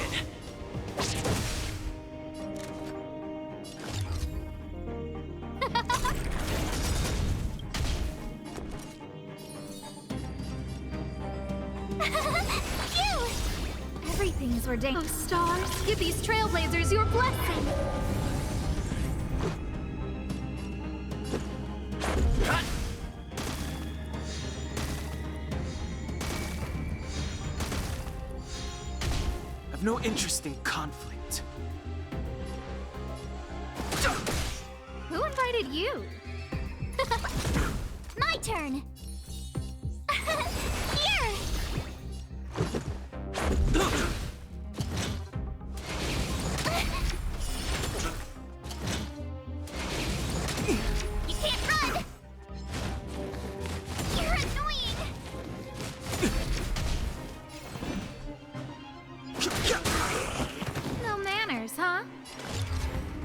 Speaker 6: Phew! Everything is ordained. Oh, stars, give these trailblazers your blessing.
Speaker 2: I've no interest in conflict.
Speaker 6: Who invited you? My turn. Here. You can't run. You're annoying. No manners, huh?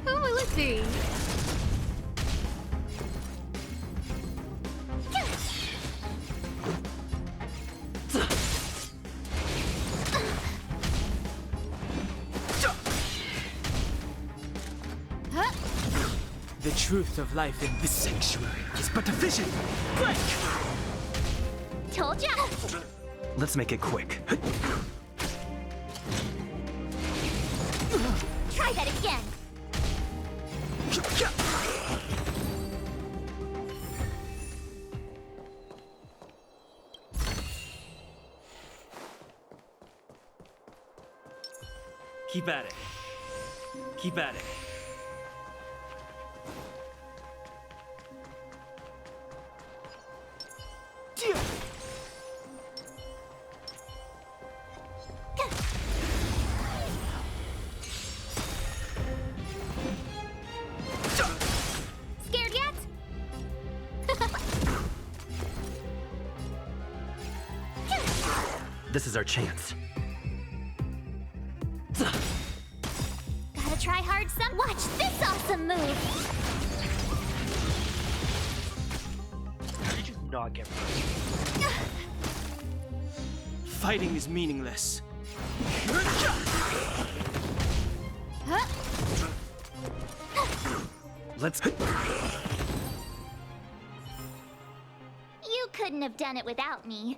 Speaker 6: Who will it be?
Speaker 2: The truth of life in this sanctuary is but a vision. Break!
Speaker 6: Told ya.
Speaker 5: Let's make it quick.
Speaker 6: Try that again.
Speaker 5: Keep at it. Keep at it.
Speaker 6: Scared yet?
Speaker 5: This is our chance.
Speaker 6: Gotta try hard some. Watch this awesome move.
Speaker 13: How did you not get first?
Speaker 2: Fighting is meaningless.
Speaker 5: Let's...
Speaker 6: You couldn't have done it without me.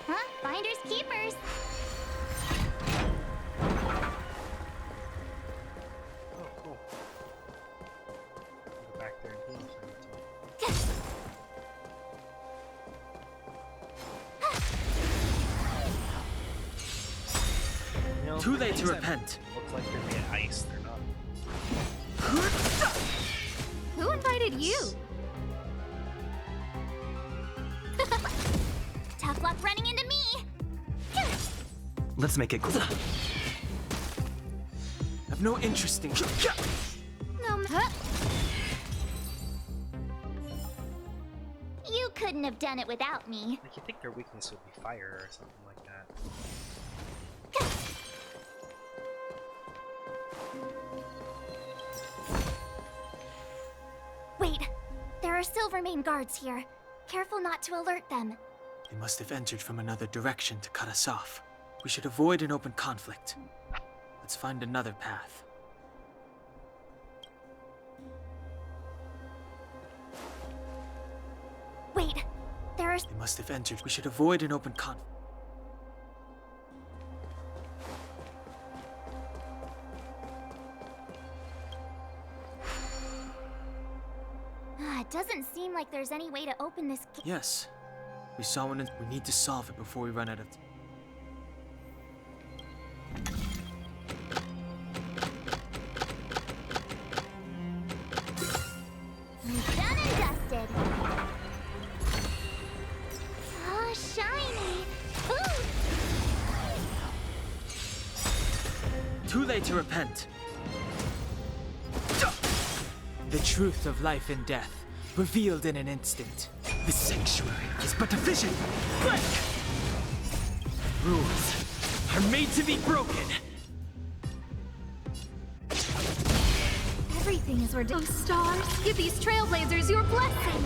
Speaker 6: Huh? Finders keepers.
Speaker 13: Oh, cool. Go back there and heal if I need to. You know,
Speaker 2: Too late
Speaker 13: things
Speaker 2: to
Speaker 13: that
Speaker 2: repent.
Speaker 13: Look like they're made of ice. They're not.
Speaker 6: Who invited you? Tough luck running into me!
Speaker 5: Let's make it cool.
Speaker 2: I've no interest in.
Speaker 6: No. You couldn't have done it without me.
Speaker 13: Like, you think their weakness would be fire or something like that.
Speaker 6: Wait, there are Silvermane guards here. Careful not to alert them.
Speaker 2: They must have entered from another direction to cut us off. We should avoid an open conflict. Let's find another path.
Speaker 6: Wait, there are.
Speaker 2: They must have entered. We should avoid an open conflict.
Speaker 6: It doesn't seem like there's any way to open this gate.
Speaker 2: Yes. We saw one and we need to solve it before we run out of
Speaker 6: Done and dusted. Oh, shiny. Ooh.
Speaker 2: Too late to repent. The truth of life and death, revealed in an instant. The sanctuary is but a vision. Break! Rules are made to be broken.
Speaker 6: Everything is ridiculous. Oh, stars, give these trailblazers your blessing.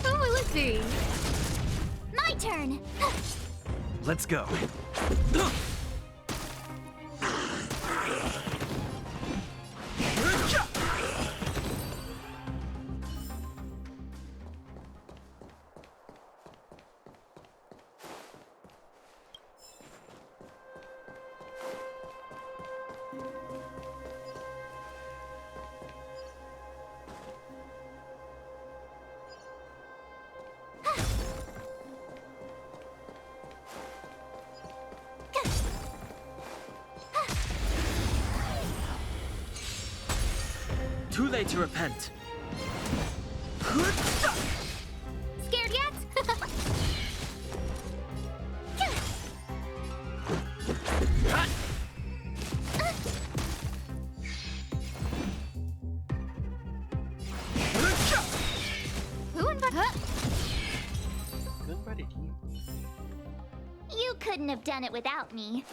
Speaker 11: Who will it be?
Speaker 6: My turn.
Speaker 5: Let's go.
Speaker 2: Too late to repent.
Speaker 6: Scared yet? Who invited?
Speaker 13: Who invited you?
Speaker 6: You couldn't have done it without me.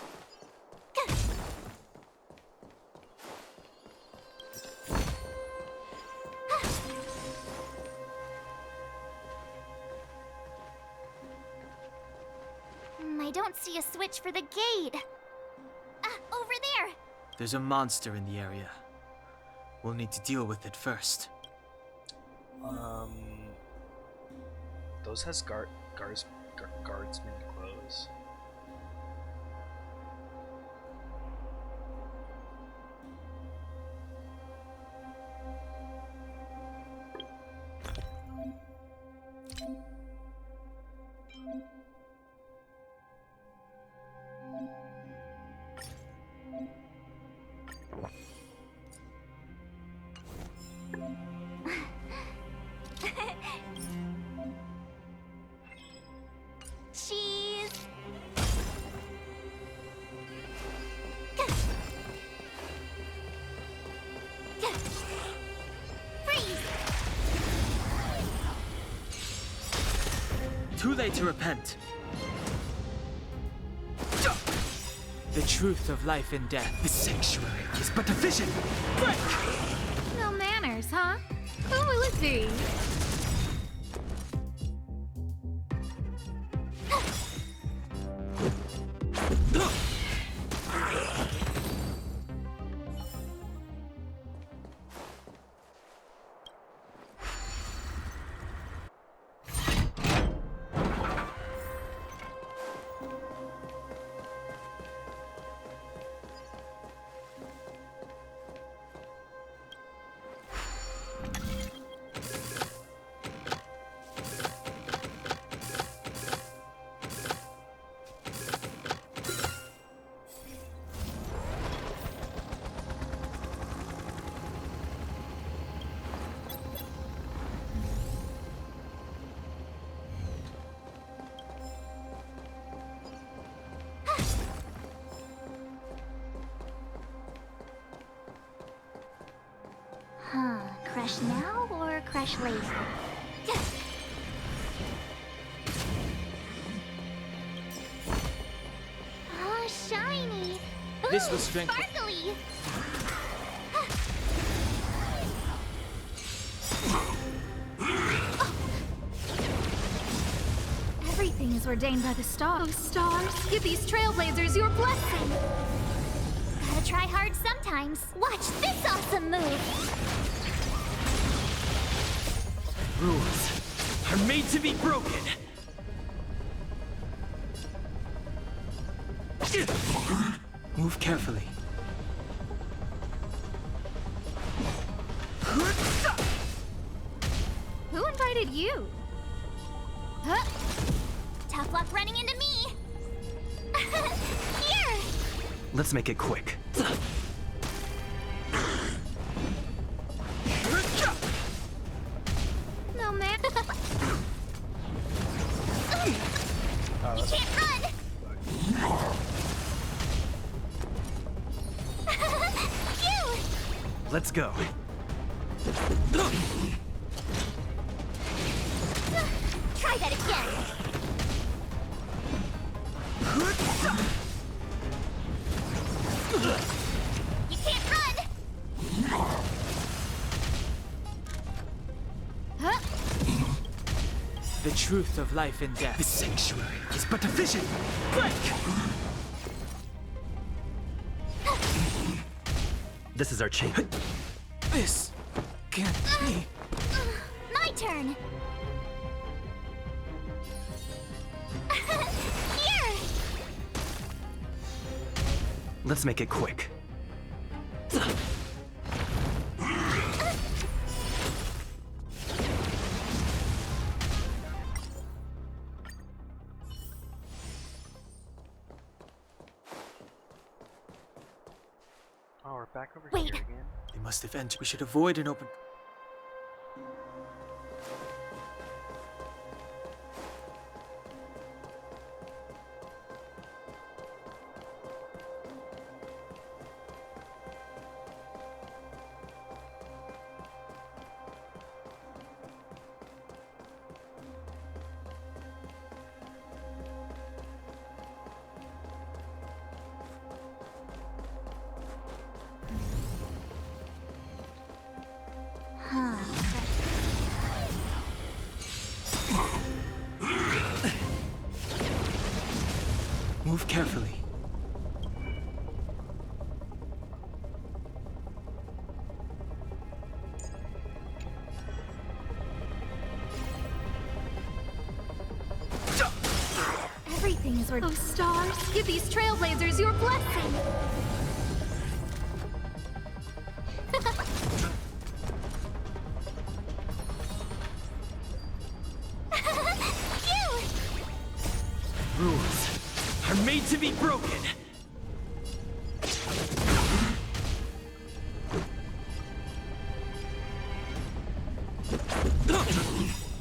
Speaker 6: I don't see a switch for the gate. Over there.
Speaker 2: There's a monster in the area. We'll need to deal with it first.
Speaker 13: Those has guardsman clothes.
Speaker 6: Cheese. Freeze.
Speaker 2: Too late to repent. The truth of life and death. The sanctuary is but a vision. Break!
Speaker 11: No manners, huh? Who will it be?
Speaker 6: Crush now or crush later? Oh, shiny!
Speaker 2: This
Speaker 6: Ooh,
Speaker 2: will strengthen-
Speaker 6: sparkly!
Speaker 19: Everything is ordained by the stars. Oh, stars, give these trailblazers your blessing.
Speaker 6: Gotta try hard sometimes. Watch this awesome move!
Speaker 9: Rules are made to be broken.
Speaker 2: Move carefully.
Speaker 19: Who invited you?
Speaker 6: Huh? Tough luck running into me! Here!
Speaker 9: Let's make it quick.
Speaker 19: No, man.
Speaker 6: You can't run! Phew!
Speaker 9: Let's go.
Speaker 6: Try that again! You can't run!
Speaker 19: Huh?
Speaker 2: The truth of life and death.
Speaker 9: The sanctuary is but a vision. Break! This is our chance.
Speaker 2: This can't be.
Speaker 6: My turn! Here!
Speaker 9: Let's make it quick.
Speaker 13: Oh, we're back over
Speaker 6: Wait.
Speaker 13: here again.
Speaker 2: They must have entered. We should avoid an open. Move carefully.
Speaker 19: Everything is ordained. Oh, stars, give these trailblazers your blessing.
Speaker 6: Phew!
Speaker 9: Rules are made to be broken.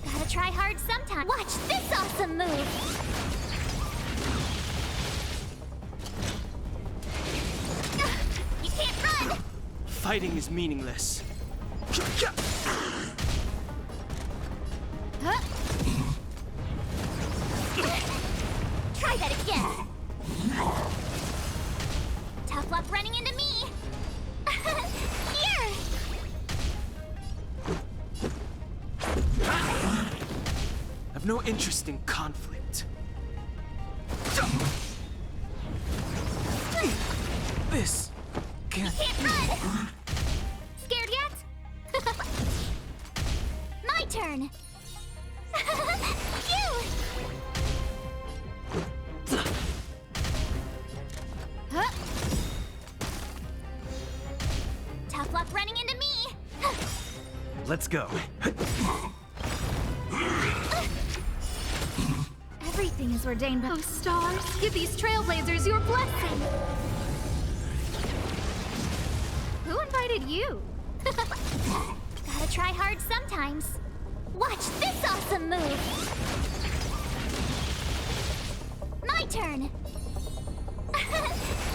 Speaker 6: Gotta try hard sometime. Watch this awesome move! You can't run!
Speaker 2: Fighting is meaningless.
Speaker 6: Huh? Try that again! Tough luck running into me! Here!
Speaker 2: I've no interest in conflict. This can't
Speaker 6: Can't run! Scared yet? My turn! Phew! Huh? Tough luck running into me!
Speaker 9: Let's go.
Speaker 19: Everything is ordained by. Oh, stars, give these trailblazers your blessing. Who invited you?
Speaker 6: Gotta try hard sometimes. Watch this awesome move! My turn!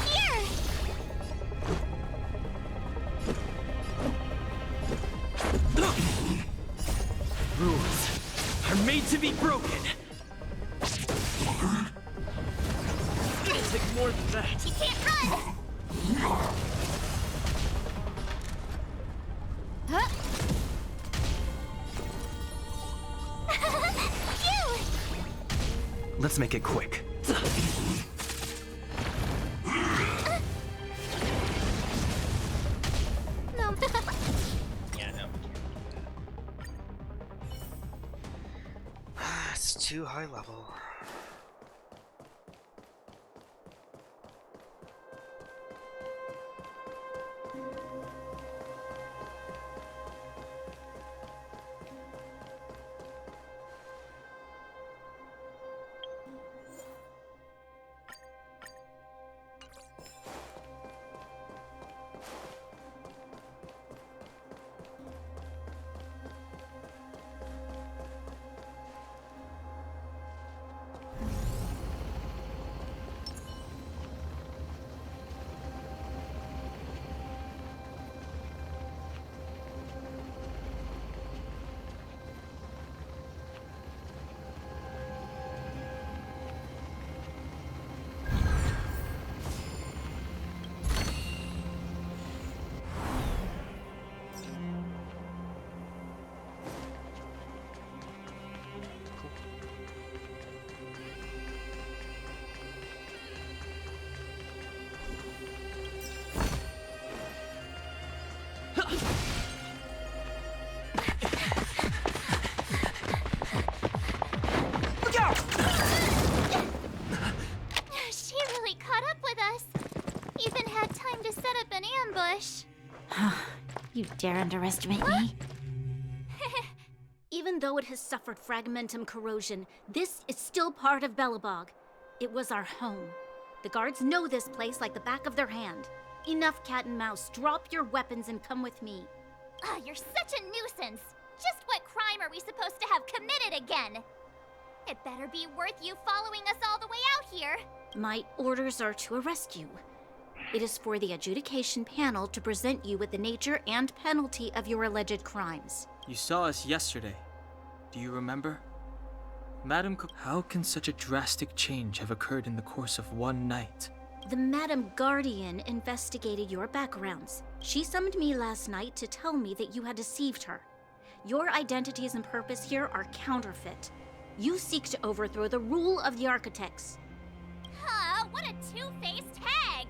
Speaker 6: Here!
Speaker 9: to be broken! It'll take more than that.
Speaker 3: You can't run! Huh? Phew!
Speaker 5: Let's make it quick.
Speaker 3: No.
Speaker 13: Yeah, no. It's too high level.
Speaker 6: She really caught up with us. Even had time to set up an ambush.
Speaker 3: You dare underestimate me? Even though it has suffered fragmentum corrosion, this is still part of Belobog. It was our home. The guards know this place like the back of their hand. Enough cat and mouse. Drop your weapons and come with me.
Speaker 6: You're such a nuisance. Just what crime are we supposed to have committed again? It better be worth you following us all the way out here.
Speaker 3: My orders are to arrest you. It is for the adjudication panel to present you with the nature and penalty of your alleged crimes.
Speaker 2: You saw us yesterday. Do you remember? Madam how can such a drastic change have occurred in the course of one night?
Speaker 3: The Madam Guardian investigated your backgrounds. She summoned me last night to tell me that you had deceived her. Your identities and purpose here are counterfeit. You seek to overthrow the rule of the architects.
Speaker 6: Huh, what a two-faced hag!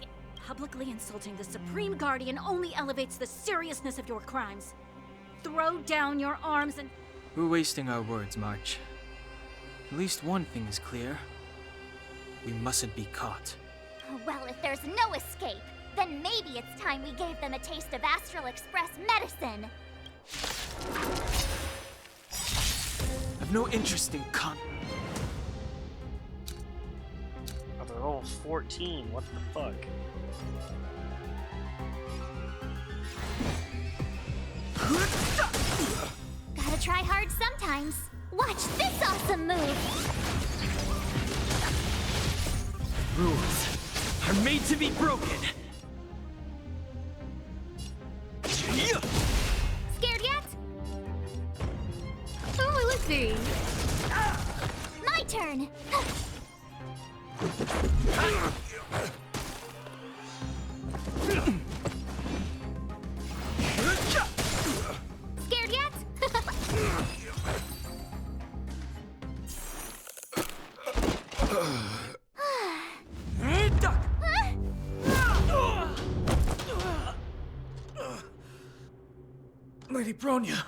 Speaker 3: Publicly insulting the Supreme Guardian only elevates the seriousness of your crimes. Throw down your arms and...
Speaker 2: We're wasting our words, March. At least one thing is clear. We mustn't be caught.
Speaker 6: Well, if there's no escape, then maybe it's time we gave them a taste of Astral Express medicine.
Speaker 2: I've no interest in
Speaker 13: Oh, they're all 14. What the fuck?
Speaker 6: Gotta try hard sometimes. Watch this awesome move!
Speaker 9: Rules are made to be broken.
Speaker 6: Scared yet?
Speaker 19: Oh, let's see.
Speaker 6: My turn! Scared yet?
Speaker 9: Lady Bronya.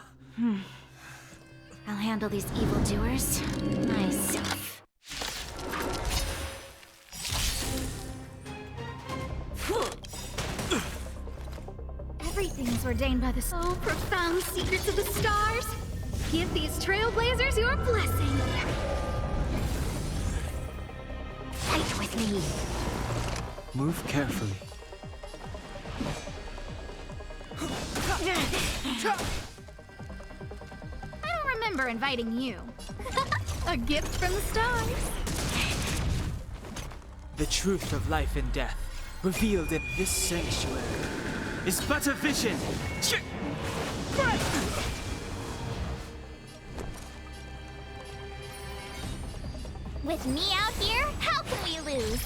Speaker 3: I'll handle these evildoers myself.
Speaker 19: Everything is ordained by the profound secrets of the stars. Give these trailblazers your blessing.
Speaker 3: Fight with me.
Speaker 2: Move carefully.
Speaker 19: I don't remember inviting you. A gift from the stars.
Speaker 2: The truth of life and death, revealed in this sanctuary, is but a vision.
Speaker 6: With me out here, how can we lose?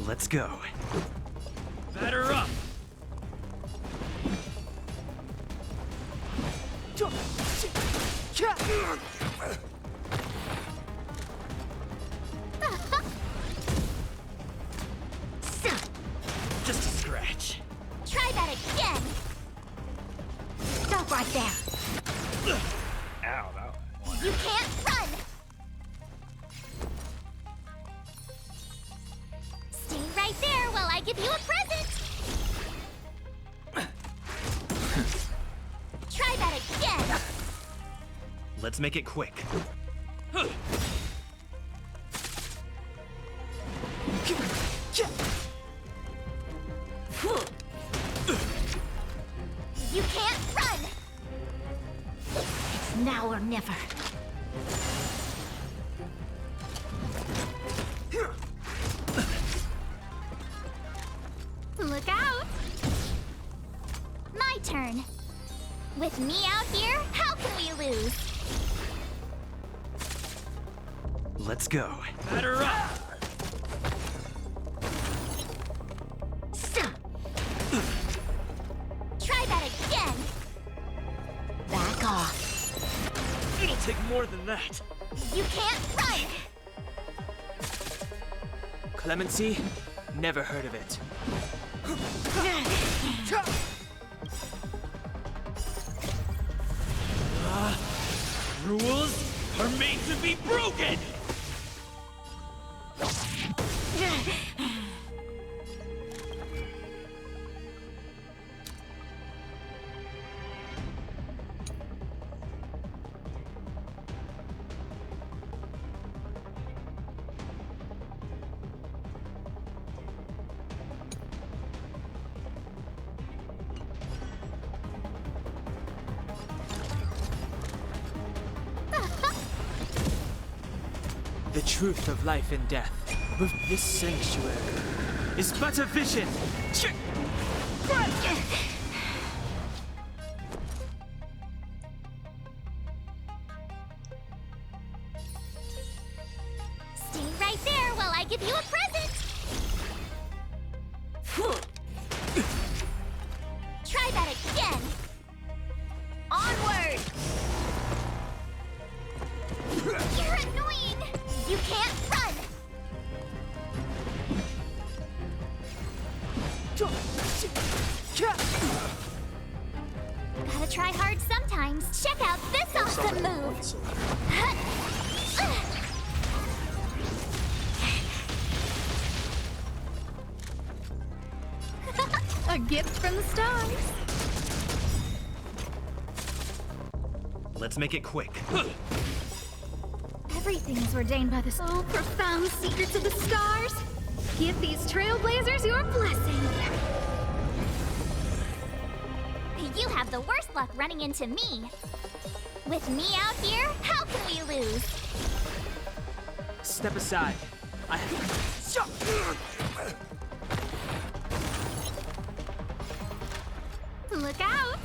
Speaker 5: Let's go.
Speaker 15: Batter up!
Speaker 5: Just a scratch.
Speaker 6: Try that again. Stop right there.
Speaker 13: Ow, that one.
Speaker 6: You can't run. Stay right there while I give you a present. Try that again.
Speaker 5: Let's make it quick.
Speaker 6: You can't run. It's now or never. Look out! My turn. With me out here, how can we lose?
Speaker 5: Let's go.
Speaker 15: Batter up!
Speaker 6: Try that again. Back off.
Speaker 5: It'll take more than that.
Speaker 6: You can't run.
Speaker 2: Clemency? Never heard of it.
Speaker 15: Rules are made to be broken!
Speaker 2: The truth of life and death. With this sanctuary is but a vision.
Speaker 6: Stay right there while I give you a present. Try that again. Onward! You're annoying! You can't run! Gotta try hard sometimes. Check out this awesome move!
Speaker 19: A gift from the stars.
Speaker 5: Let's make it quick.
Speaker 19: Everything is ordained by the so profound secrets of the stars. Give these trailblazers your blessing.
Speaker 6: You have the worst luck running into me. With me out here, how can we lose?
Speaker 2: Step aside.
Speaker 19: Look out!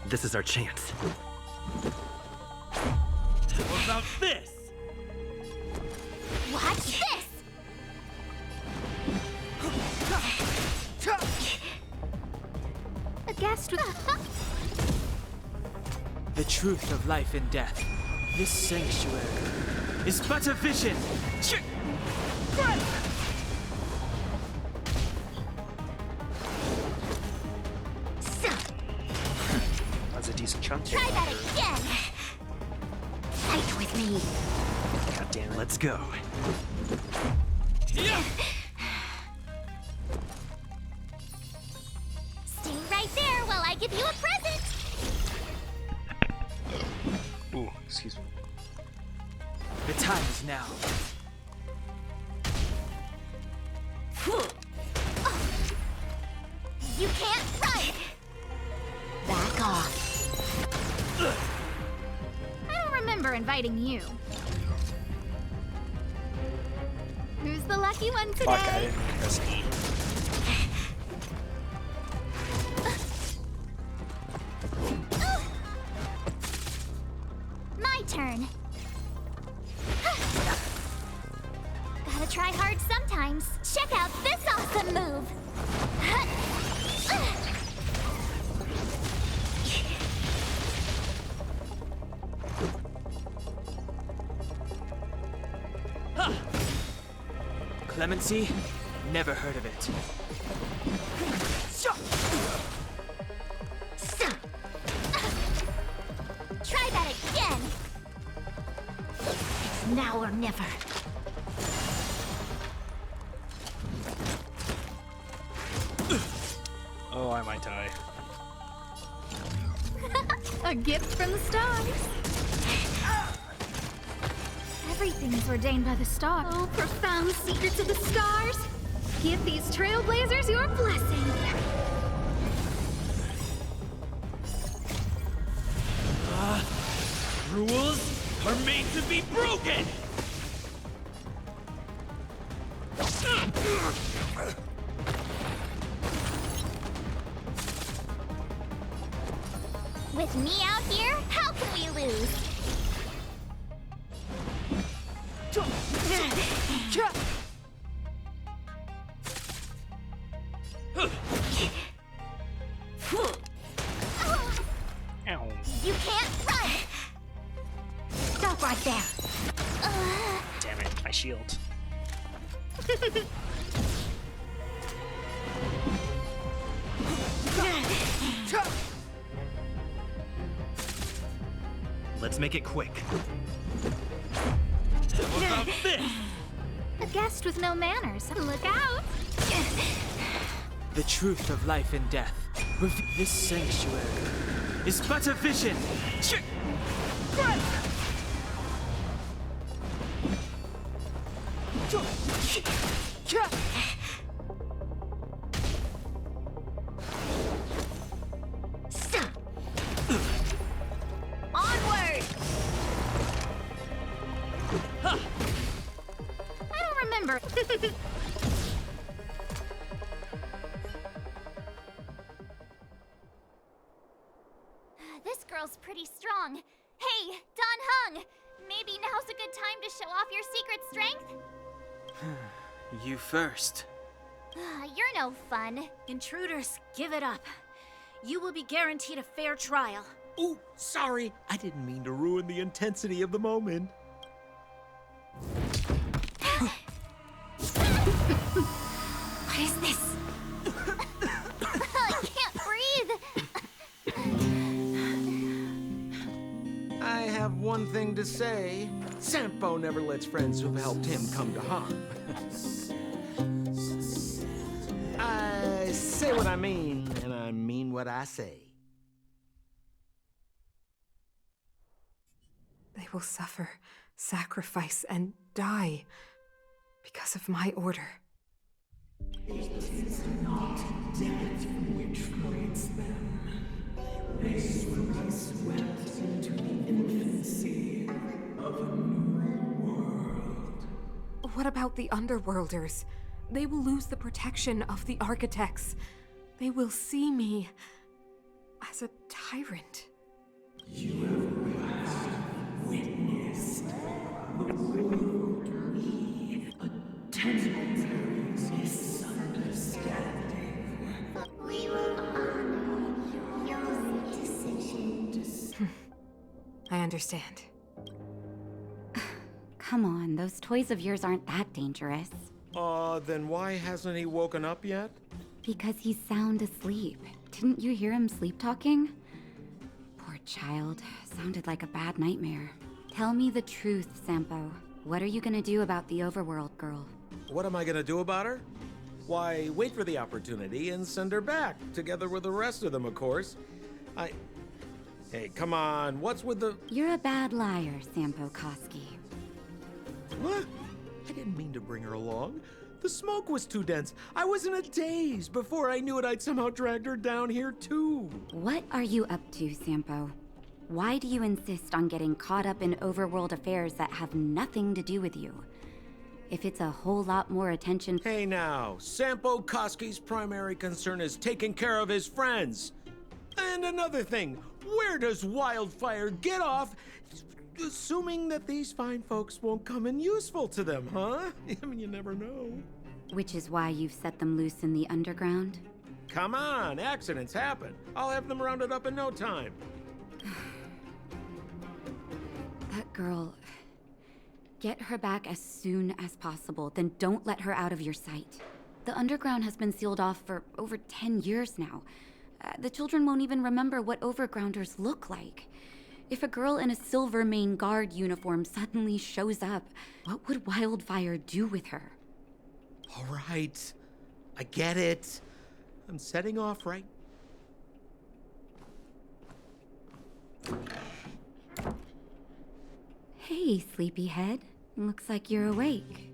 Speaker 5: This is our chance.
Speaker 15: How about this?
Speaker 6: Watch this!
Speaker 19: A guest with
Speaker 2: The truth of life and death. This sanctuary is but a vision.
Speaker 13: That's a decent chunk.
Speaker 6: Try that again. Fight with me.
Speaker 13: God damn it.
Speaker 5: Let's go.
Speaker 6: Stay right there while I give you a present.
Speaker 13: Ooh, excuse me.
Speaker 2: The time is now.
Speaker 6: You can't run. Back off.
Speaker 19: I don't remember inviting you. Who's the lucky one today?
Speaker 13: Fuck, I didn't press E.
Speaker 6: My turn. try hard sometimes. Check out this awesome move!
Speaker 2: Clemency? Never heard of it.
Speaker 6: Try that again! It's now or never.
Speaker 13: Oh, I might die.
Speaker 19: A gift from the stars. Everything is ordained by the stars. Oh, profound secrets of the stars. Give these trailblazers your blessing.
Speaker 15: Rules are made to be broken!
Speaker 6: With me out here, how can we lose?
Speaker 13: Ow.
Speaker 6: You can't run! Stop right there!
Speaker 13: Damn it, my shield.
Speaker 2: Let's make it quick.
Speaker 15: How about this?
Speaker 19: A guest with no manners. Look out!
Speaker 2: The truth of life and death. This sanctuary is but a vision.
Speaker 6: Onward!
Speaker 19: I don't remember.
Speaker 6: This girl's pretty strong. Hey, Don Hung! Maybe now's a good time to show off your secret strength?
Speaker 2: You first.
Speaker 6: You're no fun.
Speaker 3: Intruders, give it up. You will be guaranteed a fair trial.
Speaker 7: Ooh, sorry. I didn't mean to ruin the intensity of the moment.
Speaker 3: What is this?
Speaker 6: I can't breathe!
Speaker 7: I have one thing to say. Sampo never lets friends who've helped him come to harm. I say what I mean, and I mean what I say.
Speaker 11: They will suffer, sacrifice, and die because of my order.
Speaker 20: It is not death which creates them. They will be swept into the infancy of a new world.
Speaker 11: What about the Underworlders? They will lose the protection of the architects. They will see me as a tyrant.
Speaker 20: You have witnessed the world we, a temporary misunderstanding.
Speaker 6: We will honor your decision.
Speaker 11: I understand.
Speaker 21: Come on, those toys of yours aren't that dangerous.
Speaker 7: Then why hasn't he woken up yet?
Speaker 21: Because he's sound asleep. Didn't you hear him sleep talking? Poor child. Sounded like a bad nightmare. Tell me the truth, Sampo. What are you gonna do about the overworld girl?
Speaker 7: What am I gonna do about her? Why, wait for the opportunity and send her back, together with the rest of them, of course. Hey, come on, what's with the...
Speaker 21: You're a bad liar, Sampo Koski.
Speaker 7: What? I didn't mean to bring her along. The smoke was too dense. I was in a daze. Before I knew it, I'd somehow dragged her down here, too.
Speaker 21: What are you up to, Sampo? Why do you insist on getting caught up in overworld affairs that have nothing to do with you? If it's a whole lot more attention...
Speaker 7: Hey now, Sampo Koski's primary concern is taking care of his friends. And another thing, Where does Wildfire get off? Assuming that these fine folks won't come in useful to them, huh? I mean, you never know.
Speaker 21: Which is why you've set them loose in the underground?
Speaker 7: Come on, accidents happen. I'll have them rounded up in no time.
Speaker 21: That girl... Get her back as soon as possible, then don't let her out of your sight. The underground has been sealed off for over 10 years now. The children won't even remember what overgrounders look like. If a girl in a Silvermane Guard uniform suddenly shows up, what would Wildfire do with her?
Speaker 7: All right, I get it. I'm setting off right.
Speaker 21: Hey, sleepyhead. Looks like you're awake.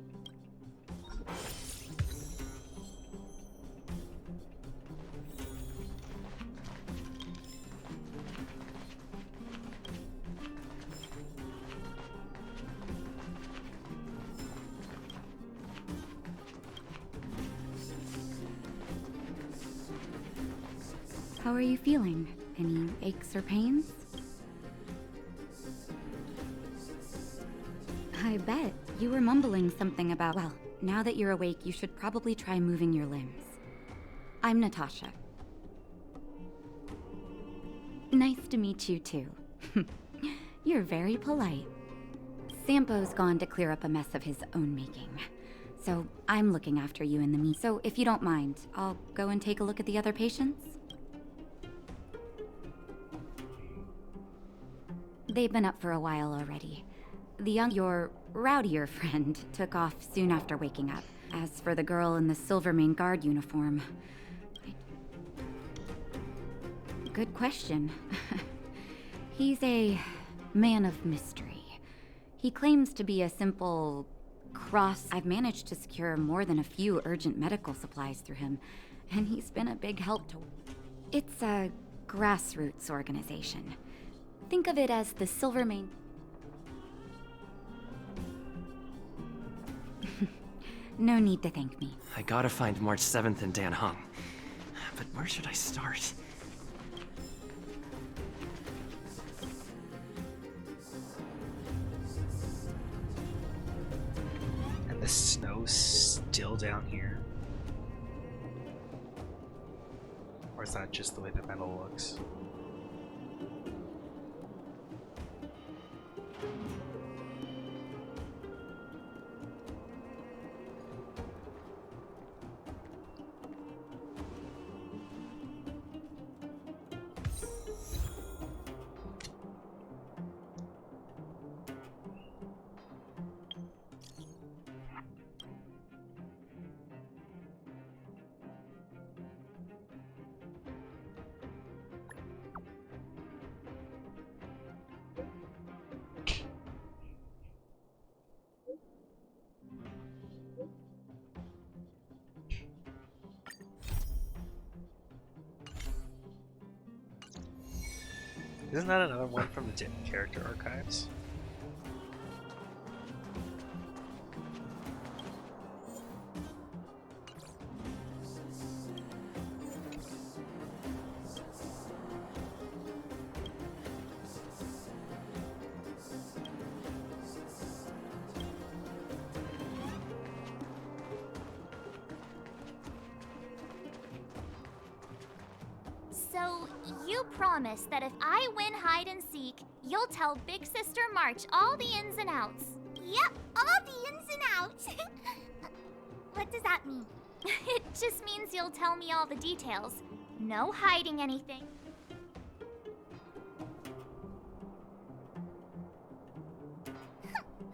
Speaker 21: How are you feeling? Any aches or pains? I bet. You were mumbling something about, well, now that you're awake, you should probably try moving your limbs. I'm Natasha. Nice to meet you, too. You're very polite. Sampo's gone to clear up a mess of his own making. So I'm looking after you in the meantime. So if you don't mind, I'll go and take a look at the other patients. They've been up for a while already. Your rowdier friend took off soon after waking up. As for the girl in the Silvermane Guard uniform... Good question. He's a man of mystery. He claims to be a simple cross. I've managed to secure more than a few urgent medical supplies through him, and he's been a big help to... It's a grassroots organization. Think of it as the Silvermane... No need to thank me.
Speaker 5: I gotta find March 7th and Dan Hung. But where should I start?
Speaker 13: And the snow's still down here? Or is that just the way the metal looks? Isn't that another one from the character archives?
Speaker 6: So, you promise that if I win hide and seek, you'll tell Big Sister March all the ins and outs.
Speaker 3: Yep, all the ins and outs.
Speaker 6: What does that mean? It just means you'll tell me all the details. No hiding anything.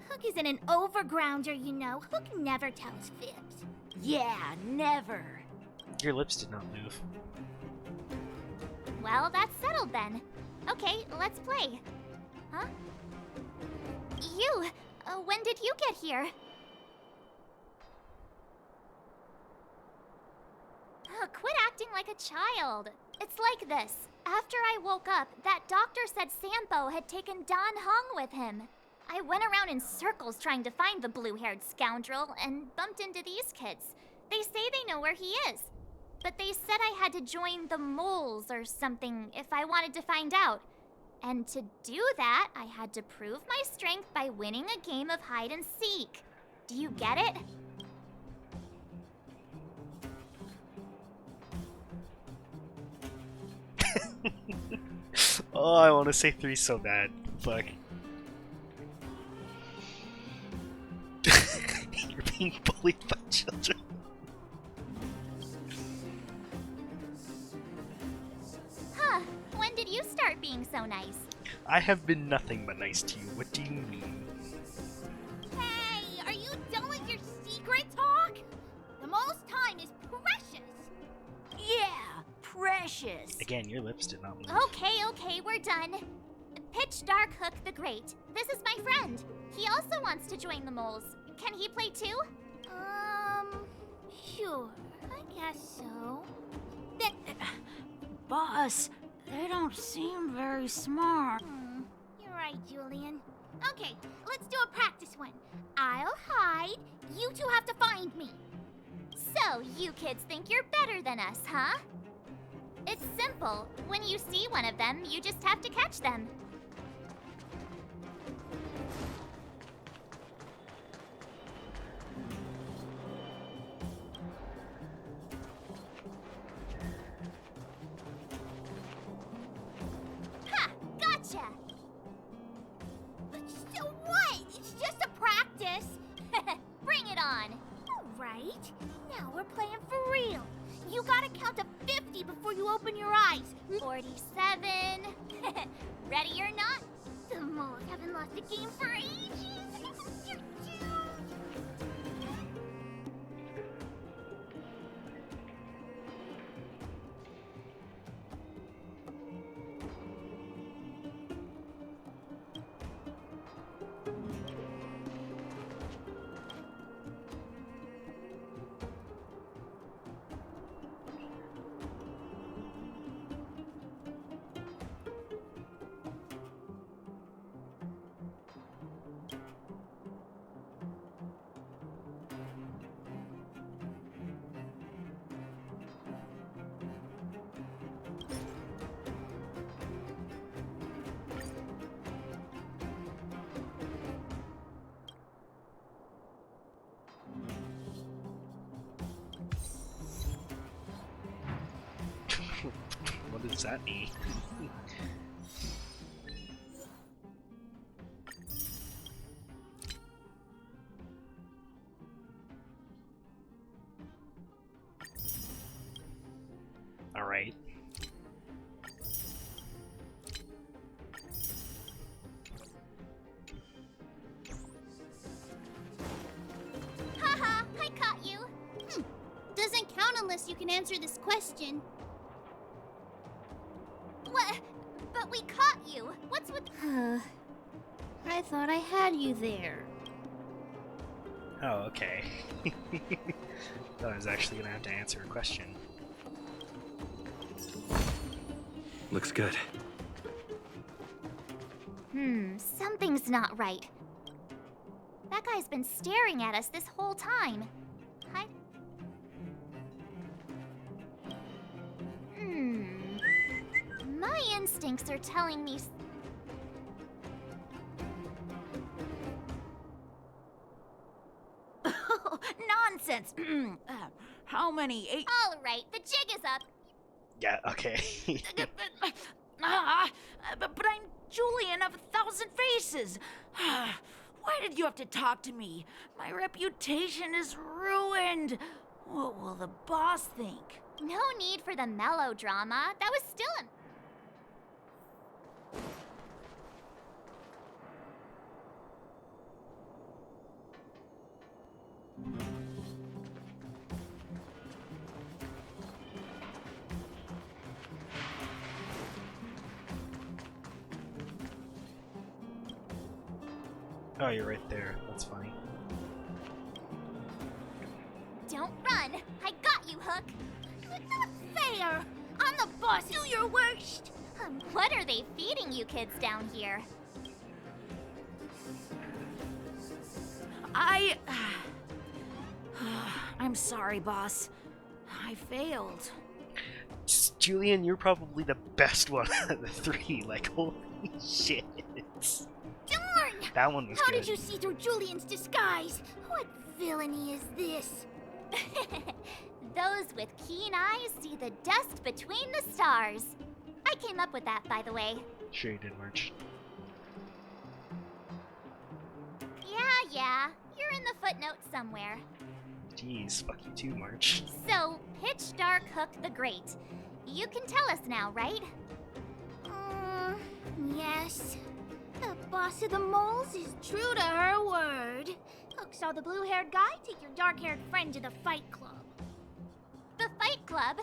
Speaker 3: Hook isn't an overgrounder, you know. Hook never tells fibs. Yeah, never.
Speaker 13: Your lips did not move.
Speaker 6: Well, that's settled then. Okay, let's play. Huh? You! When did you get here? Quit acting like a child. It's like this. After I woke up, that doctor said Sampo had taken Don Hung with him. I went around in circles trying to find the blue-haired scoundrel and bumped into these kids. They say they know where he is. but they said I had to join the moles or something if I wanted to find out. And to do that, I had to prove my strength by winning a game of hide and seek. Do you get it?
Speaker 13: Oh, I want to say 3 so bad. Fuck. You're being bullied by children.
Speaker 6: Huh. When did you start being so nice?
Speaker 13: I have been nothing but nice to you. What do you mean?
Speaker 3: Hey, are you done with your secret talk? The most time is precious.
Speaker 4: Yeah, precious.
Speaker 13: Again, your lips did not move.
Speaker 6: Okay, we're done. Pitch Dark Hook the Great. This is my friend. He also wants to join the moles. Can he play too?
Speaker 3: Sure. I guess so.
Speaker 4: Then, boss, they don't seem very smart.
Speaker 3: You're right, Julian. Okay, let's do a practice one. I'll hide. You two have to find me.
Speaker 6: So, you kids think you're better than us, huh? It's simple. When you see one of them, you just have to catch them.
Speaker 3: Ha! Gotcha! But so what? It's just a practice.
Speaker 6: Bring it on.
Speaker 3: All right. Now we're playing for real. You gotta count to 50 before you open your eyes.
Speaker 6: 47. Ready or not?
Speaker 3: The moles haven't lost a game for ages.
Speaker 13: What does that mean? All right.
Speaker 3: Haha, I caught you. Doesn't count unless you can answer this question.
Speaker 6: What? But we caught you. What's with...
Speaker 3: I thought I had you there.
Speaker 13: Oh, okay. Thought I was actually gonna have to answer a question.
Speaker 5: Looks good.
Speaker 6: Something's not right. That guy's been staring at us this whole time. My instincts are telling me...
Speaker 4: Nonsense. How many?
Speaker 6: All right, the jig is up.
Speaker 13: Yeah, okay.
Speaker 4: But I'm Julian of 1,000 Faces. Why did you have to talk to me? My reputation is ruined. What will the boss think?
Speaker 6: No need for the melodrama. That was still a...
Speaker 13: Oh, you're right there. That's funny.
Speaker 6: Don't run. I got you, Hook.
Speaker 3: It's not fair. I'm the boss. Do your worst.
Speaker 6: What are they feeding you kids down here?
Speaker 4: I'm sorry, boss. I failed.
Speaker 13: Julian, you're probably the best one out of the three. Like, holy shit.
Speaker 3: Darn!
Speaker 13: That one was
Speaker 3: How
Speaker 13: good.
Speaker 3: did you see through Julian's disguise? What villainy is this?
Speaker 6: Those with keen eyes see the dust between the stars. I came up with that, by the way.
Speaker 13: Sure you did, March.
Speaker 6: Yeah. You're in the footnotes somewhere.
Speaker 13: Jeez, fuck you too, March.
Speaker 6: So, Pitch Dark Hook the Great. You can tell us now, right?
Speaker 3: Yes. The boss of the moles is true to her word. Hook saw the blue-haired guy take your dark-haired friend to the fight club.
Speaker 6: The Fight Club?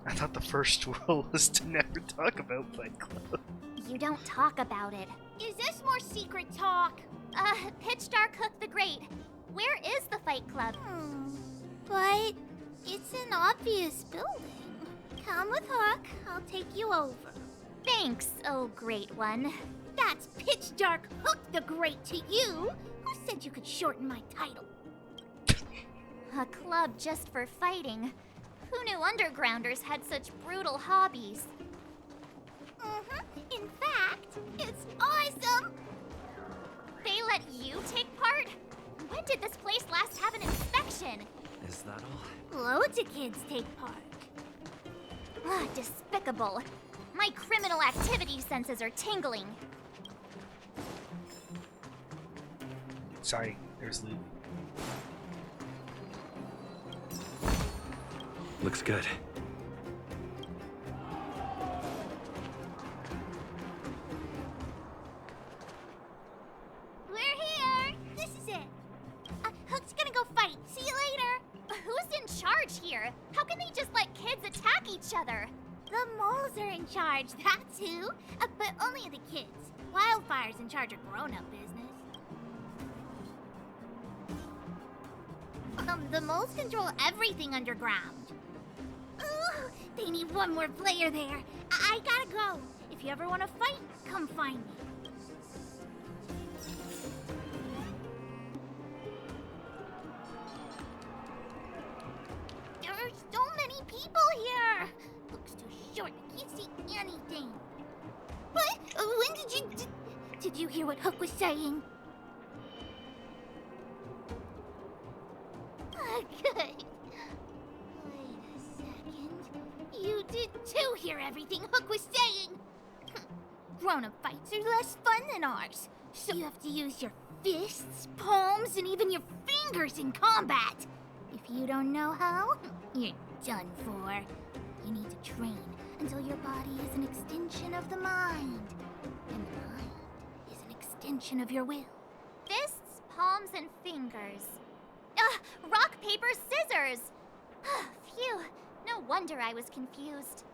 Speaker 13: I thought the first rule was to never talk about Fight Club.
Speaker 6: You don't talk about it.
Speaker 3: Is this more secret talk?
Speaker 6: Pitch Dark Hook the Great. Where is the Fight Club?
Speaker 3: But it's an obvious building. Come with Hook, I'll take you over.
Speaker 6: Thanks, oh great one.
Speaker 3: That's Pitch Dark Hook the Great to you. Who said you could shorten my title?
Speaker 6: A club just for fighting. Who knew undergrounders had such brutal hobbies?
Speaker 3: In fact, it's awesome!
Speaker 6: They let you take part? When did this place last have an inspection?
Speaker 5: Is that all?
Speaker 3: Loads of kids take part.
Speaker 6: Despicable. My criminal activity senses are tingling.
Speaker 13: Sorry, there's loot.
Speaker 5: Looks good.
Speaker 3: We're here! This is it. Hook's gonna go fight. See you later!
Speaker 6: Who's in charge here? How can they just let kids attack each other?
Speaker 3: The moles are in charge, that's who. But only the kids. Wildfire's in charge of grown-up business. The moles control everything underground. Ooh, they need one more player there. I gotta go. If you ever want to fight, come find me. There's so many people here. Looks too short. I can't see anything. What? When did you hear what Hook was saying? Good. Wait a second. You did too hear everything Hook was saying. Grown-up fights are less fun than ours. So you have to use your fists, palms, and even your fingers in combat. If you don't know how, you're done for. You need to train until your body is an extension of the mind. And the mind is an extension of your will.
Speaker 6: Fists, palms, and fingers. Rock, paper, scissors! Phew, no wonder I was confused.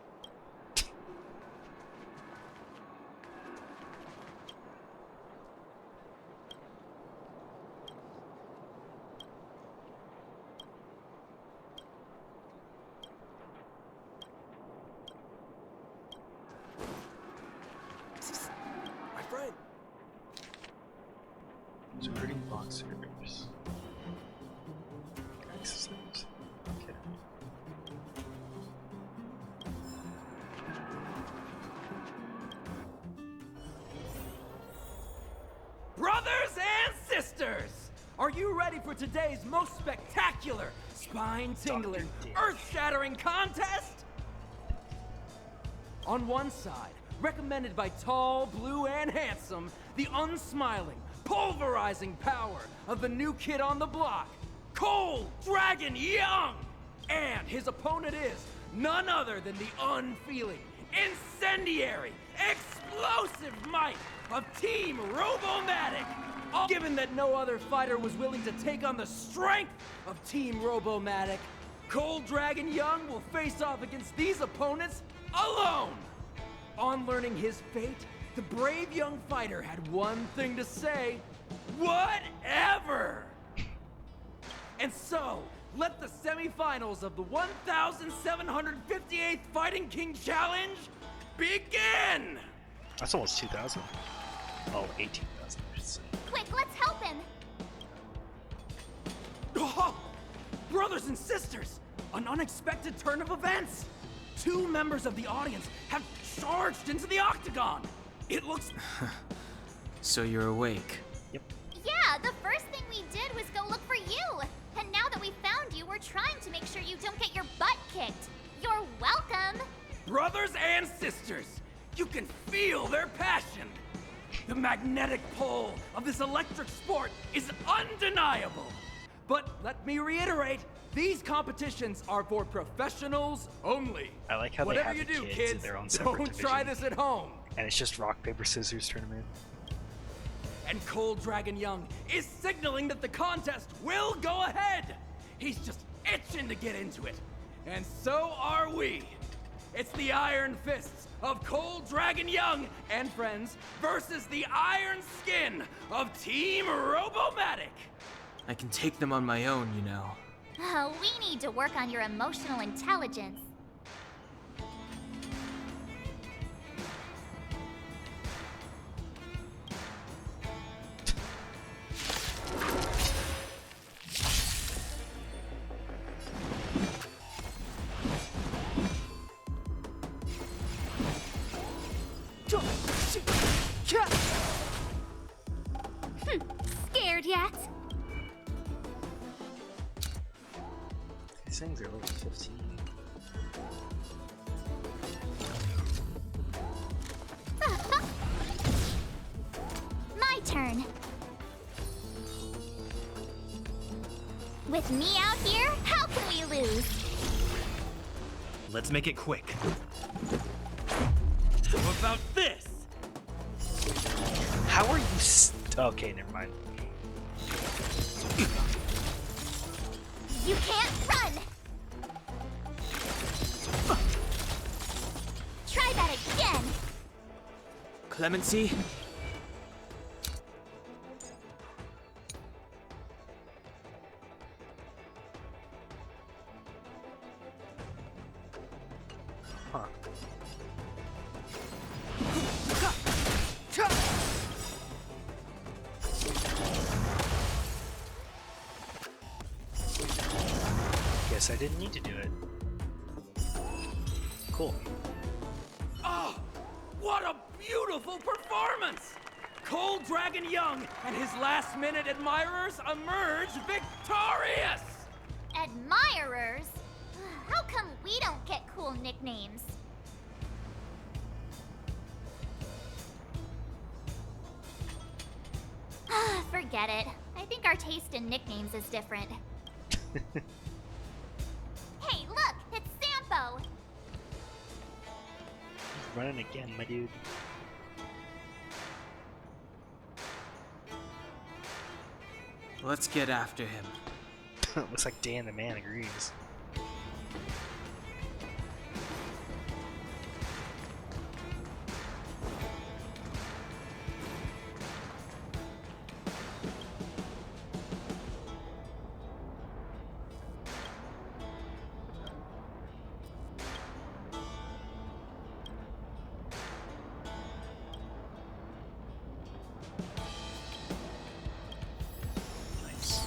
Speaker 15: My friend.
Speaker 13: Diverting boxers. Exercise. Okay.
Speaker 10: Brothers and sisters, are you ready for today's most spectacular, spine-tingling, earth-shattering contest? On one side, recommended by tall, blue, and handsome, the unsmiling, pulverizing power of the new kid on the block, Cold Dragon Young! And his opponent is none other than the unfeeling, incendiary, explosive might of Team Robomatic! Given that no other fighter was willing to take on the strength of Team Robomatic, Cold Dragon Young will face off against these opponents alone! On learning his fate, the brave young fighter had one thing to say: whatever! And so, let the semifinals of the 1,758th Fighting King Challenge begin!
Speaker 13: That's almost 2,000. Oh, 18,000, I should say.
Speaker 6: Quick, let's help him!
Speaker 10: Oh, brothers and sisters! An unexpected turn of events! 2 members of the audience have charged into the octagon! It looks...
Speaker 2: So you're awake.
Speaker 6: Yeah, the first thing we did was go look for you. And now that we found you, we're trying to make sure you don't get your butt kicked. You're welcome.
Speaker 10: Brothers and sisters, you can feel their passion. The magnetic pull of this electric sport is undeniable. But let me reiterate, these competitions are for professionals only.
Speaker 13: I like how
Speaker 10: Whatever
Speaker 13: they have
Speaker 10: you
Speaker 13: the
Speaker 10: do,
Speaker 13: kids
Speaker 10: kids,
Speaker 13: in their own separate
Speaker 10: don't try
Speaker 13: division.
Speaker 10: this at home.
Speaker 13: And it's just rock, paper, scissors tournament.
Speaker 10: And Cold Dragon Young is signaling that the contest will go ahead. He's just itching to get into it. And so are we. It's the Iron Fists of Cold Dragon Young and friends versus the Iron Skin of Team Robomatic.
Speaker 2: I can take them on my own, you know.
Speaker 6: We need to work on your emotional intelligence.
Speaker 19: Scared yet?
Speaker 13: These things are level 15.
Speaker 6: My turn. With me out here, how can we lose?
Speaker 5: Let's make it quick.
Speaker 10: What about this?
Speaker 13: How are you okay, never mind.
Speaker 6: You can't run! Try that again!
Speaker 2: Clemency?
Speaker 13: Huh. Guess I didn't need to do it. Cool.
Speaker 10: Oh, what a beautiful performance! Cold Dragon Young and his last-minute admirers emerge victorious!
Speaker 6: Admirers? How come we don't get cool nicknames? Forget it. I think our taste in nicknames is different. Hey, look! It's Sampo!
Speaker 13: He's running again, my dude.
Speaker 2: Let's get after him.
Speaker 13: Looks like Dan the Man agrees. Nice.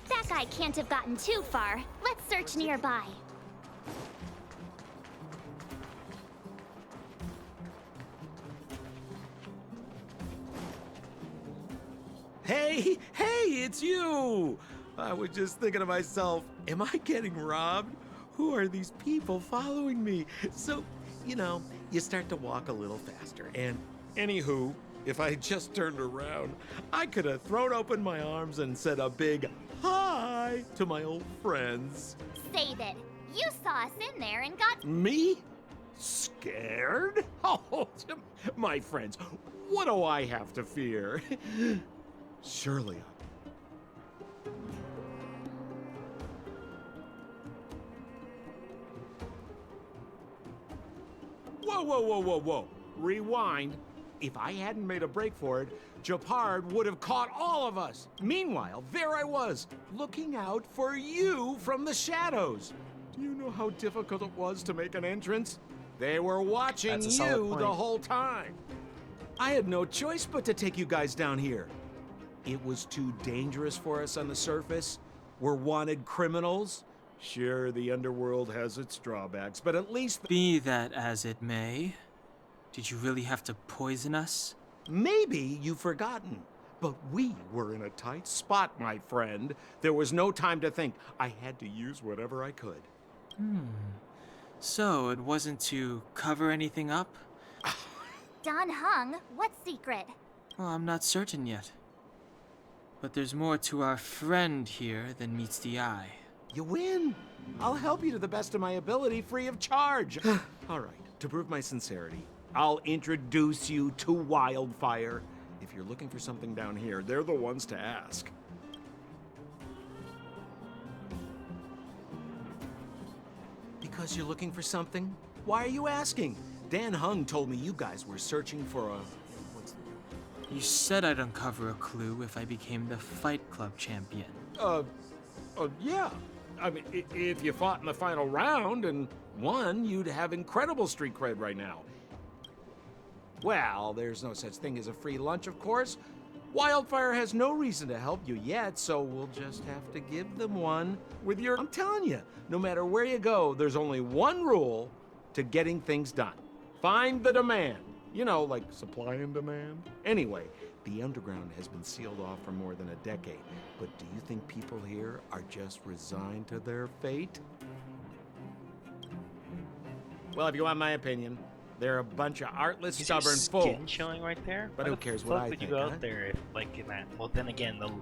Speaker 6: That guy can't have gotten too far. Let's search nearby.
Speaker 7: Hey, it's you! I was just thinking to myself, am I getting robbed? Who are these people following me? So, you know, you start to walk a little faster. And anywho, if I just turned around, I could have thrown open my arms and said a big hi to my old friends.
Speaker 6: Save it. You saw us in there and got...
Speaker 7: Me? Scared? Oh, my friends, what do I have to fear? Surely. Whoa. Rewind. If I hadn't made a break for it, Japard would have caught all of us. Meanwhile, there I was, looking out for you from the shadows. Do you know how difficult it was to make an entrance? They were watching
Speaker 13: That's a solid
Speaker 7: you the
Speaker 13: point.
Speaker 7: whole time. I had no choice but to take you guys down here. It was too dangerous for us on the surface. We're wanted criminals. Sure, the underworld has its drawbacks, but at least...
Speaker 2: Be that as it may, did you really have to poison us?
Speaker 7: Maybe you've forgotten, but we were in a tight spot, my friend. There was no time to think. I had to use whatever I could.
Speaker 2: So it wasn't to cover anything up?
Speaker 6: Don Hung, what secret?
Speaker 2: Well, I'm not certain yet. But there's more to our friend here than meets the eye.
Speaker 7: You win. I'll help you to the best of my ability, free of charge. All right, to prove my sincerity, I'll introduce you to Wildfire. If you're looking for something down here, they're the ones to ask. Because you're looking for something? Why are you asking? Dan Hung told me you guys were searching for a...
Speaker 2: You said I'd uncover a clue if I became the Fight Club champion.
Speaker 7: Yeah. I mean, if you fought in the final round and won, you'd have incredible street cred right now. Well, there's no such thing as a free lunch, of course. Wildfire has no reason to help you yet, so we'll just have to give them one with your... I'm telling you, no matter where you go, there's only one rule to getting things done. Find the demand. You know, like supply and demand. Anyway, the underground has been sealed off for more than a decade. But do you think people here are just resigned to their fate? Well, if you want my opinion, they're a bunch of artless,
Speaker 13: Is there
Speaker 7: stubborn
Speaker 13: skin
Speaker 7: fools.
Speaker 13: showing right there?
Speaker 7: But
Speaker 13: Why
Speaker 7: who
Speaker 13: the
Speaker 7: cares
Speaker 13: fuck
Speaker 7: what I
Speaker 13: would
Speaker 7: think,
Speaker 13: you go
Speaker 7: huh?
Speaker 13: out there if, like, in that? Well, then again, the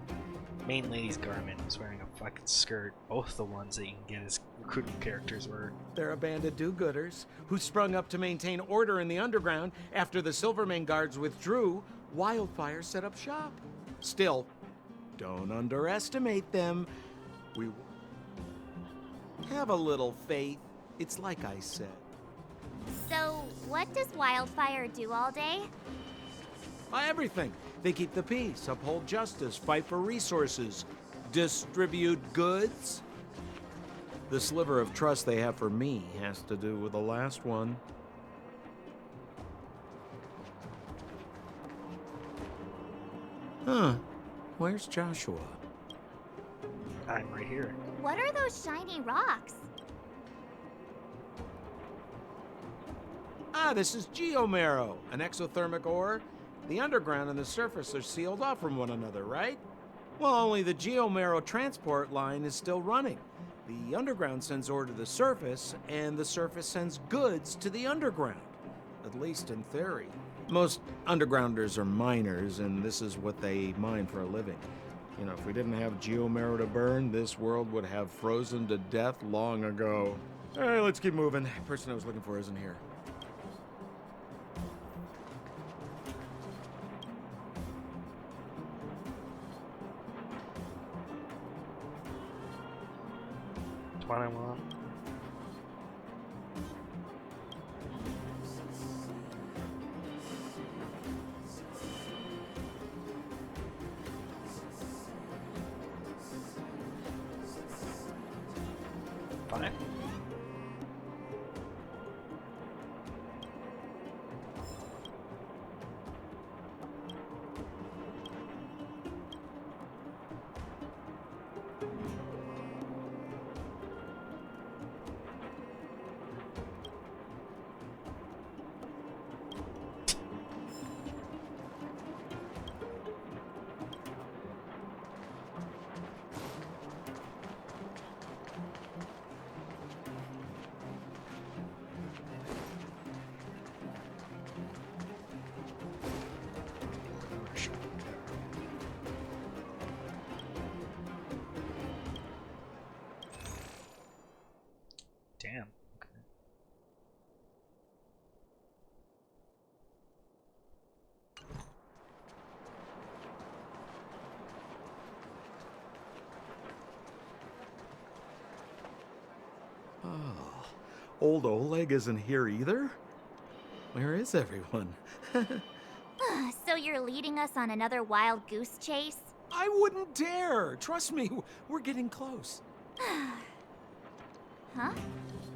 Speaker 13: main lady's garment was wearing a fucking skirt. Both the ones that you can get as recruiting characters were.
Speaker 7: They're a band of do-gooders who sprung up to maintain order in the underground after the Silvermane guards withdrew. Wildfire set up shop. Still, don't underestimate them. We have a little faith. It's like I said.
Speaker 6: So, what does Wildfire do all day?
Speaker 7: Everything. They keep the peace, uphold justice, fight for resources, distribute goods. The sliver of trust they have for me has to do with the last one. Huh. Where's Joshua?
Speaker 13: I'm right here.
Speaker 6: What are those shiny rocks?
Speaker 7: This is geomarrow, an exothermic ore. The underground and the surface are sealed off from one another, right? Well, only the geomarrow transport line is still running. The underground sends ore to the surface, and the surface sends goods to the underground. At least in theory. Most undergrounders are miners, and this is what they mine for a living. You know, if we didn't have geomarrow to burn, this world would have frozen to death long ago. All right, let's keep moving. The person I was looking for isn't here.
Speaker 13: What I want. Fine. Damn. Okay.
Speaker 7: Oh, old Oleg isn't here either? Where is everyone?
Speaker 6: you're leading us on another wild goose chase?
Speaker 7: I wouldn't dare. Trust me, we're getting close.
Speaker 6: Huh?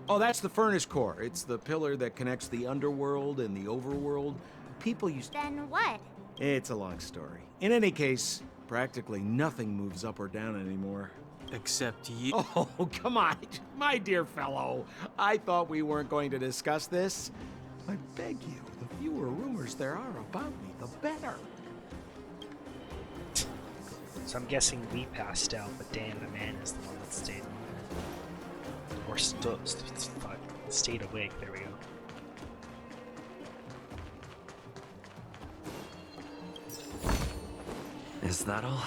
Speaker 7: Oh, that's the furnace core. It's the pillar that connects the underworld and the overworld. People used.
Speaker 6: Then what?
Speaker 7: It's a long story. In any case, practically nothing moves up or down anymore.
Speaker 2: Except you.
Speaker 7: Oh, come on, my dear fellow. I thought we weren't going to discuss this. I beg you, the fewer rumors there are about me, the better.
Speaker 13: So I'm guessing we passed out, but Dan the man is the one that stayed. Or stayed awake. There we go.
Speaker 5: Is that all?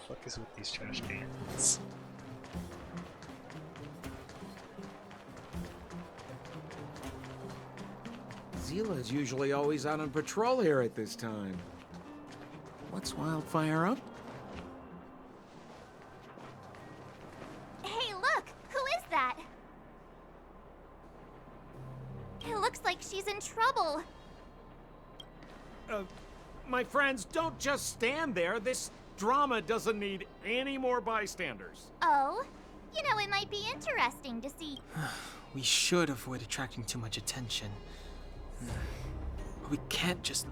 Speaker 13: What the fuck is with these trash cans?
Speaker 7: Zila's usually always out on patrol here at this time. What's Wildfire up?
Speaker 6: Hey, look! Who is that? It looks like she's in trouble.
Speaker 7: My friends, don't just stand there. This drama doesn't need any more bystanders.
Speaker 6: Oh? You know, it might be interesting to see.
Speaker 2: We should avoid attracting too much attention. We can't just...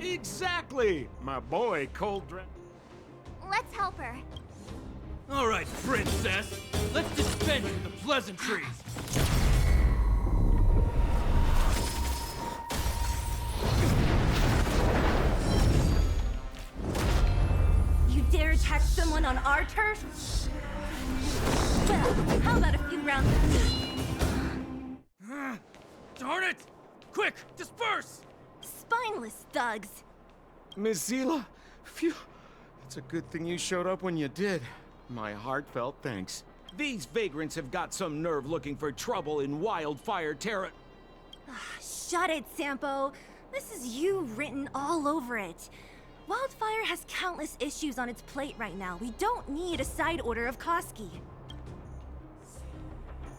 Speaker 7: Exactly! My boy, Cold Dragon.
Speaker 6: Let's help her.
Speaker 10: All right, princess. Let's dispense with the pleasantries.
Speaker 3: You dare attack someone on our turf? Well, how about a few rounds of me?
Speaker 10: Darn it! Quick, disperse!
Speaker 3: Spineless thugs.
Speaker 7: Miss Zila, phew. It's a good thing you showed up when you did. My heartfelt thanks. These vagrants have got some nerve looking for trouble in Wildfire Terra.
Speaker 3: Shut it, Sampo. This is you written all over it. Wildfire has countless issues on its plate right now. We don't need a side order of Koski.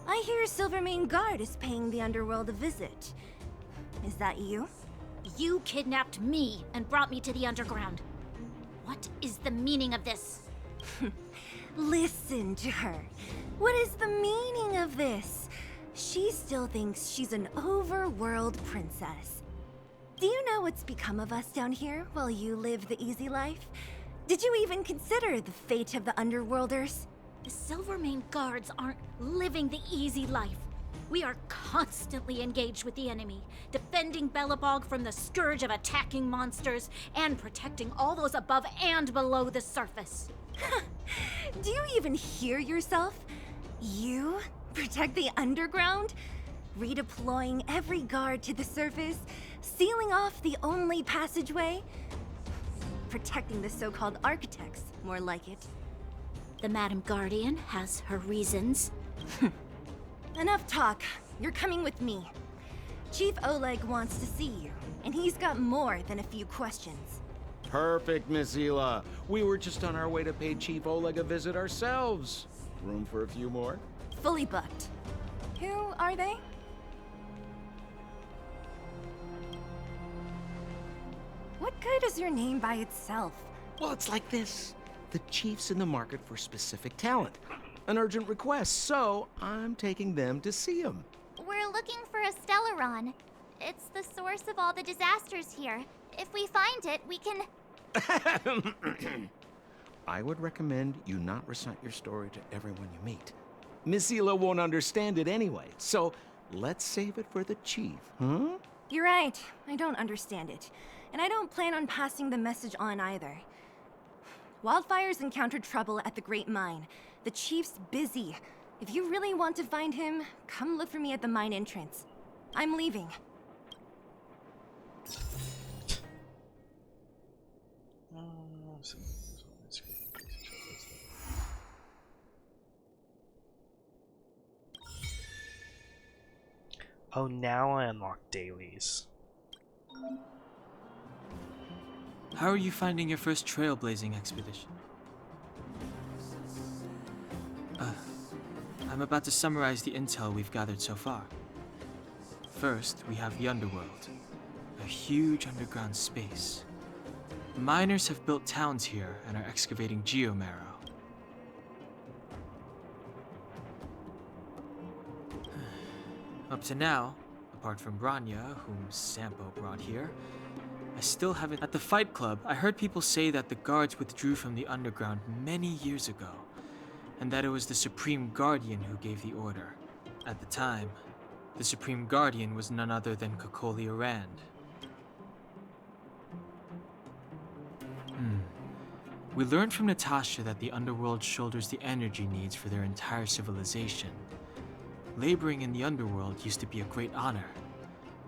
Speaker 3: I hear Silvermane Guard is paying the underworld a visit. Is that you?
Speaker 12: You kidnapped me and brought me to the underground. What is the meaning of this?
Speaker 3: Listen to her. What is the meaning of this? She still thinks she's an overworld princess. Do you know what's become of us down here while you live the easy life? Did you even consider the fate of the underworlders?
Speaker 12: The Silvermane Guards aren't living the easy life. We are constantly engaged with the enemy, defending Belobog from the scourge of attacking monsters and protecting all those above and below the surface.
Speaker 3: Do you even hear yourself? You protect the underground? Redeploying every guard to the surface? Sealing off the only passageway? Protecting the so-called architects, more like it.
Speaker 12: The Madam Guardian has her reasons.
Speaker 3: Enough talk. You're coming with me. Chief Oleg wants to see you, and he's got more than a few questions.
Speaker 7: Perfect, Miss Zila. We were just on our way to pay Chief Oleg a visit ourselves. Room for a few more?
Speaker 3: Fully booked. Who are they? What good is your name by itself?
Speaker 7: Well, it's like this. The chief's in the market for specific talent. An urgent request, so I'm taking them to see him.
Speaker 6: We're looking for a Stellaron. It's the source of all the disasters here. If we find it, we can...
Speaker 7: I would recommend you not recite your story to everyone you meet. Miss Zila won't understand it anyway, so let's save it for the chief, huh?
Speaker 1: You're right. I don't understand it. And I don't plan on passing the message on either. Wildfire's encountered trouble at the Great Mine. The chief's busy. If you really want to find him, come look for me at the mine entrance. I'm leaving.
Speaker 13: Oh, now I unlock dailies.
Speaker 2: How are you finding your first trailblazing expedition? I'm about to summarize the intel we've gathered so far. First, we have the underworld, a huge underground space. Miners have built towns here and are excavating geomarrow. Up to now, apart from Branya, whom Sampo brought here, I still haven't... At the Fight Club, I heard people say that the guards withdrew from the underground many years ago, and that it was the Supreme Guardian who gave the order. At the time, the Supreme Guardian was none other than Kokoli Rand. We learned from Natasha that the underworld shoulders the energy needs for their entire civilization. Laboring in the underworld used to be a great honor,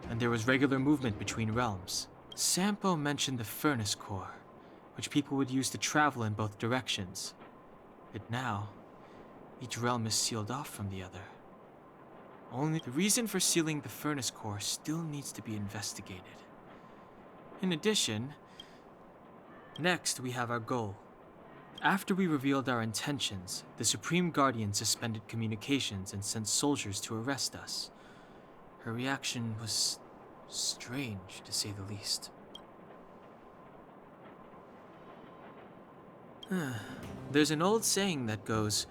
Speaker 2: and there was regular movement between realms. Sampo mentioned the furnace core, which people would use to travel in both directions. But now, each realm is sealed off from the other. Only the reason for sealing the furnace core still needs to be investigated. In addition, next we have our goal. After we revealed our intentions, the Supreme Guardian suspended communications and sent soldiers to arrest us. Her reaction was strange, to say the least. There's an old saying that goes,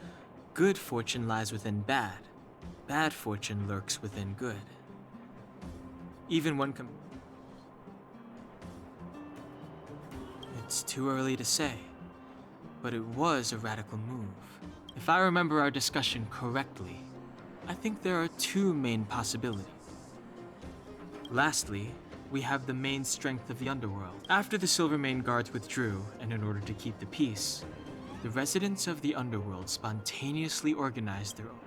Speaker 2: good fortune lies within bad. Bad fortune lurks within good. Even when It's too early to say, but it was a radical move. If I remember our discussion correctly, I think there are two main possibilities. Lastly, we have the main strength of the underworld. After the Silvermane guards withdrew, and in order to keep the peace, the residents of the underworld spontaneously organized their own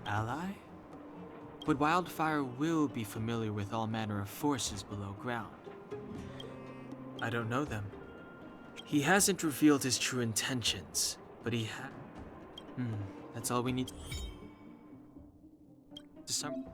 Speaker 2: ally? But Wildfire will be familiar with all manner of forces below ground. I don't know them. He hasn't revealed his true intentions, but he that's all we need to sum.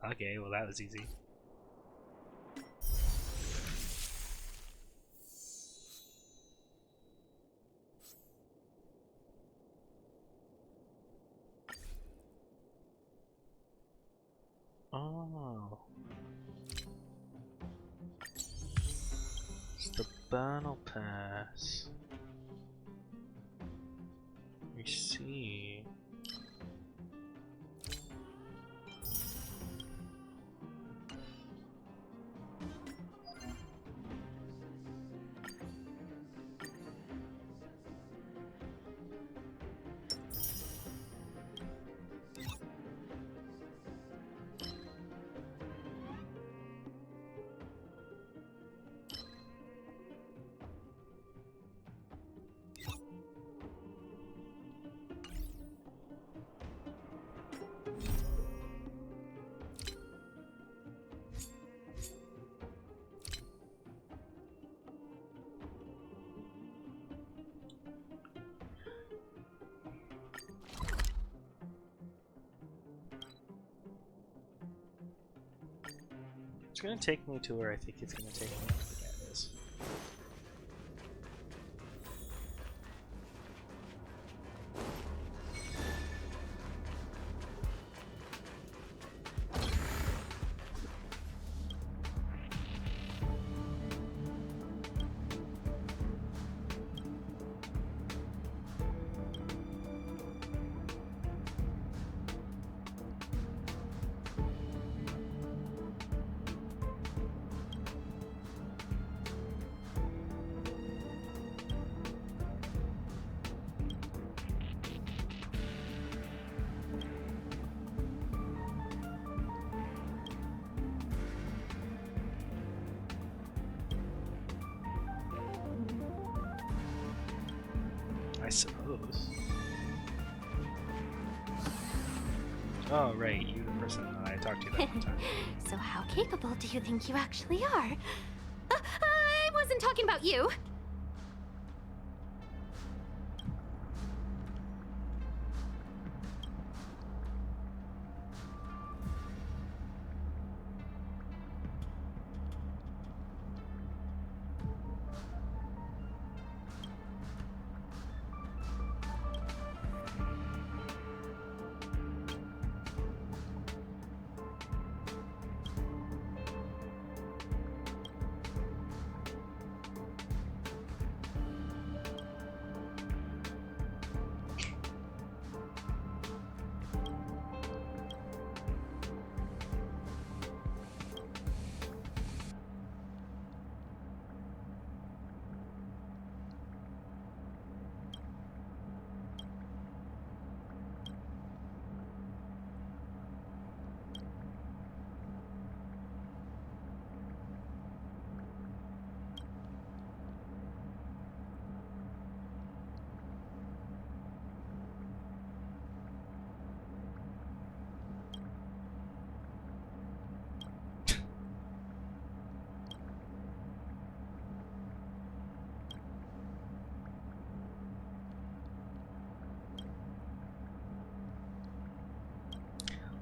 Speaker 13: Okay, well that was easy. Oh. It's the Battle Pass. I see. It's gonna take me to where I think it's gonna take me. Yeah, it is. I suppose. Oh, right, you the person I talked to that one time.
Speaker 19: So how capable do you think you actually are? I wasn't talking about you.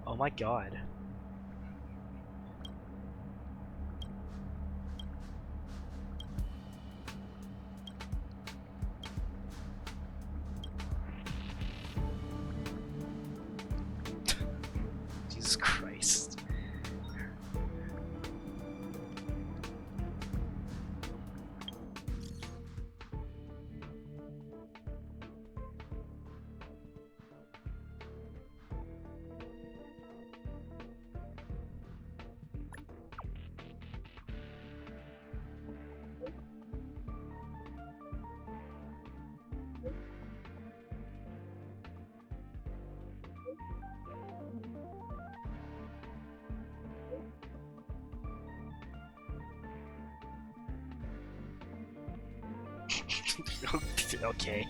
Speaker 19: Oh my god. Jesus Christ. Okay.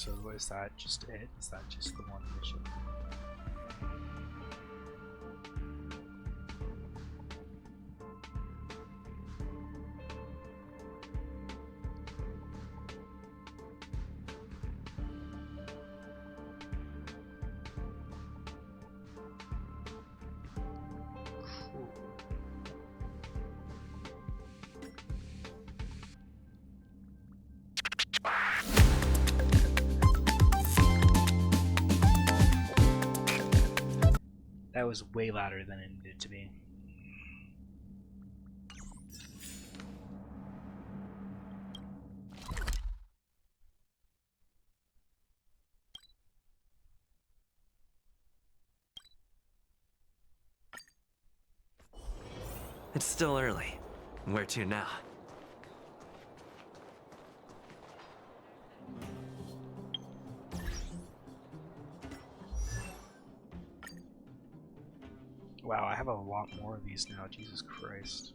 Speaker 13: So is that just it? Is that just the one mission? That was way louder than it needed to be.
Speaker 5: It's still early. Where to now?
Speaker 13: Wow, I have a lot more of these now, Jesus Christ.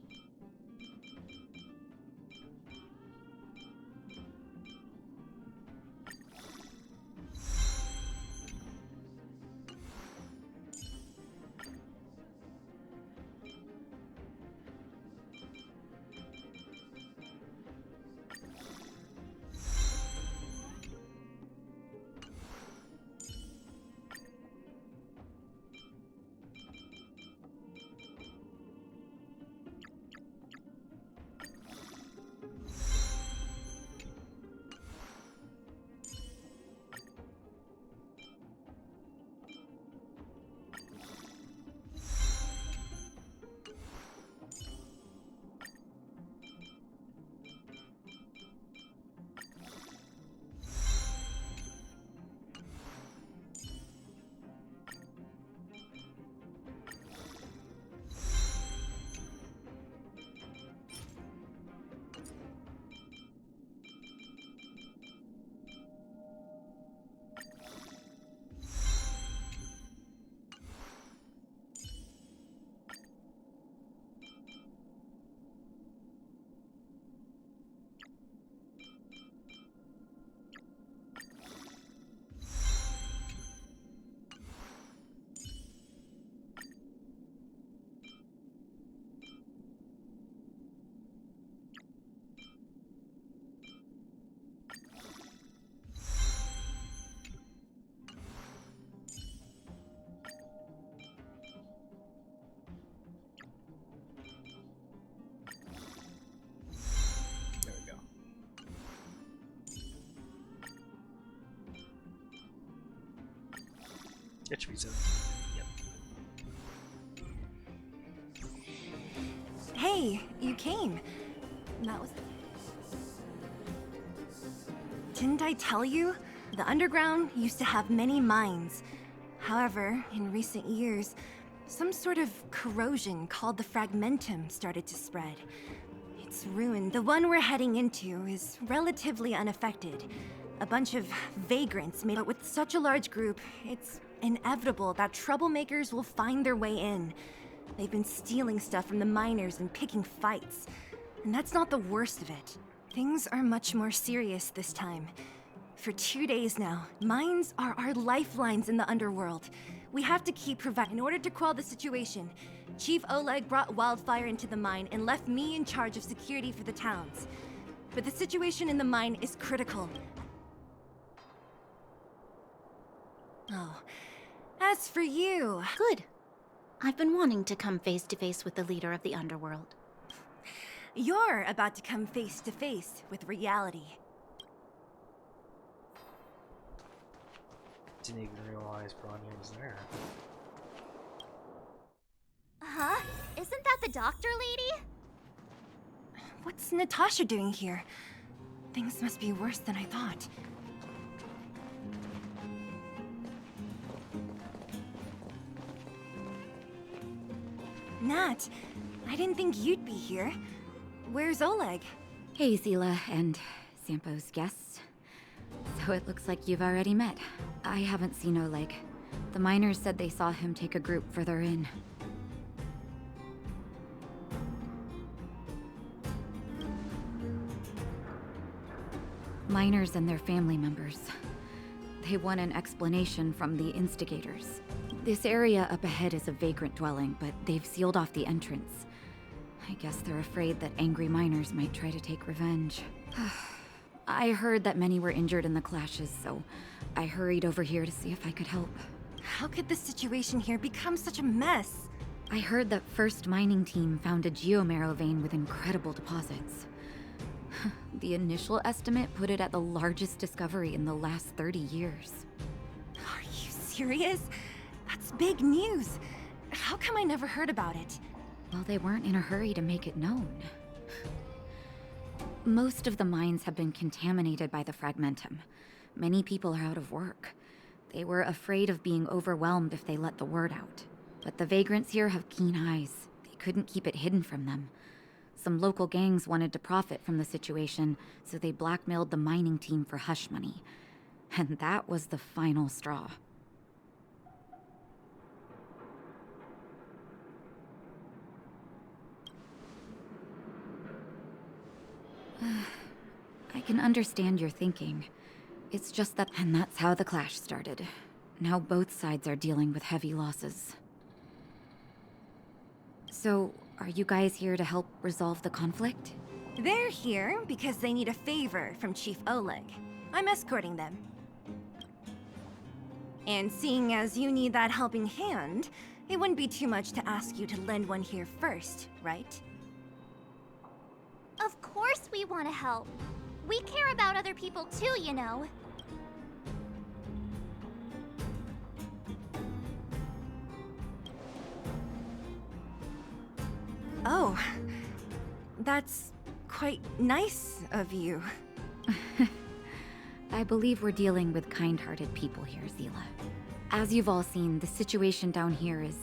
Speaker 13: There we go. It should be 17. Yep.
Speaker 1: Hey, you came. That was... Didn't I tell you? The underground used to have many mines. However, in recent years, some sort of corrosion called the fragmentum started to spread. It's ruined. The one we're heading into is relatively unaffected. A bunch of vagrants made it with such a large group, it's inevitable that troublemakers will find their way in. They've been stealing stuff from the miners and picking fights. And that's not the worst of it. Things are much more serious this time. For 2 days now, mines are our lifelines in the underworld. We have to keep providing. In order to quell the situation, Chief Oleg brought wildfire into the mine and left me in charge of security for the towns. But the situation in the mine is critical. Oh, as for you...
Speaker 12: Good. I've been wanting to come face to face with the leader of the underworld.
Speaker 1: You're about to come face to face with reality.
Speaker 13: Didn't even realize Bronya was there.
Speaker 6: Huh? Isn't that the doctor lady?
Speaker 1: What's Natasha doing here? Things must be worse than I thought. Nat, I didn't think you'd be here. Where's Oleg?
Speaker 21: Hey, Zila and Sampo's guests. So it looks like you've already met. I haven't seen Oleg. The miners said they saw him take a group further in. Miners and their family members. They want an explanation from the instigators. This area up ahead is a vagrant dwelling, but they've sealed off the entrance. I guess they're afraid that angry miners might try to take revenge. I heard that many were injured in the clashes, so I hurried over here to see if I could help.
Speaker 1: How could the situation here become such a mess?
Speaker 21: I heard that First Mining Team found a geomarrow vein with incredible deposits. The initial estimate put it at the largest discovery in the last 30 years.
Speaker 1: Are you serious? That's big news. How come I never heard about it?
Speaker 21: Well, they weren't in a hurry to make it known. Most of the mines have been contaminated by the fragmentum. Many people are out of work. They were afraid of being overwhelmed if they let the word out. But the vagrants here have keen eyes. They couldn't keep it hidden from them. Some local gangs wanted to profit from the situation, so they blackmailed the mining team for hush money. And that was the final straw. I can understand your thinking. It's just that, and that's how the clash started. Now both sides are dealing with heavy losses. So, are you guys here to help resolve the conflict?
Speaker 1: They're here because they need a favor from Chief Oleg. I'm escorting them. And seeing as you need that helping hand, it wouldn't be too much to ask you to lend one here first, right?
Speaker 6: Of course we want to help. We care about other people too, you know.
Speaker 1: Oh, that's quite nice of you.
Speaker 21: I believe we're dealing with kind-hearted people here, Zila. As you've all seen, the situation down here is,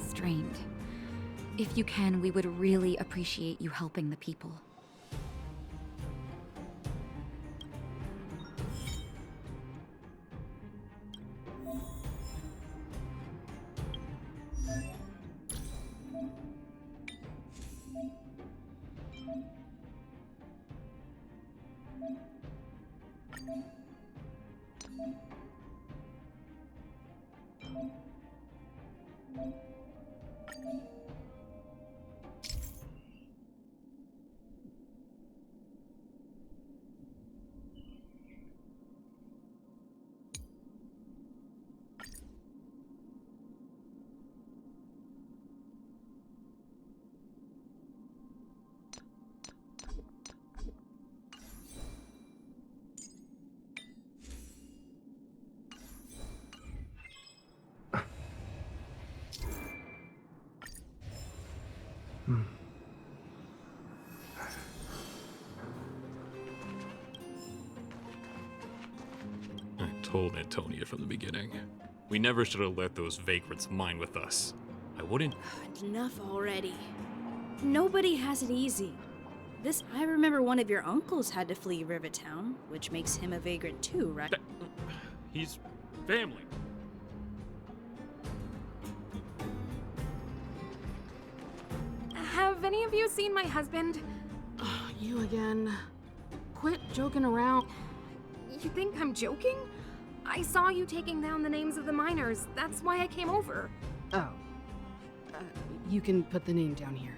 Speaker 21: strained. If you can, we would really appreciate you helping the people.
Speaker 16: I told Antonia from the beginning. We never should have let those vagrants mine with us. I wouldn't...
Speaker 14: Enough already. Nobody has it easy. I remember one of your uncles had to flee Rivertown, which makes him a vagrant too, right?
Speaker 16: He's family.
Speaker 11: Have any of you seen my husband?
Speaker 22: You again. Quit joking around.
Speaker 11: You think I'm joking? I saw you taking down the names of the miners. That's why I came over.
Speaker 22: Oh. You can put the name down here.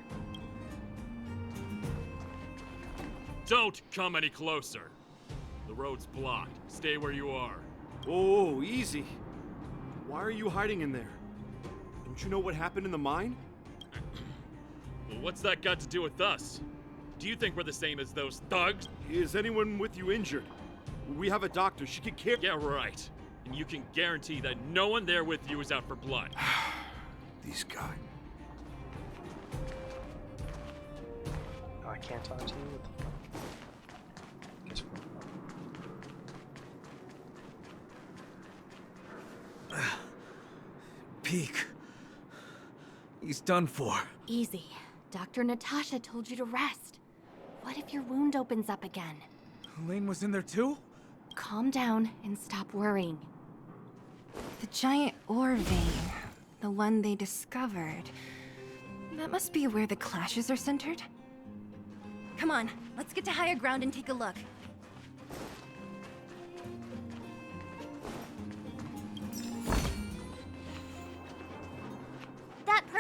Speaker 16: Don't come any closer. The road's blocked. Stay where you are.
Speaker 23: Oh, easy. Why are you hiding in there? Don't you know what happened in the mine?
Speaker 16: Well, what's that got to do with us? Do you think we're the same as those thugs?
Speaker 23: Is anyone with you injured? We have a doctor. She can care.
Speaker 16: Yeah, right. And you can guarantee that no one there with you is out for blood.
Speaker 23: These guys.
Speaker 13: Oh, I can't talk to you? What the fuck? Guess we're...
Speaker 15: Peak. He's done for.
Speaker 24: Easy. Dr. Natasha told you to rest. What if your wound opens up again?
Speaker 15: Lane was in there too?
Speaker 24: Calm down and stop worrying.
Speaker 1: The giant ore vein. The one they discovered. That must be where the clashes are centered. Come on, let's get to higher ground and take a look.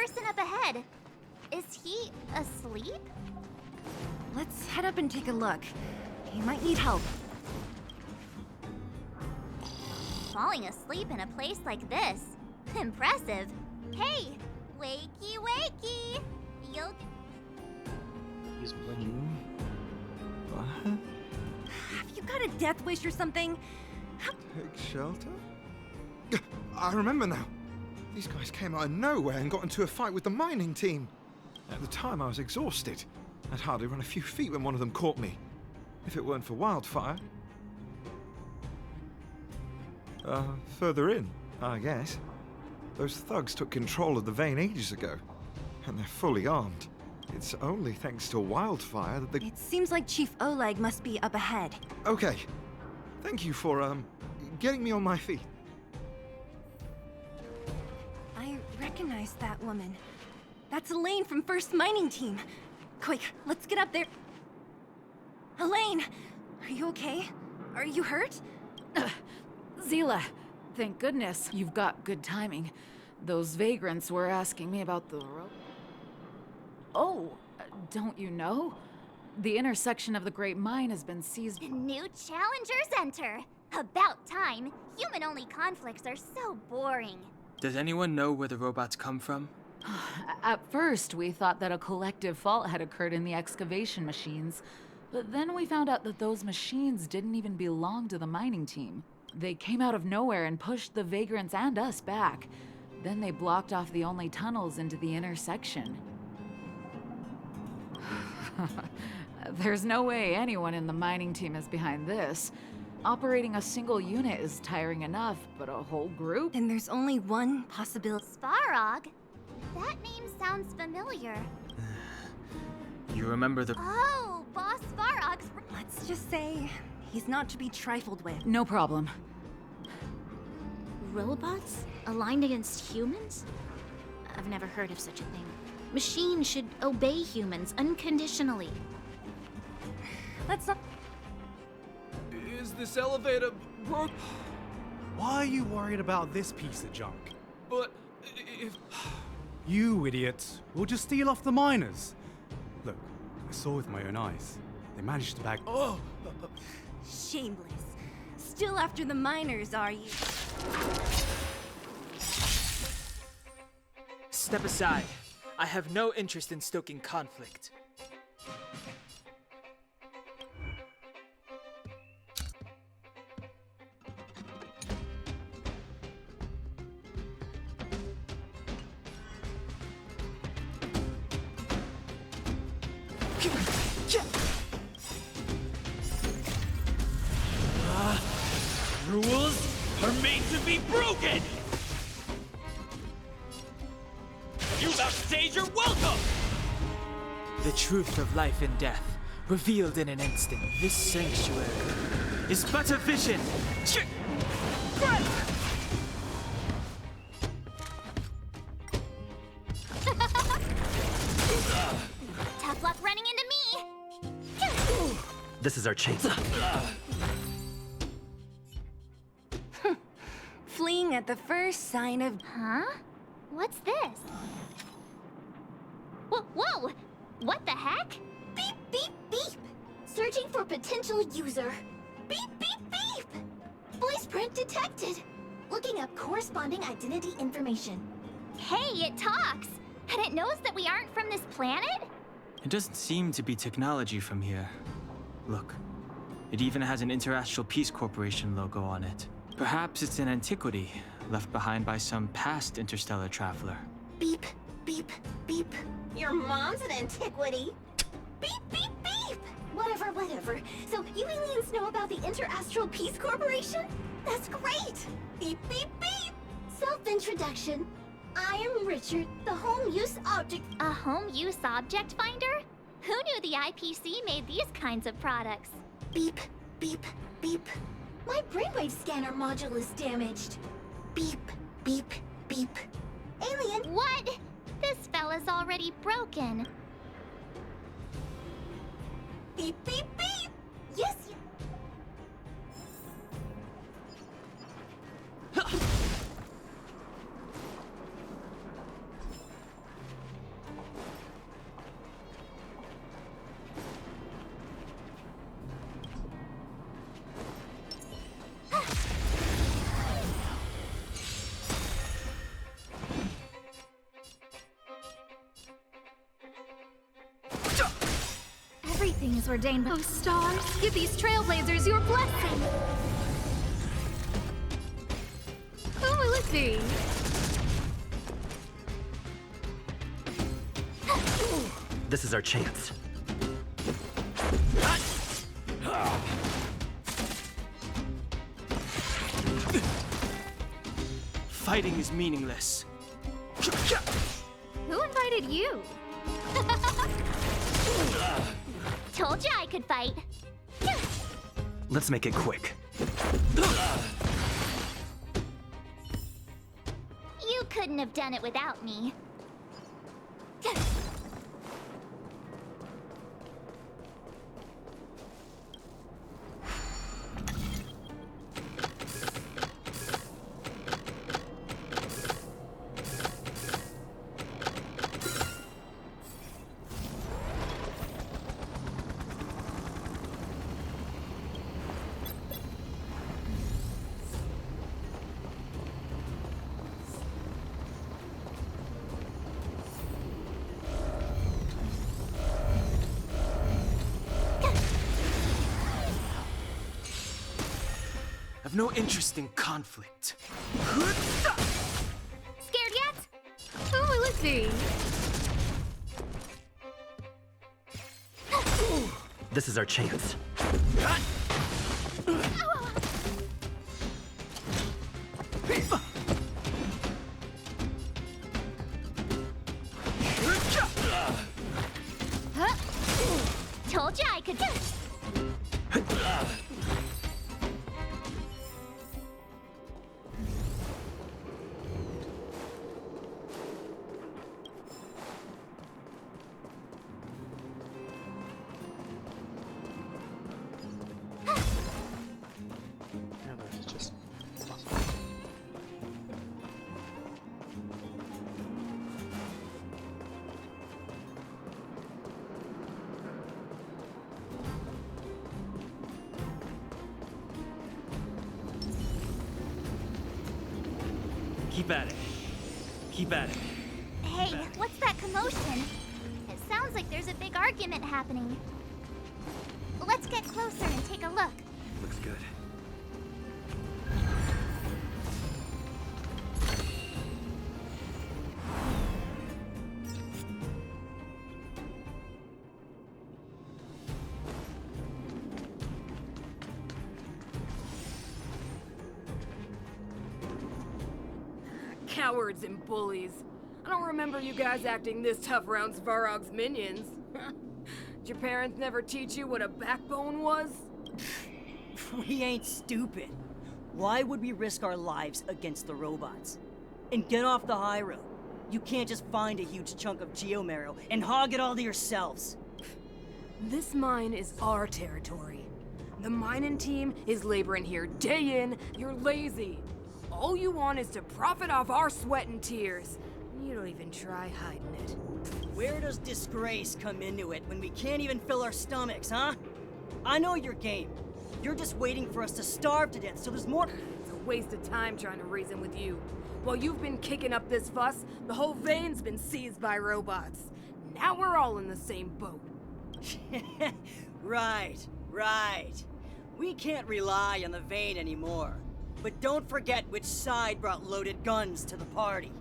Speaker 6: person up ahead. Is he asleep?
Speaker 1: Let's head up and take a look. He might need help.
Speaker 6: Falling asleep in a place like this. Impressive. Hey, wakey wakey. You'll...
Speaker 13: He's blinking.
Speaker 8: What?
Speaker 1: Have you got a death wish or something?
Speaker 8: Take shelter? I remember now. These guys came out of nowhere and got into a fight with the mining team. At the time, I was exhausted. I'd hardly run a few feet when one of them caught me. If it weren't for wildfire... further in, I guess. Those thugs took control of the vein ages ago, and they're fully armed. It's only thanks to wildfire that the...
Speaker 1: It seems like Chief Oleg must be up ahead.
Speaker 8: Okay. Thank you for, getting me on my feet.
Speaker 1: I recognize that woman. That's Elaine from First Mining Team. Quick, let's get up there. Elaine! Are you okay? Are you hurt?
Speaker 4: Zila, thank goodness you've got good timing. Those vagrants were asking me about the road. Oh, don't you know? The intersection of the Great Mine has been seized.
Speaker 6: New challengers enter. About time. Human-only conflicts are so boring.
Speaker 2: Does anyone know where the robots come from?
Speaker 4: At first, we thought that a collective fault had occurred in the excavation machines. But then we found out that those machines didn't even belong to the mining team. They came out of nowhere and pushed the vagrants and us back. Then they blocked off the only tunnels into the intersection. There's no way anyone in the mining team is behind this. Operating a single unit is tiring enough, but a whole group?
Speaker 1: And there's only one possibility.
Speaker 6: Svarog? That name sounds familiar.
Speaker 2: You remember the...
Speaker 6: Oh, Boss Svarog's...
Speaker 1: Let's just say he's not to be trifled with.
Speaker 4: No problem.
Speaker 12: Robots? Aligned against humans? I've never heard of such a thing. Machines should obey humans unconditionally.
Speaker 1: Let's not...
Speaker 15: Is this elevator broke?
Speaker 9: Why are you worried about this piece of junk?
Speaker 15: But if...
Speaker 9: You idiots! We'll just steal off the miners. Look, I saw with my own eyes. They managed to bag...
Speaker 15: Oh!
Speaker 1: Shameless. Still after the miners, are you?
Speaker 2: Step aside. I have no interest in stoking conflict.
Speaker 15: Rules are made to be broken! You outstage your welcome!
Speaker 2: The truth of life and death, revealed in an instant. This sanctuary is but a vision.
Speaker 6: Tough luck running into me!
Speaker 5: This is our chance.
Speaker 1: Fleeing at the first sign of...
Speaker 6: Huh? What's this? Whoa! What the heck?
Speaker 3: Beep, beep, beep! Searching for potential user. Beep, beep, beep! Voice print detected. Looking up corresponding identity information.
Speaker 6: Hey, it talks! And it knows that we aren't from this planet?
Speaker 2: It doesn't seem to be technology from here. Look, it even has an Interastral Peace Corporation logo on it. Perhaps it's an antiquity, left behind by some past interstellar traveler.
Speaker 3: Beep, beep, beep. Your mom's an antiquity. Beep, beep, beep! Whatever. So you aliens know about the Interastral Peace Corporation? That's great! Beep, beep, beep! Self-introduction. I am Richard, the home use object...
Speaker 6: A home use object finder? Who knew the IPC made these kinds of products?
Speaker 3: Beep, beep, beep. My brainwave scanner module is damaged. Beep, beep, beep. Alien!
Speaker 6: What? This fella's already broken.
Speaker 3: Beep, beep, beep! Yes,
Speaker 19: Everything is ordained by those stars. Give these trailblazers your blessing. Who will it be?
Speaker 5: This is our chance.
Speaker 2: Fighting is meaningless.
Speaker 19: Who invited you?
Speaker 6: Told you I could fight.
Speaker 5: Let's make it quick.
Speaker 6: You couldn't have done it without me.
Speaker 2: I've no interest in conflict.
Speaker 19: Scared yet? Who will it be?
Speaker 5: This is our chance.
Speaker 6: Told you I could.
Speaker 13: Yeah, but it's just
Speaker 5: Keep at it. Keep at it.
Speaker 6: Hey, what's that commotion? It sounds like there's a big argument happening. Let's get closer and take a look.
Speaker 5: Looks good.
Speaker 11: Cowards and bullies. I don't remember you guys acting this tough around Svarog's minions. Did your parents never teach you what a backbone was?
Speaker 10: We ain't stupid. Why would we risk our lives against the robots? And get off the high road. You can't just find a huge chunk of geomarrow and hog it all to yourselves.
Speaker 11: This mine is our territory. The mining team is laboring here day in. You're lazy. All you want is to profit off our sweat and tears. You don't even try hiding it.
Speaker 10: Where does disgrace come into it when we can't even fill our stomachs, huh? I know your game. You're just waiting for us to starve to death, so there's more.
Speaker 11: It's a waste of time trying to reason with you. While you've been kicking up this fuss, the whole vein's been seized by robots. Now we're all in the same boat.
Speaker 10: Right. We can't rely on the vein anymore. But don't forget which side brought loaded guns to the party.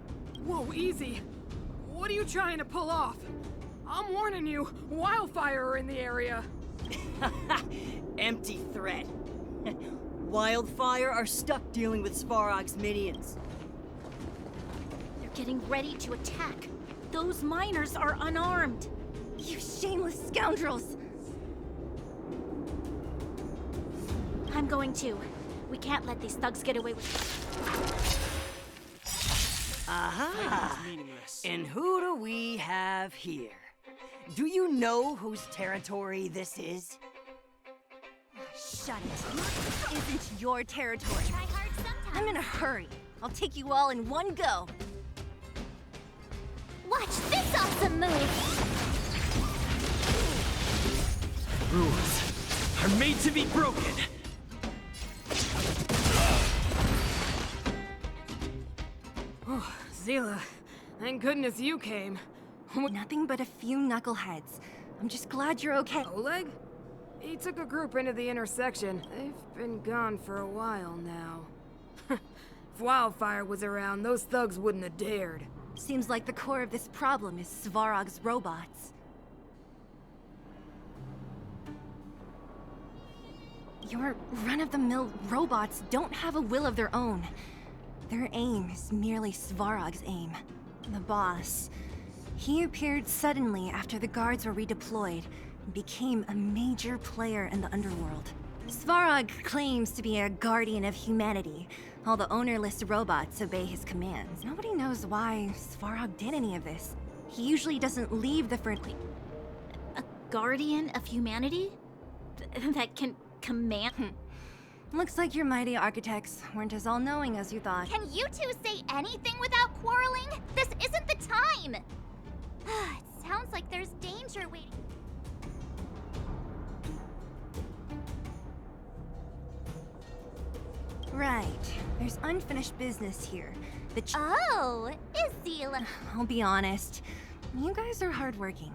Speaker 11: Whoa, easy. What are you trying to pull off? I'm warning you, wildfire are in the area.
Speaker 10: Empty threat. Wildfire are stuck dealing with Svarog's minions.
Speaker 12: They're getting ready to attack. Those miners are unarmed.
Speaker 1: You shameless scoundrels!
Speaker 12: I'm going to. We can't let these thugs get away with it.
Speaker 10: Aha! And who do we have here? Do you know whose territory this is?
Speaker 1: Shut it. This isn't your territory. I'm in a hurry. I'll take you all in one go.
Speaker 6: Watch this awesome move!
Speaker 5: Rules are made to be broken.
Speaker 11: Oh, Zila, thank goodness you came.
Speaker 1: Nothing but a few knuckleheads. I'm just glad you're okay.
Speaker 11: Oleg? He took a group into the intersection. They've been gone for a while now. If Wildfire was around, those thugs wouldn't have dared.
Speaker 1: Seems like the core of this problem is Svarog's robots. Your run-of-the-mill robots don't have a will of their own. Their aim is merely Svarog's aim. The boss. He appeared suddenly after the guards were redeployed and became a major player in the underworld. Svarog claims to be a guardian of humanity. All the ownerless robots obey his commands. Nobody knows why Svarog did any of this. He usually doesn't leave the friendly.
Speaker 12: A guardian of humanity? That can command?
Speaker 1: Looks like your mighty architects weren't as all-knowing as you thought.
Speaker 6: Can you two say anything without quarreling? This isn't the time! It sounds like there's danger waiting.
Speaker 1: Right. There's unfinished business here.
Speaker 6: Oh, Izzy.
Speaker 1: I'll be honest. You guys are hardworking.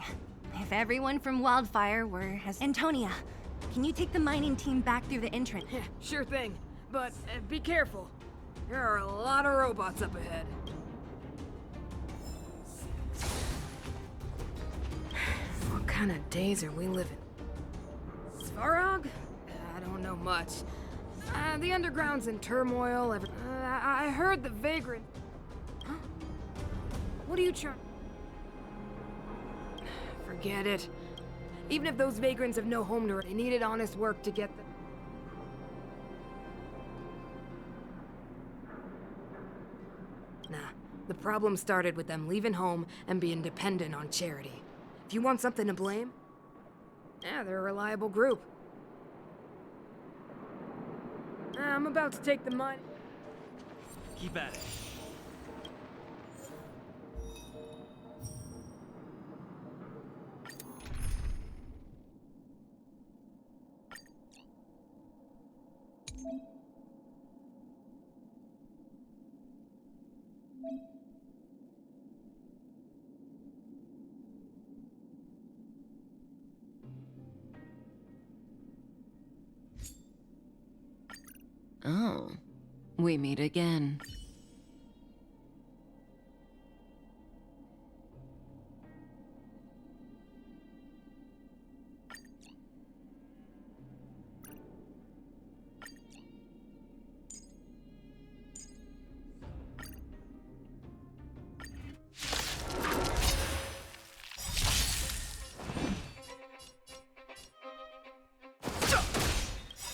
Speaker 1: If everyone from Wildfire were as Antonia, can you take the mining team back through the entrance?
Speaker 11: Yeah, sure thing. But be careful. There are a lot of robots up ahead. What kind of days are we living? Svarog? I don't know much. The underground's in turmoil. I heard the vagrant. Huh? What are you trying? Forget it. Even if those vagrants have no home to, they needed honest work to get them. Nah, the problem started with them leaving home and being dependent on charity. If you want something to blame, yeah, they're a reliable group. I'm about to take the money.
Speaker 5: Keep at it.
Speaker 24: Oh, we meet again.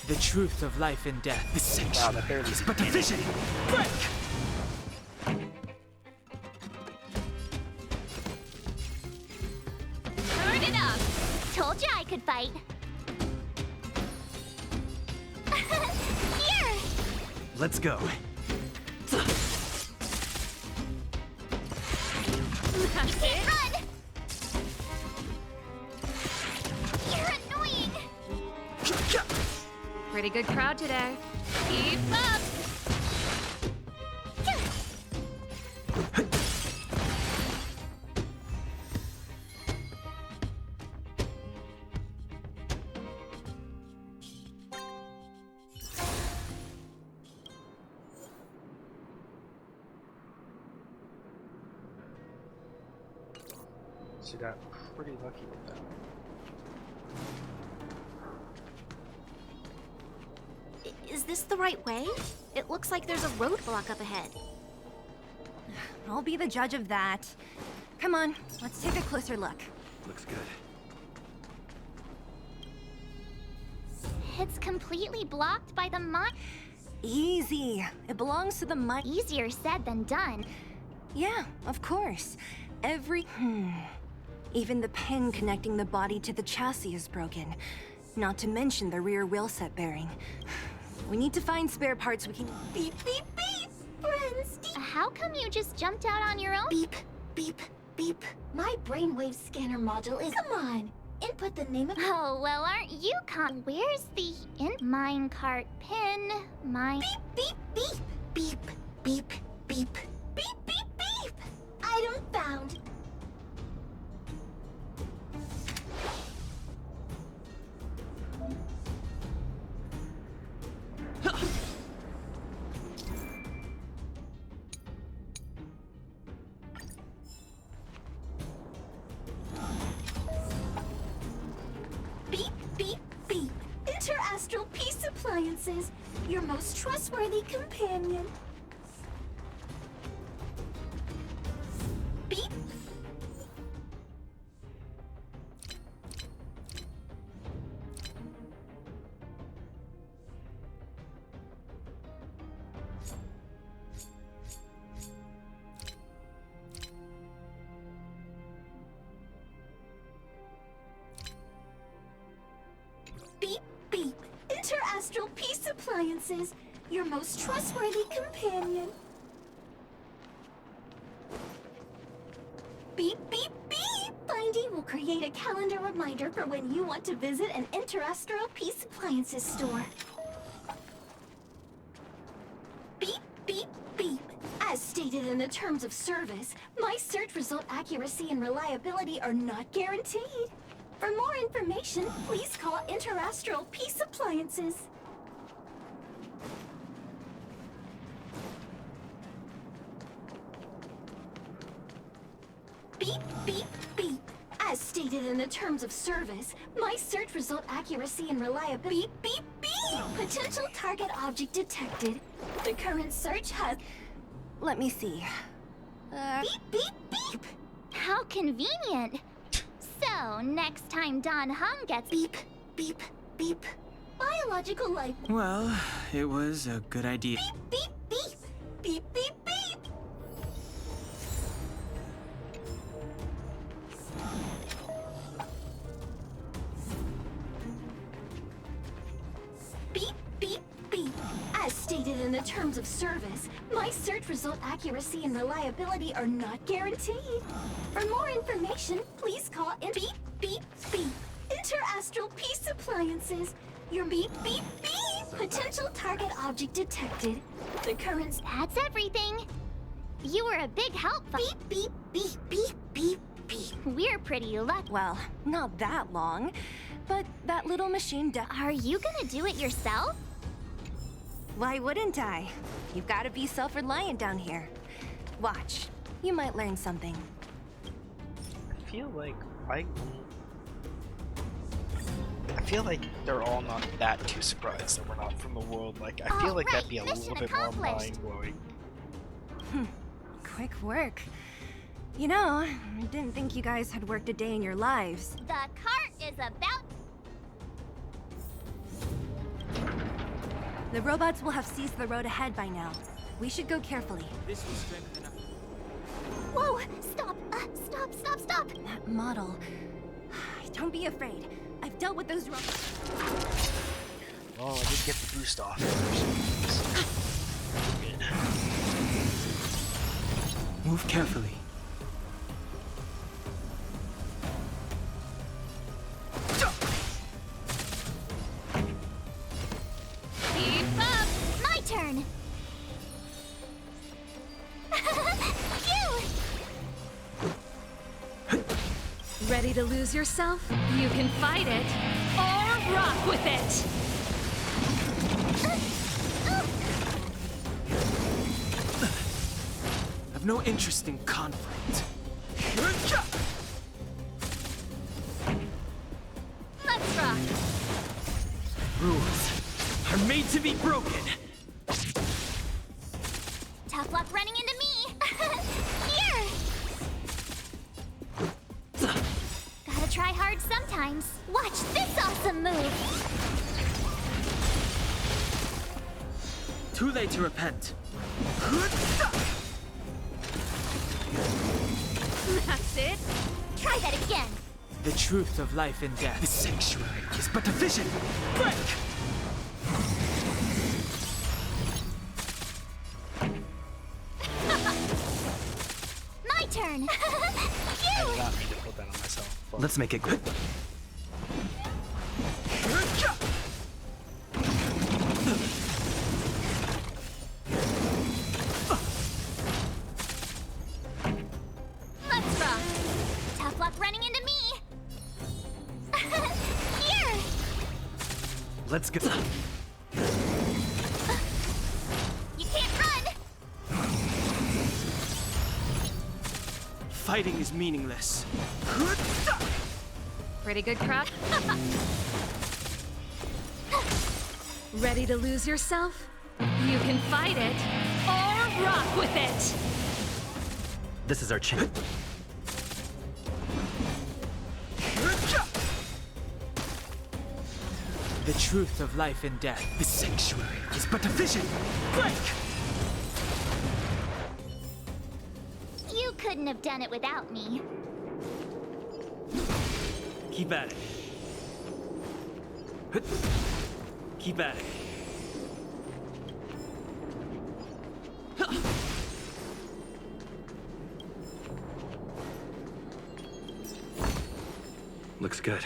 Speaker 2: The truth of life and death. The sanctuary is but a vision. Break!
Speaker 6: Turn it up! Told you I could fight. Here!
Speaker 5: Let's go.
Speaker 6: You can't run! You're annoying!
Speaker 24: Pretty good crowd today.
Speaker 6: Keep up!
Speaker 13: So you got pretty lucky with that.
Speaker 12: Is this the right way? It looks like there's a roadblock up ahead.
Speaker 1: I'll be the judge of that. Come on, let's take a closer look.
Speaker 5: Looks good.
Speaker 6: It's completely blocked by the mine.
Speaker 1: Easy. It belongs to the mine.
Speaker 6: Easier said than done.
Speaker 1: Yeah, of course. Even the pin connecting the body to the chassis is broken. Not to mention the rear wheel set bearing. We need to find spare parts we can...
Speaker 6: Beep, beep, beep! Friends, how come you just jumped out on your own?
Speaker 3: Beep, beep, beep. My brainwave scanner module is... Come on! Input the name of...
Speaker 6: Oh, well, aren't you Where's the minecart pin?
Speaker 3: Beep, beep, beep. Beep, beep, beep. Beep, beep, beep! Item found.
Speaker 7: Appliances, your most trustworthy companion. Beep. Beep, beep. Interastral Peace Appliances, your most trustworthy companion. Beep, beep, beep. Findy will create a calendar reminder for when you want to visit an Interastral Peace Appliances store. Beep, beep, beep. As stated in the terms of service, my search result accuracy and reliability are not guaranteed. For more information, please call Interastral Peace Appliances. Beep, beep, beep. As stated in the terms of service, my search result accuracy and reliability. Beep, beep, beep. Potential target object detected. The current search has...
Speaker 1: Let me see.
Speaker 7: Beep, beep, beep.
Speaker 6: How convenient. So, next time Don Hum gets
Speaker 7: beep, beep, beep. Biological life.
Speaker 2: Well, it was a good idea.
Speaker 7: Beep, beep, beep. Beep, beep, beep. Beep, beep, beep. As stated in the terms of service, my search result accuracy and reliability are not guaranteed. For more information, please call in beep, beep, beep. Interastral Peace Appliances. Your beep, beep, beep. Potential target object detected. The current...
Speaker 6: That's everything. You were a big help.
Speaker 7: Beep, beep, beep, beep, beep, beep.
Speaker 6: We're pretty lucky.
Speaker 1: Well, not that long, but that little machine
Speaker 6: Are you gonna do it yourself?
Speaker 1: Why wouldn't I? You've got to be self-reliant down here. Watch. You might learn something.
Speaker 13: I feel like they're all not that too surprised that we're not from the world. Like, I feel like that'd be a little bit more mind-blowing.
Speaker 1: Quick work. You know, I didn't think you guys had worked a day in your lives.
Speaker 6: The cart is about...
Speaker 1: The robots will have seized the road ahead by now. We should go carefully.
Speaker 2: This will strengthen up.
Speaker 6: Whoa! Stop! Stop!
Speaker 1: That model. Don't be afraid. I've dealt with those robots.
Speaker 13: Oh, I did get the boost off. Good.
Speaker 2: Move carefully.
Speaker 6: Keep up! My turn!
Speaker 19: Ready to lose yourself? You can fight it, or rock with it!
Speaker 2: I've no interest in conflict.
Speaker 6: Let's rock!
Speaker 2: Rules are made to be broken.
Speaker 6: Tough luck running into me! Here! Gotta try hard sometimes. Watch this awesome move!
Speaker 2: Too late to repent.
Speaker 19: That's it.
Speaker 6: Try that again.
Speaker 2: The truth of life and death. The sanctuary is but a vision. Break!
Speaker 6: My turn!
Speaker 13: I did not mean to put that on myself. But...
Speaker 5: Let's make it good.
Speaker 6: Let's rock! Tough luck running into me! Here!
Speaker 5: Let's go.
Speaker 6: You can't run!
Speaker 2: Fighting is meaningless.
Speaker 19: Pretty good crowd. Ready to lose yourself? You can fight it, or rock with it!
Speaker 5: This is our chance.
Speaker 2: The truth of life and death.
Speaker 5: The sanctuary is but a vision. Break!
Speaker 6: You couldn't have done it without me.
Speaker 5: Keep at it. Keep at it. Looks good.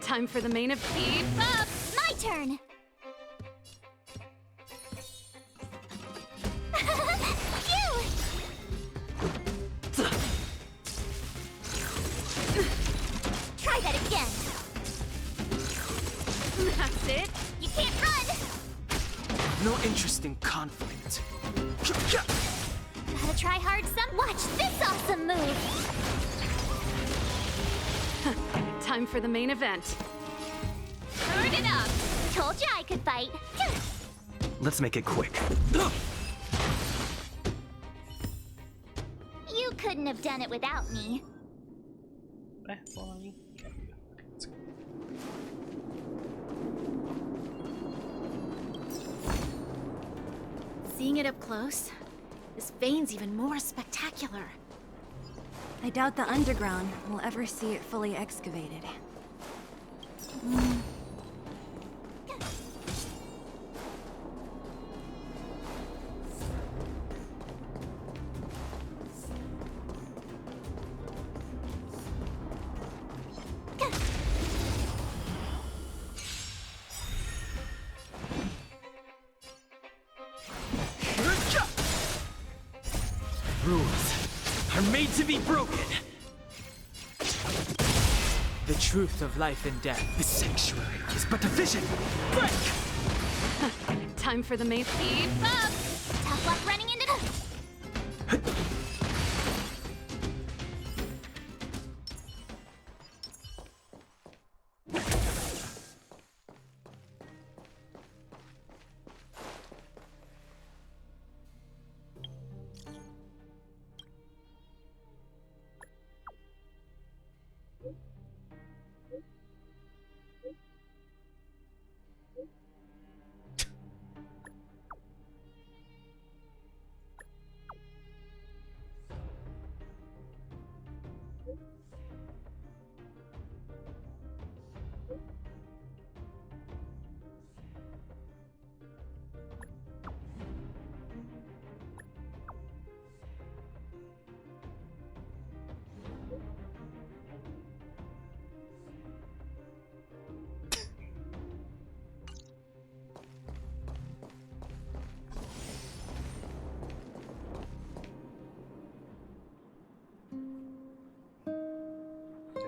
Speaker 19: Time for the main event.
Speaker 6: Keep up! My turn! Try that again!
Speaker 19: That's it.
Speaker 6: You can't run!
Speaker 2: No interest in conflict.
Speaker 6: Gotta try hard some. Watch this awesome move!
Speaker 19: Time for the main event.
Speaker 6: Turn it up! Told you I could fight.
Speaker 5: Let's make it quick.
Speaker 6: You couldn't have done it without me.
Speaker 13: Well, I mean, let's go.
Speaker 12: Seeing it up close, this vein's even more spectacular.
Speaker 1: I doubt the underground will ever see it fully excavated.
Speaker 2: Rules are made to be broken. The truth of life and death.
Speaker 5: The sanctuary is but a vision. Break!
Speaker 19: Time for the main.
Speaker 6: Keep up! Tough luck running into the...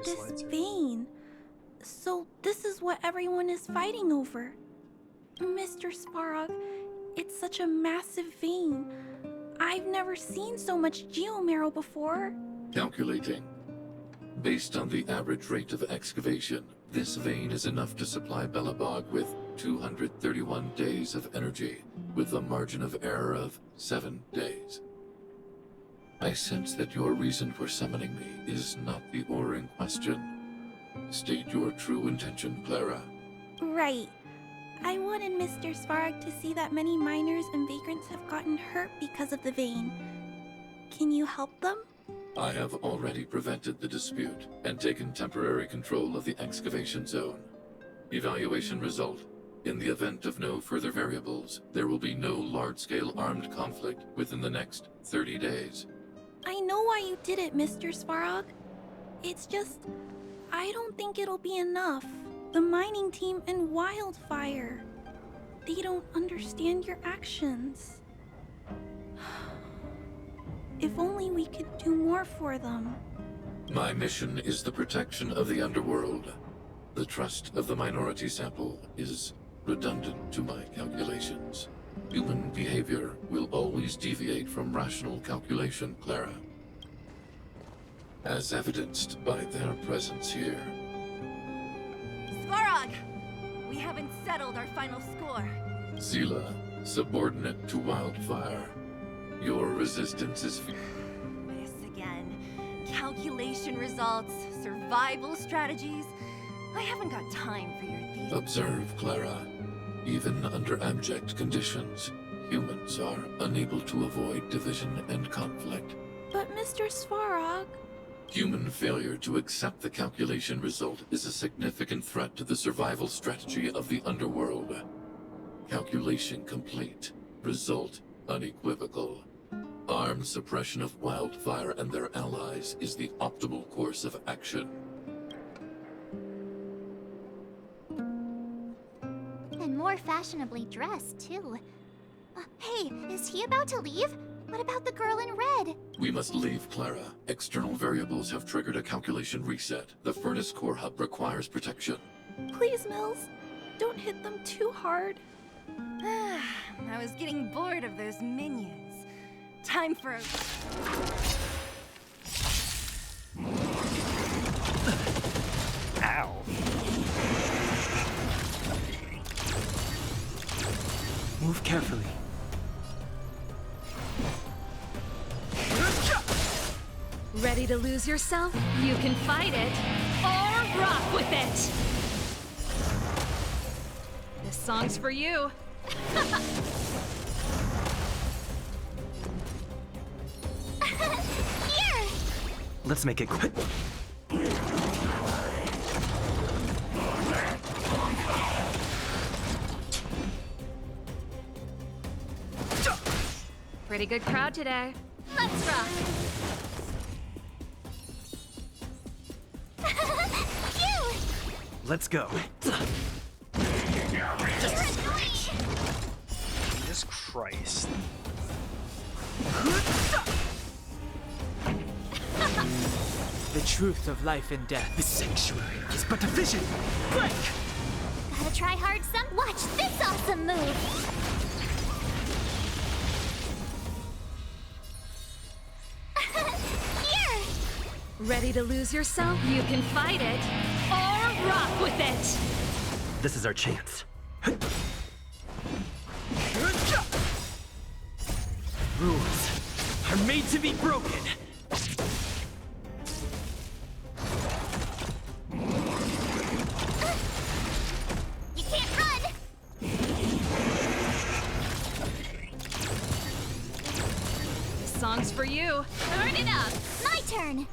Speaker 3: This vein. So this is what everyone is fighting over. Mr. Svarog, it's such a massive vein. I've never seen so much geomarrow before.
Speaker 17: Calculating. Based on the average rate of excavation, this vein is enough to supply Belobog with 231 days of energy, with a margin of error of 7 days. I sense that your reason for summoning me is not the ore in question. State your true intention, Clara.
Speaker 3: Right. I wanted Mr. Svarog to see that many miners and vagrants have gotten hurt because of the vein. Can you help them?
Speaker 17: I have already prevented the dispute and taken temporary control of the excavation zone. Evaluation result. In the event of no further variables, there will be no large-scale armed conflict within the next 30 days.
Speaker 3: I know why you did it, Mr. Svarog. It's just, I don't think it'll be enough. The mining team and Wildfire. They don't understand your actions. If only we could do more for them.
Speaker 17: My mission is the protection of the underworld. The trust of the minority sample is redundant to my calculations. Human behavior will always deviate from rational calculation, Clara. As evidenced by their presence here.
Speaker 1: Svarog! We haven't settled our final score.
Speaker 17: Zila, subordinate to Wildfire. Your resistance is...
Speaker 1: This again. Calculation results, survival strategies. I haven't got time for your thesis.
Speaker 17: Observe, Clara. Even under abject conditions, humans are unable to avoid division and conflict.
Speaker 14: But Mr. Svarog...
Speaker 17: Human failure to accept the calculation result is a significant threat to the survival strategy of the underworld. Calculation complete. Result unequivocal. Armed suppression of Wildfire and their allies is the optimal course of action.
Speaker 6: And more fashionably dressed, too. Hey, is he about to leave? What about the girl in red?
Speaker 17: We must leave, Clara. External variables have triggered a calculation reset. The furnace core hub requires protection.
Speaker 14: Please, Mills. Don't hit them too hard.
Speaker 1: I was getting bored of those minions. Time for a...
Speaker 13: Ow.
Speaker 2: Move carefully.
Speaker 18: Ready to lose yourself? You can fight it, or rock with it! This song's for you.
Speaker 6: Here!
Speaker 20: Let's make it quick.
Speaker 18: Pretty good crowd today.
Speaker 6: Let's rock! Phew!
Speaker 20: Let's go.
Speaker 13: Jesus Christ.
Speaker 2: The truth of life and death.
Speaker 20: This sanctuary is but a vision. Quick!
Speaker 6: Gotta try hard some. Watch this awesome move! Here!
Speaker 18: Ready to lose yourself? You can fight it, or rock with it!
Speaker 20: This is our chance. Rules are made to be broken.
Speaker 6: You can't run!
Speaker 18: This song's for you.
Speaker 6: Turn it up! My turn!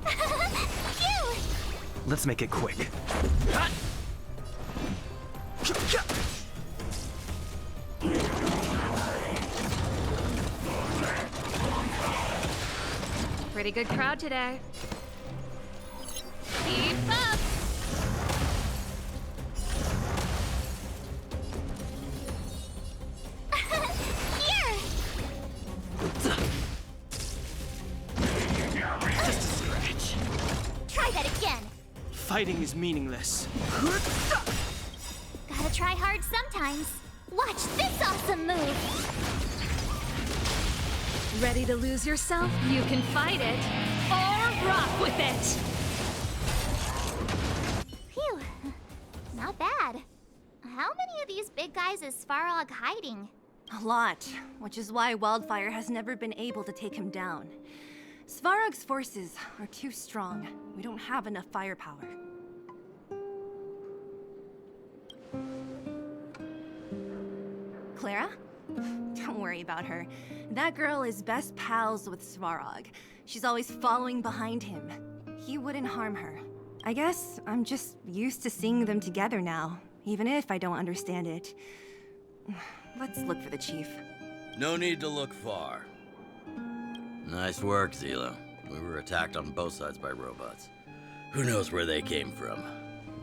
Speaker 6: Phew!
Speaker 20: Let's make it quick.
Speaker 18: Pretty good crowd today. Keep up!
Speaker 6: Here!
Speaker 2: Just a scratch.
Speaker 6: Try that again.
Speaker 2: Fighting is meaningless.
Speaker 6: Gotta try hard sometimes. Watch this awesome move!
Speaker 18: Ready to lose yourself? You can fight it, or rock with it!
Speaker 6: Phew. Not bad. How many of these big guys is Svarog hiding?
Speaker 1: A lot, which is why Wildfire has never been able to take him down. Svarog's forces are too strong. We don't have enough firepower. Clara? Don't worry about her. That girl is best pals with Svarog. She's always following behind him. He wouldn't harm her. I guess I'm just used to seeing them together now, even if I don't understand it. Let's look for the chief.
Speaker 21: No need to look far. Nice work, Zila. We were attacked on both sides by robots. Who knows where they came from?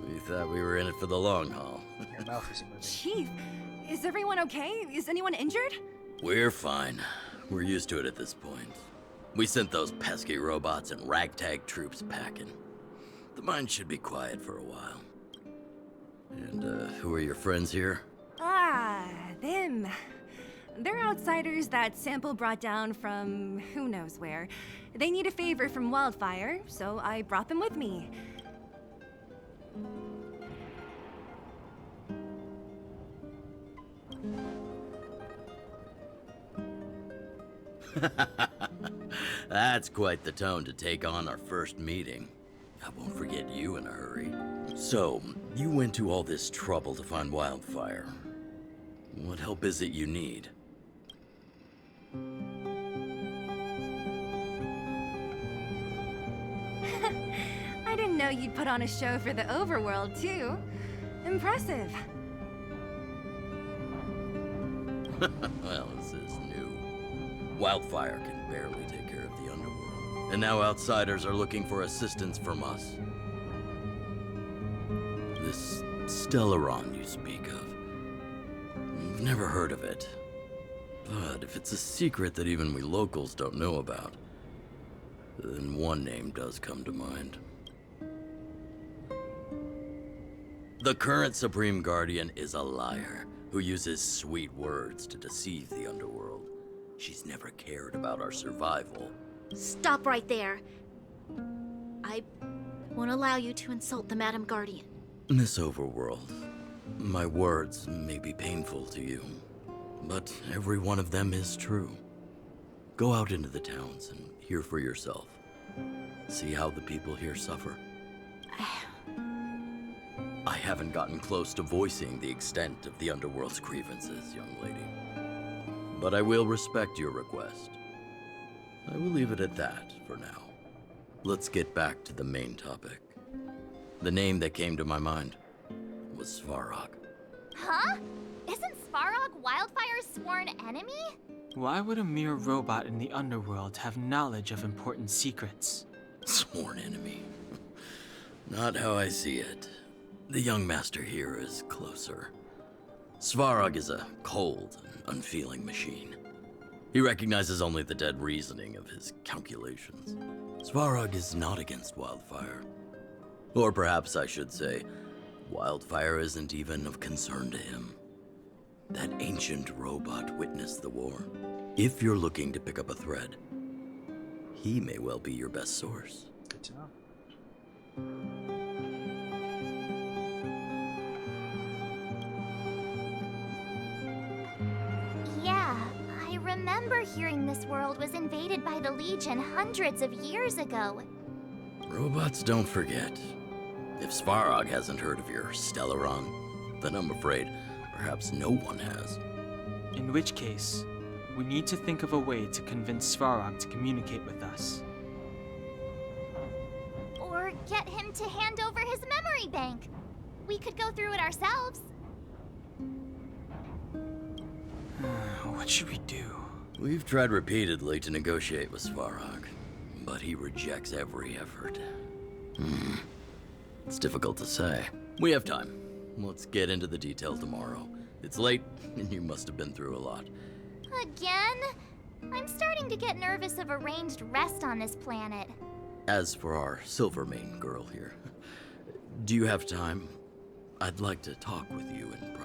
Speaker 21: We thought we were in it for the long haul.
Speaker 13: Your mouth isn't moving.
Speaker 1: Chief, is everyone okay? Is anyone injured?
Speaker 21: We're fine. We're used to it at this point. We sent those pesky robots and ragtag troops packing. The mine should be quiet for a while. And, who are your friends here?
Speaker 1: Ah, them. They're outsiders that Sample brought down from who knows where. They need a favor from Wildfire, so I brought them with me.
Speaker 21: That's quite the tone to take on our first meeting. I won't forget you in a hurry. So, you went to all this trouble to find Wildfire. What help is it you need?
Speaker 1: I didn't know you'd put on a show for the overworld, too. Impressive.
Speaker 21: Well, this is new. Wildfire can barely take care of the underworld. And now outsiders are looking for assistance from us. This Stellaron you speak of. I've never heard of it. But if it's a secret that even we locals don't know about, then one name does come to mind. The current Supreme Guardian is a liar who uses sweet words to deceive the underworld. She's never cared about our survival.
Speaker 12: Stop right there. I won't allow you to insult the Madam Guardian.
Speaker 21: Miss Overworld, my words may be painful to you, but every one of them is true. Go out into the towns and hear for yourself. See how the people here suffer. I haven't gotten close to voicing the extent of the underworld's grievances, young lady. But I will respect your request. I will leave it at that for now. Let's get back to the main topic. The name that came to my mind was Svarog.
Speaker 6: Huh? Isn't Svarog Wildfire's sworn enemy?
Speaker 2: Why would a mere robot in the underworld have knowledge of important secrets?
Speaker 21: Sworn enemy. Not how I see it. The young master here is closer. Svarog is a cold and unfeeling machine. He recognizes only the dead reasoning of his calculations. Svarog is not against Wildfire. Or perhaps I should say, Wildfire isn't even of concern to him. That ancient robot witnessed the war. If you're looking to pick up a thread, he may well be your best source.
Speaker 13: Good to know.
Speaker 6: Yeah, I remember hearing this world was invaded by the Legion hundreds of years ago.
Speaker 21: Robots don't forget. If Svarog hasn't heard of your Stellaron, then I'm afraid perhaps no one has.
Speaker 2: In which case, we need to think of a way to convince Svarog to communicate with us.
Speaker 6: Or get him to hand over his memory bank. We could go through it ourselves.
Speaker 2: What should we do?
Speaker 21: We've tried repeatedly to negotiate with Svarog, but he rejects every effort. It's difficult to say. We have time. Let's get into the details tomorrow. It's late, and you must have been through a lot.
Speaker 6: Again? I'm starting to get nervous of arranged rest on this planet.
Speaker 21: As for our Silvermane girl here, do you have time? I'd like to talk with you in private.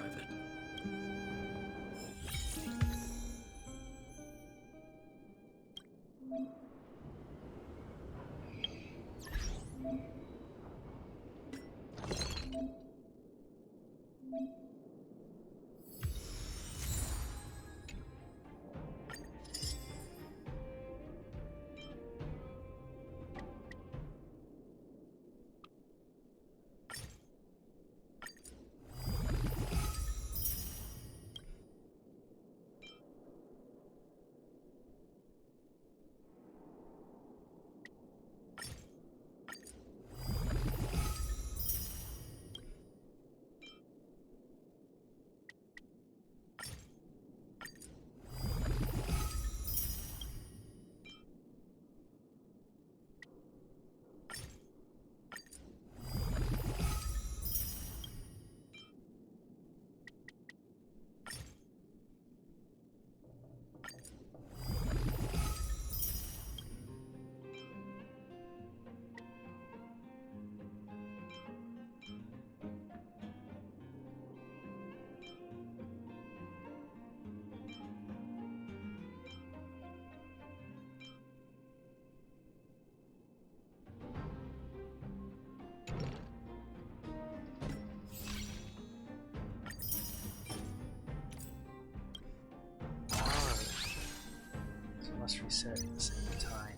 Speaker 13: must reset at the same time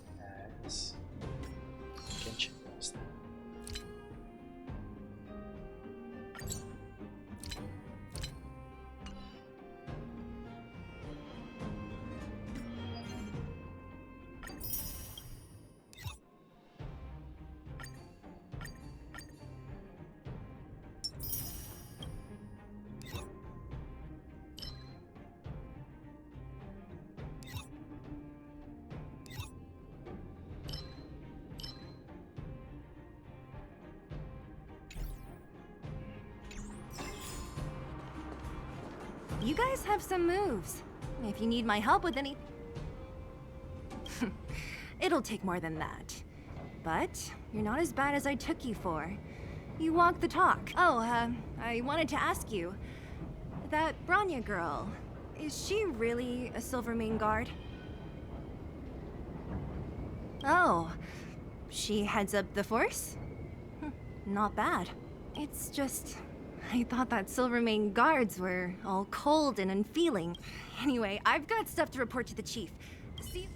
Speaker 13: as Genshin does that.
Speaker 1: You guys have some moves. If you need my help with any... It'll take more than that. But you're not as bad as I took you for. You walk the talk. Oh, I wanted to ask you. That Bronya girl, is she really a Silvermane guard? Oh, she heads up the force? Not bad. It's just... I thought that Silvermane guards were all cold and unfeeling. Anyway, I've got stuff to report to the chief. See...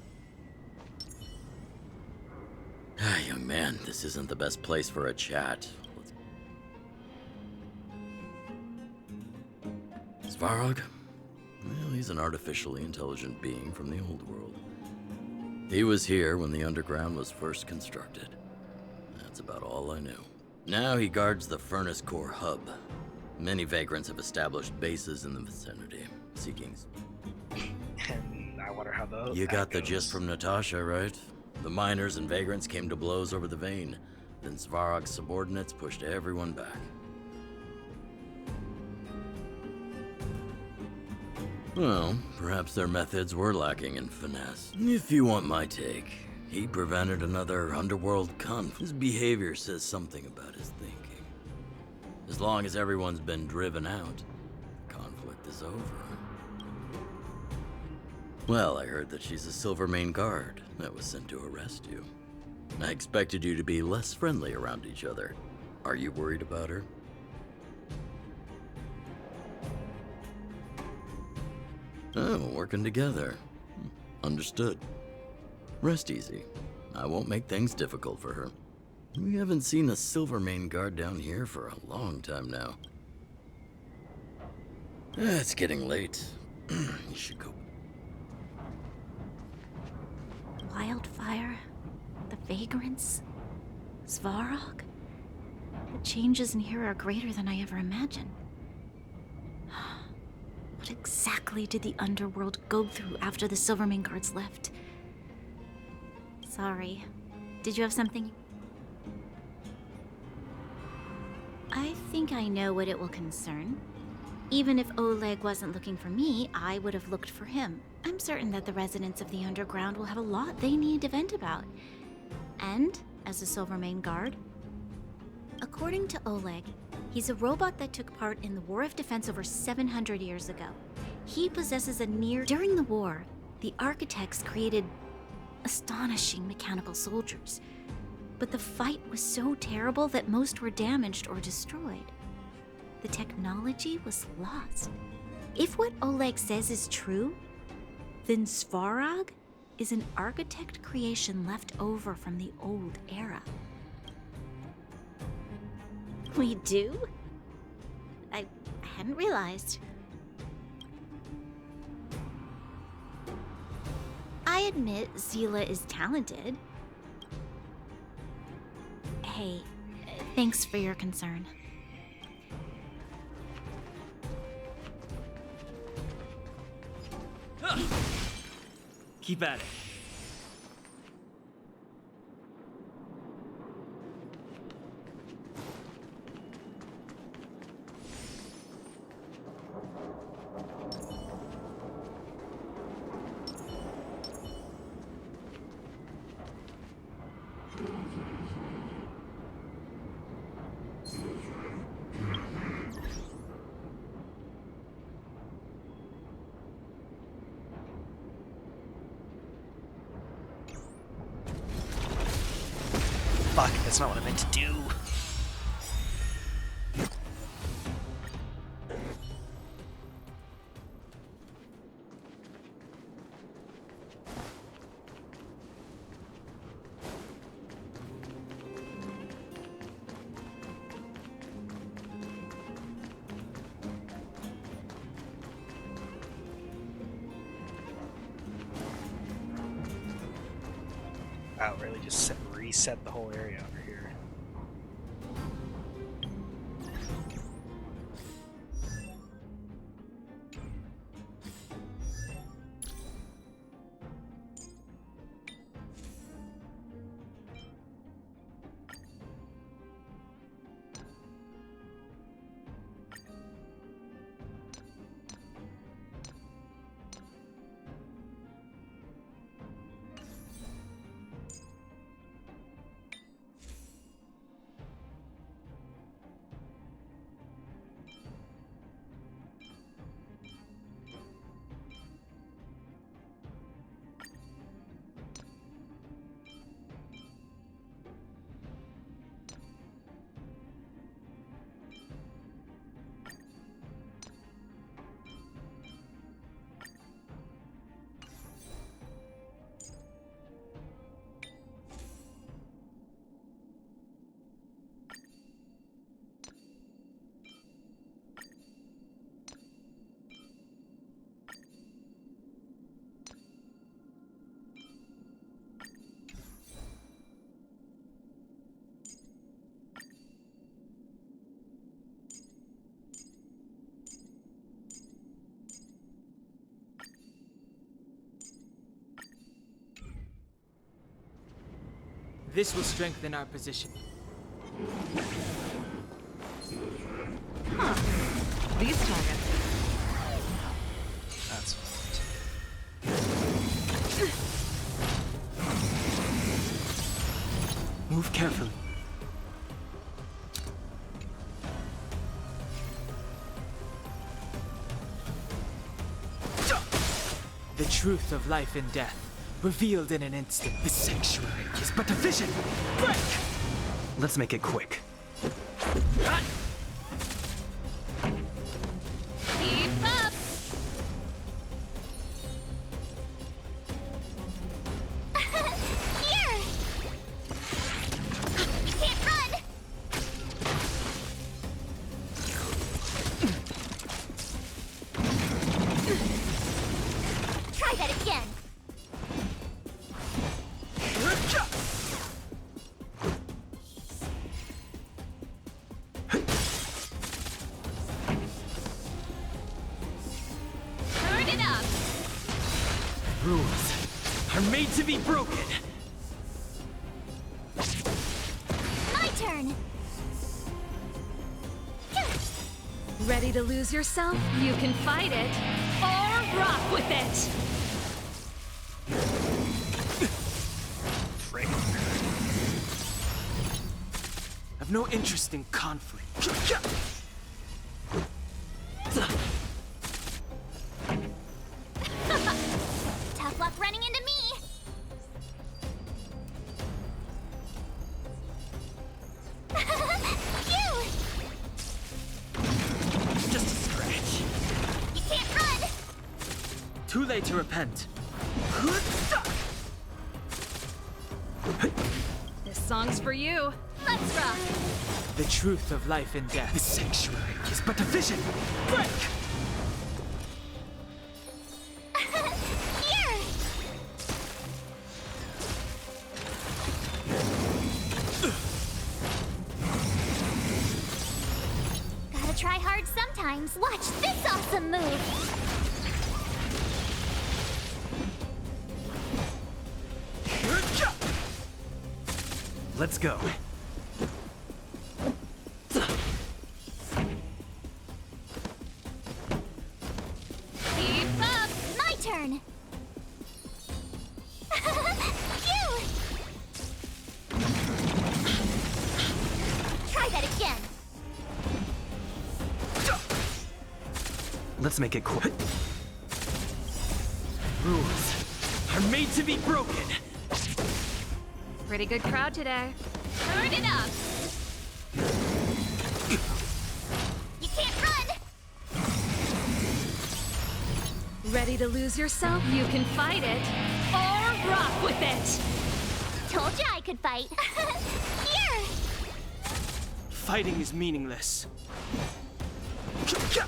Speaker 21: Young man, this isn't the best place for a chat. Svarog? Well, he's an artificially intelligent being from the old world. He was here when the underground was first constructed. That's about all I knew. Now he guards the Furnace Core hub. Many vagrants have established bases in the vicinity, seeking...
Speaker 13: And I wonder how those...
Speaker 21: You got the gist from Natasha, right? The miners and vagrants came to blows over the vein. Then Svarog's subordinates pushed everyone back. Well, perhaps their methods were lacking in finesse. If you want my take, he prevented another underworld conflict. His behavior says something about his thinking. As long as everyone's been driven out, the conflict is over. Well, I heard that she's a Silvermane guard that was sent to arrest you. I expected you to be less friendly around each other. Are you worried about her? Oh, working together. Understood. Rest easy. I won't make things difficult for her. We haven't seen a Silvermane guard down here for a long time now. It's getting late. You should go.
Speaker 12: Wildfire, the vagrants, Svarog. The changes in here are greater than I ever imagined. What exactly did the underworld go through after the Silvermane guards left? Sorry. Did you have something? I think I know what it will concern. Even if Oleg wasn't looking for me, I would have looked for him. I'm certain that the residents of the underground will have a lot they need to vent about. And, as a Silvermane guard, according to Oleg, he's a robot that took part in the War of Defense over 700 years ago. He possesses a near... During the war, the architects created astonishing mechanical soldiers. But the fight was so terrible that most were damaged or destroyed. The technology was lost. If what Oleg says is true, then Svarog is an architect creation left over from the old era. We do? I hadn't realized. I admit Zila is talented. Hey, thanks for your concern.
Speaker 20: Keep at it.
Speaker 13: Fuck, that's not what I meant to do. Wow, really just reset the whole area over here.
Speaker 2: This will strengthen our position.
Speaker 4: These targets.
Speaker 13: That's fine.
Speaker 2: Move carefully. The truth of life and death, revealed in an instant.
Speaker 20: This sanctuary is but a vision. Break! Let's make it quick.
Speaker 18: Keep up!
Speaker 6: Here! You can't run! Try that again!
Speaker 18: Turn it up!
Speaker 20: Rules are made to be broken.
Speaker 6: My turn!
Speaker 18: Ready to lose yourself? You can fight it, or rock with it!
Speaker 13: Frick.
Speaker 2: I've no interest in conflict.
Speaker 6: Tough luck running into me! Phew!
Speaker 20: Just a scratch.
Speaker 6: You can't run!
Speaker 2: Too late to repent.
Speaker 18: This song's for you.
Speaker 6: Let's rock!
Speaker 2: The truth of life and death.
Speaker 20: This sanctuary is but a vision. Break!
Speaker 6: Here! Gotta try hard sometimes. Watch this awesome move!
Speaker 20: Let's go.
Speaker 18: Keep up!
Speaker 6: My turn! Phew! Try that again!
Speaker 20: Let's make it quick. Rules are made to be broken.
Speaker 18: Pretty good crowd today. Turn it up!
Speaker 6: You can't run!
Speaker 18: Ready to lose yourself? You can fight it, or rock with it!
Speaker 6: Told you I could fight. Here!
Speaker 2: Fighting is meaningless.
Speaker 18: Keep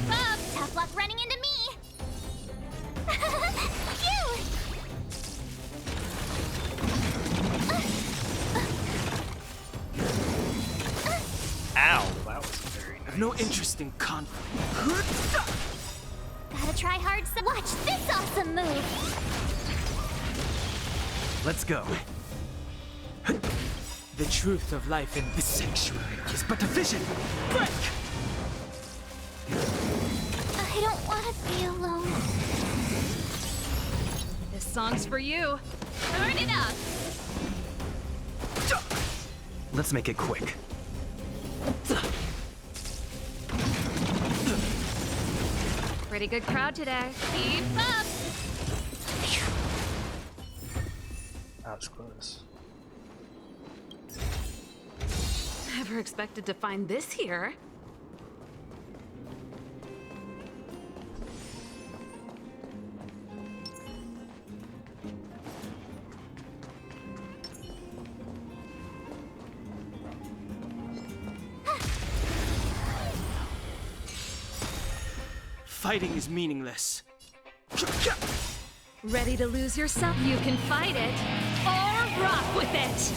Speaker 18: up!
Speaker 6: Tough luck running into me!
Speaker 2: I've no interest in conflict.
Speaker 6: Gotta try hard. Watch this awesome move.
Speaker 20: Let's go.
Speaker 2: The truth of life in this sanctuary is but a vision. Break!
Speaker 6: I don't want to be alone.
Speaker 18: This song's for you. Turn it up!
Speaker 20: Let's make it quick.
Speaker 18: Pretty good crowd today. Keep up!
Speaker 13: That was close.
Speaker 18: Never expected to find this here.
Speaker 2: Fighting is meaningless.
Speaker 18: Ready to lose yourself? You can fight it, or rock with it!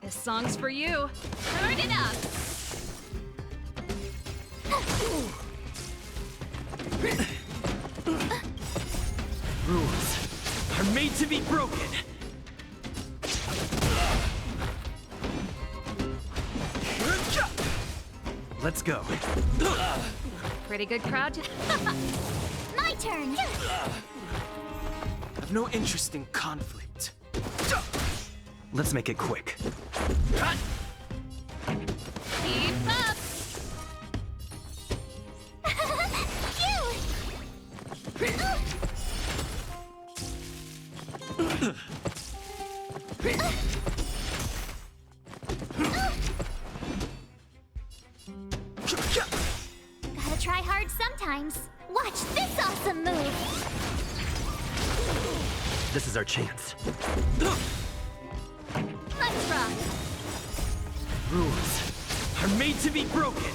Speaker 18: This song's for you. Turn it up!
Speaker 20: Rules are made to be broken. Let's go.
Speaker 18: Pretty good crowd today.
Speaker 6: My turn.
Speaker 2: I've no interest in conflict.
Speaker 20: Let's make it quick.
Speaker 18: Keep up!
Speaker 6: Gotta try hard sometimes. Watch this awesome move.
Speaker 20: This is our chance.
Speaker 6: Let's rock.
Speaker 20: Rules are made to be broken.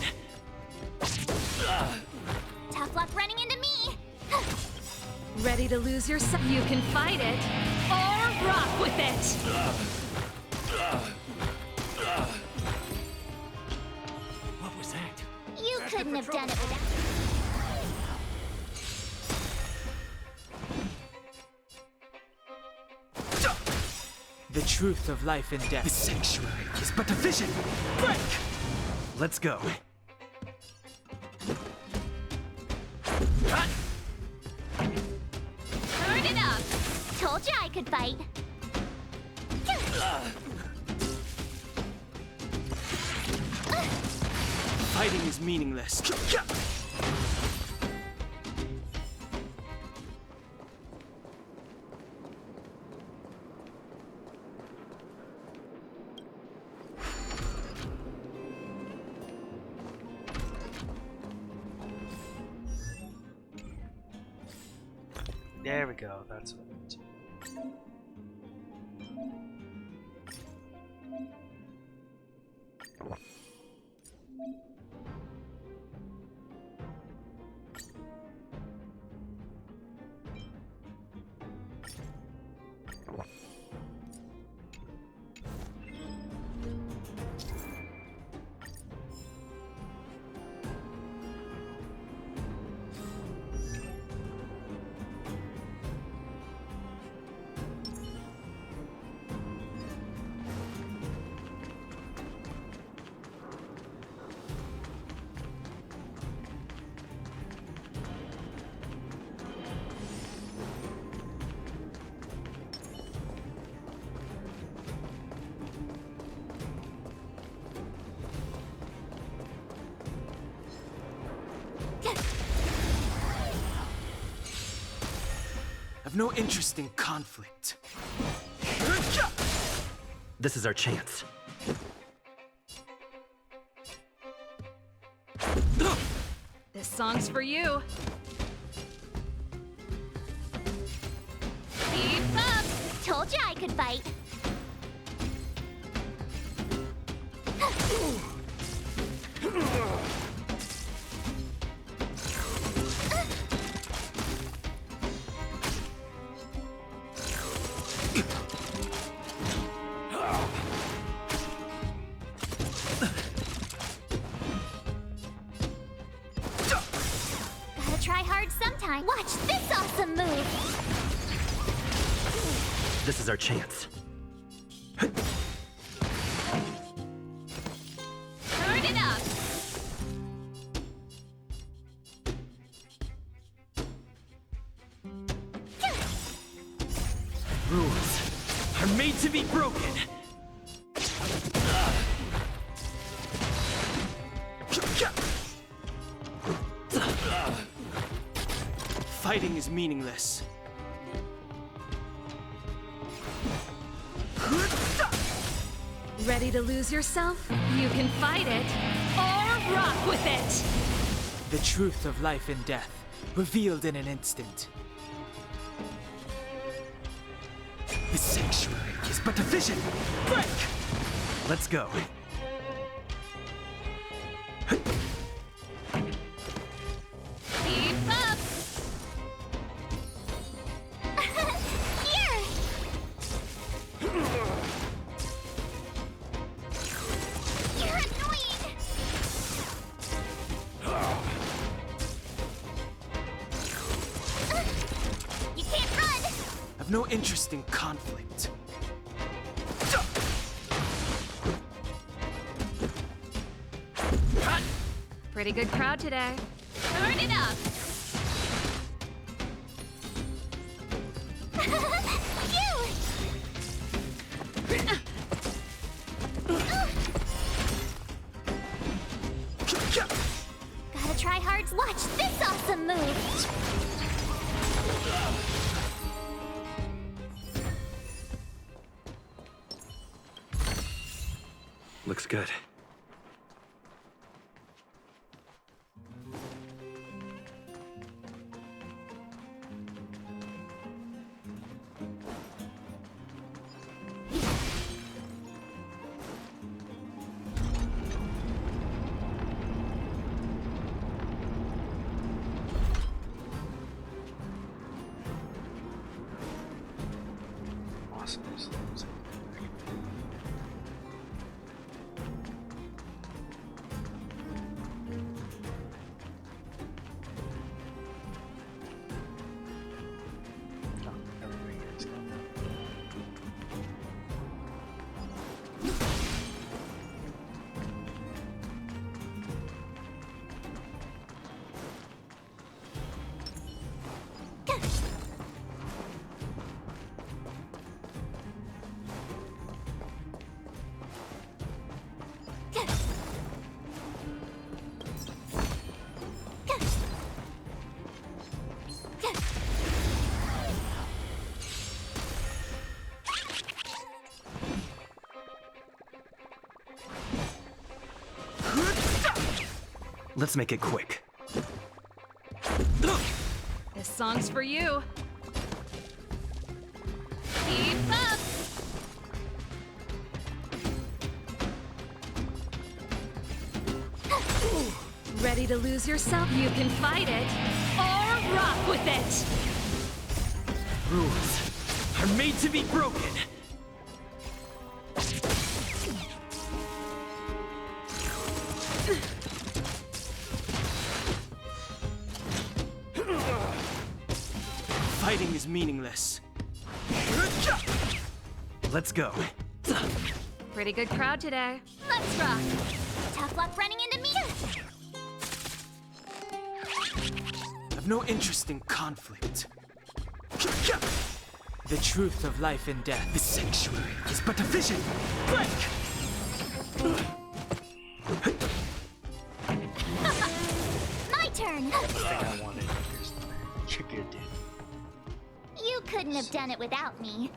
Speaker 6: Tough luck running into me.
Speaker 18: Ready to lose yourself? You can fight it, or rock with it!
Speaker 20: What was that?
Speaker 6: You couldn't have done it without.
Speaker 2: The truth of life and death. This sanctuary is but a vision. Break!
Speaker 20: Let's go.
Speaker 6: Turn it up. Told you I could fight.
Speaker 2: Fighting is meaningless.
Speaker 13: There we go, that's what I meant to.
Speaker 2: I've no interest in conflict.
Speaker 20: This is our chance.
Speaker 18: This song's for you.
Speaker 6: Keep up. Told you I could fight. try hard sometime. Watch this awesome move!
Speaker 20: This is our chance.
Speaker 18: Turn it up!
Speaker 20: Rules are made to be broken.
Speaker 2: Fighting is meaningless.
Speaker 18: Ready to lose yourself? You can fight it, or rock with it!
Speaker 2: The truth of life and death, revealed in an instant.
Speaker 20: The sanctuary is but a vision. Break! Let's go.
Speaker 18: Keep up!
Speaker 6: Here! You're annoying! You can't run!
Speaker 2: I've no interest in conflict.
Speaker 18: Pretty good crowd today. Turn it up!
Speaker 6: Gotta try hard. Watch this awesome move!
Speaker 20: Looks good.
Speaker 13: Awesome.
Speaker 20: Let's make it quick.
Speaker 18: This song's for you. Keep up! Ready to lose yourself? You can fight it, or rock with it!
Speaker 20: Rules are made to be broken.
Speaker 2: Fighting is meaningless.
Speaker 20: Let's go.
Speaker 18: Pretty good crowd today.
Speaker 6: Let's rock! Tough luck running into me!
Speaker 2: I've no interest in conflict. The truth of life and death.
Speaker 20: The sanctuary is but a vision. Break!
Speaker 6: My turn!
Speaker 13: I think I wanted it. You're good, dude.
Speaker 6: You couldn't have done it without me.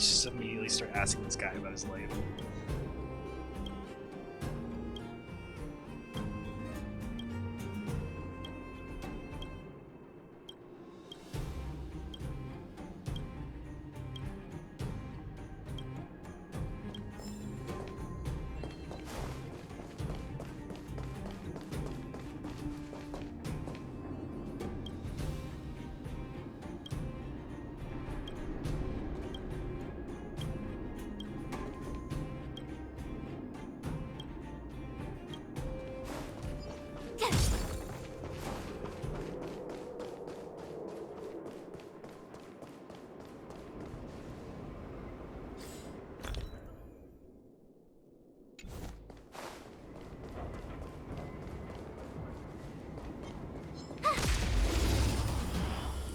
Speaker 13: just immediately start asking this guy about his life.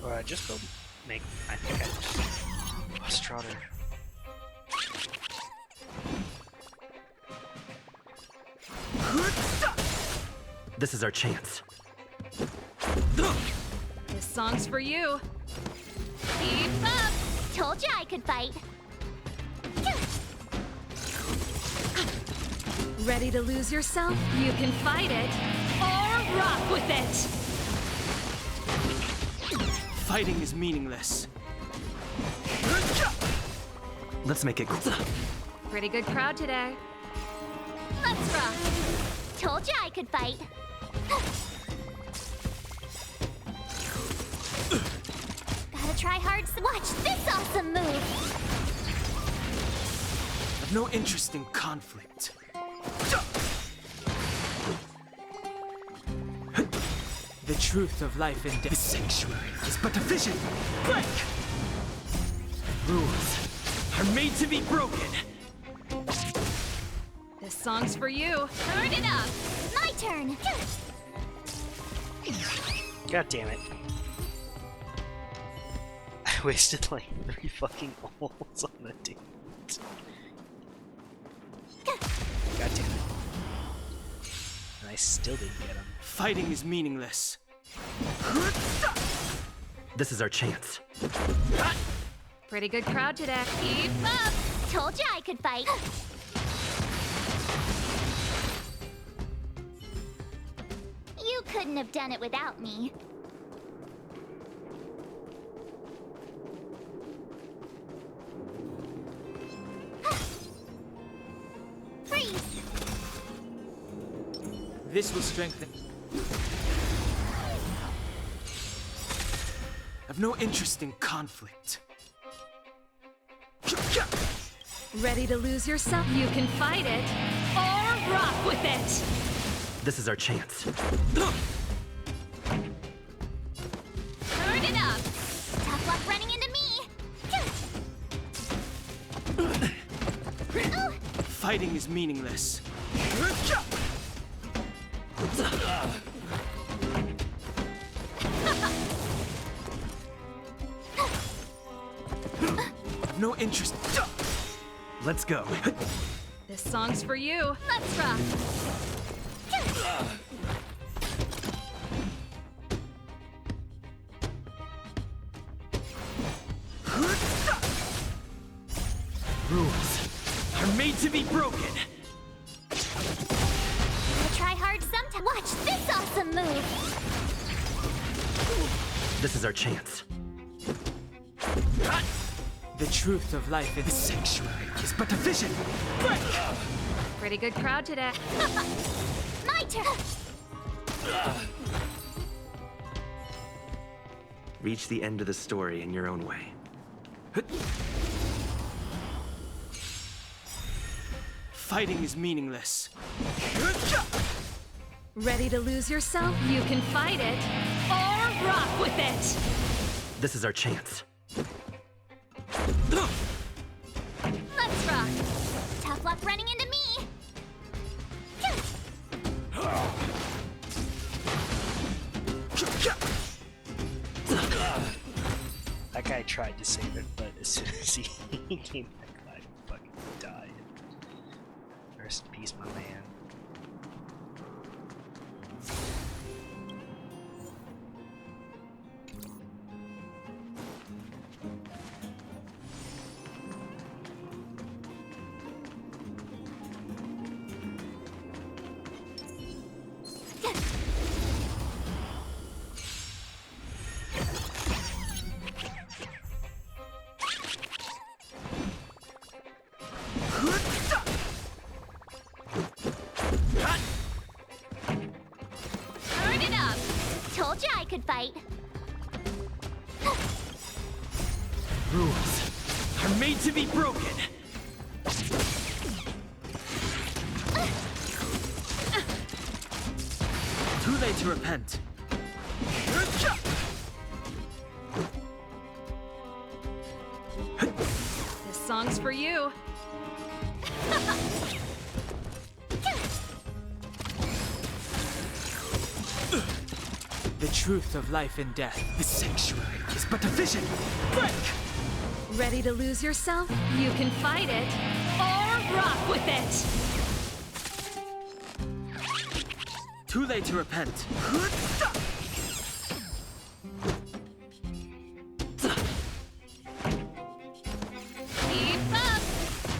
Speaker 13: Or just go make. I think I just lost Trotter.
Speaker 20: This is our chance.
Speaker 18: This song's for you. Keep up!
Speaker 6: Told you I could fight.
Speaker 18: Ready to lose yourself? You can fight it or rock with it!
Speaker 2: Fighting is meaningless.
Speaker 20: Let's make it cool.
Speaker 18: Pretty good crowd today.
Speaker 6: Let's rock. Told you I could fight. Gotta try hard. Watch this awesome move.
Speaker 2: I've no interest in conflict. The truth of life and death.
Speaker 20: The sanctuary is but a vision. Break! Rules are made to be broken.
Speaker 18: This song's for you.
Speaker 6: Turn it up. My turn.
Speaker 13: God damn it. I wasted like 3 fucking ults on the dude. God damn it. And I still didn't get him.
Speaker 2: Fighting is meaningless.
Speaker 20: This is our chance.
Speaker 18: Pretty good crowd today.
Speaker 6: Keep up. Told you I could fight. You couldn't have done it without me. Freeze!
Speaker 2: This will strengthen. I've no interest in conflict.
Speaker 18: Ready to lose yourself? You can fight it or rock with it!
Speaker 20: This is our chance.
Speaker 6: Turn it up! Tough luck running into me!
Speaker 2: Fighting is meaningless. No interest.
Speaker 20: Let's go.
Speaker 18: This song's for you.
Speaker 6: Let's rock!
Speaker 20: Rules are made to be broken.
Speaker 6: Gotta try hard sometime. Watch this awesome move!
Speaker 20: This is our chance.
Speaker 2: The truth of life in the sanctuary is but a vision. Break!
Speaker 18: Pretty good crowd today.
Speaker 6: My turn!
Speaker 20: Reach the end of the story in your own way.
Speaker 2: Fighting is meaningless.
Speaker 18: Ready to lose yourself? You can fight it or rock with it!
Speaker 20: This is our chance.
Speaker 6: Let's rock! Tough luck running into me!
Speaker 13: That guy tried to save it, but as soon as he came back, I fucking died. Rest in peace, my man.
Speaker 6: Told you I could fight.
Speaker 20: Rules are made to be broken. Too late to repent.
Speaker 18: This song's for you.
Speaker 2: The truth of life and death.
Speaker 20: The sanctuary is but a vision. Break!
Speaker 18: Ready to lose yourself? You can fight it or rock with it.
Speaker 20: Too late to repent.
Speaker 6: Keep up.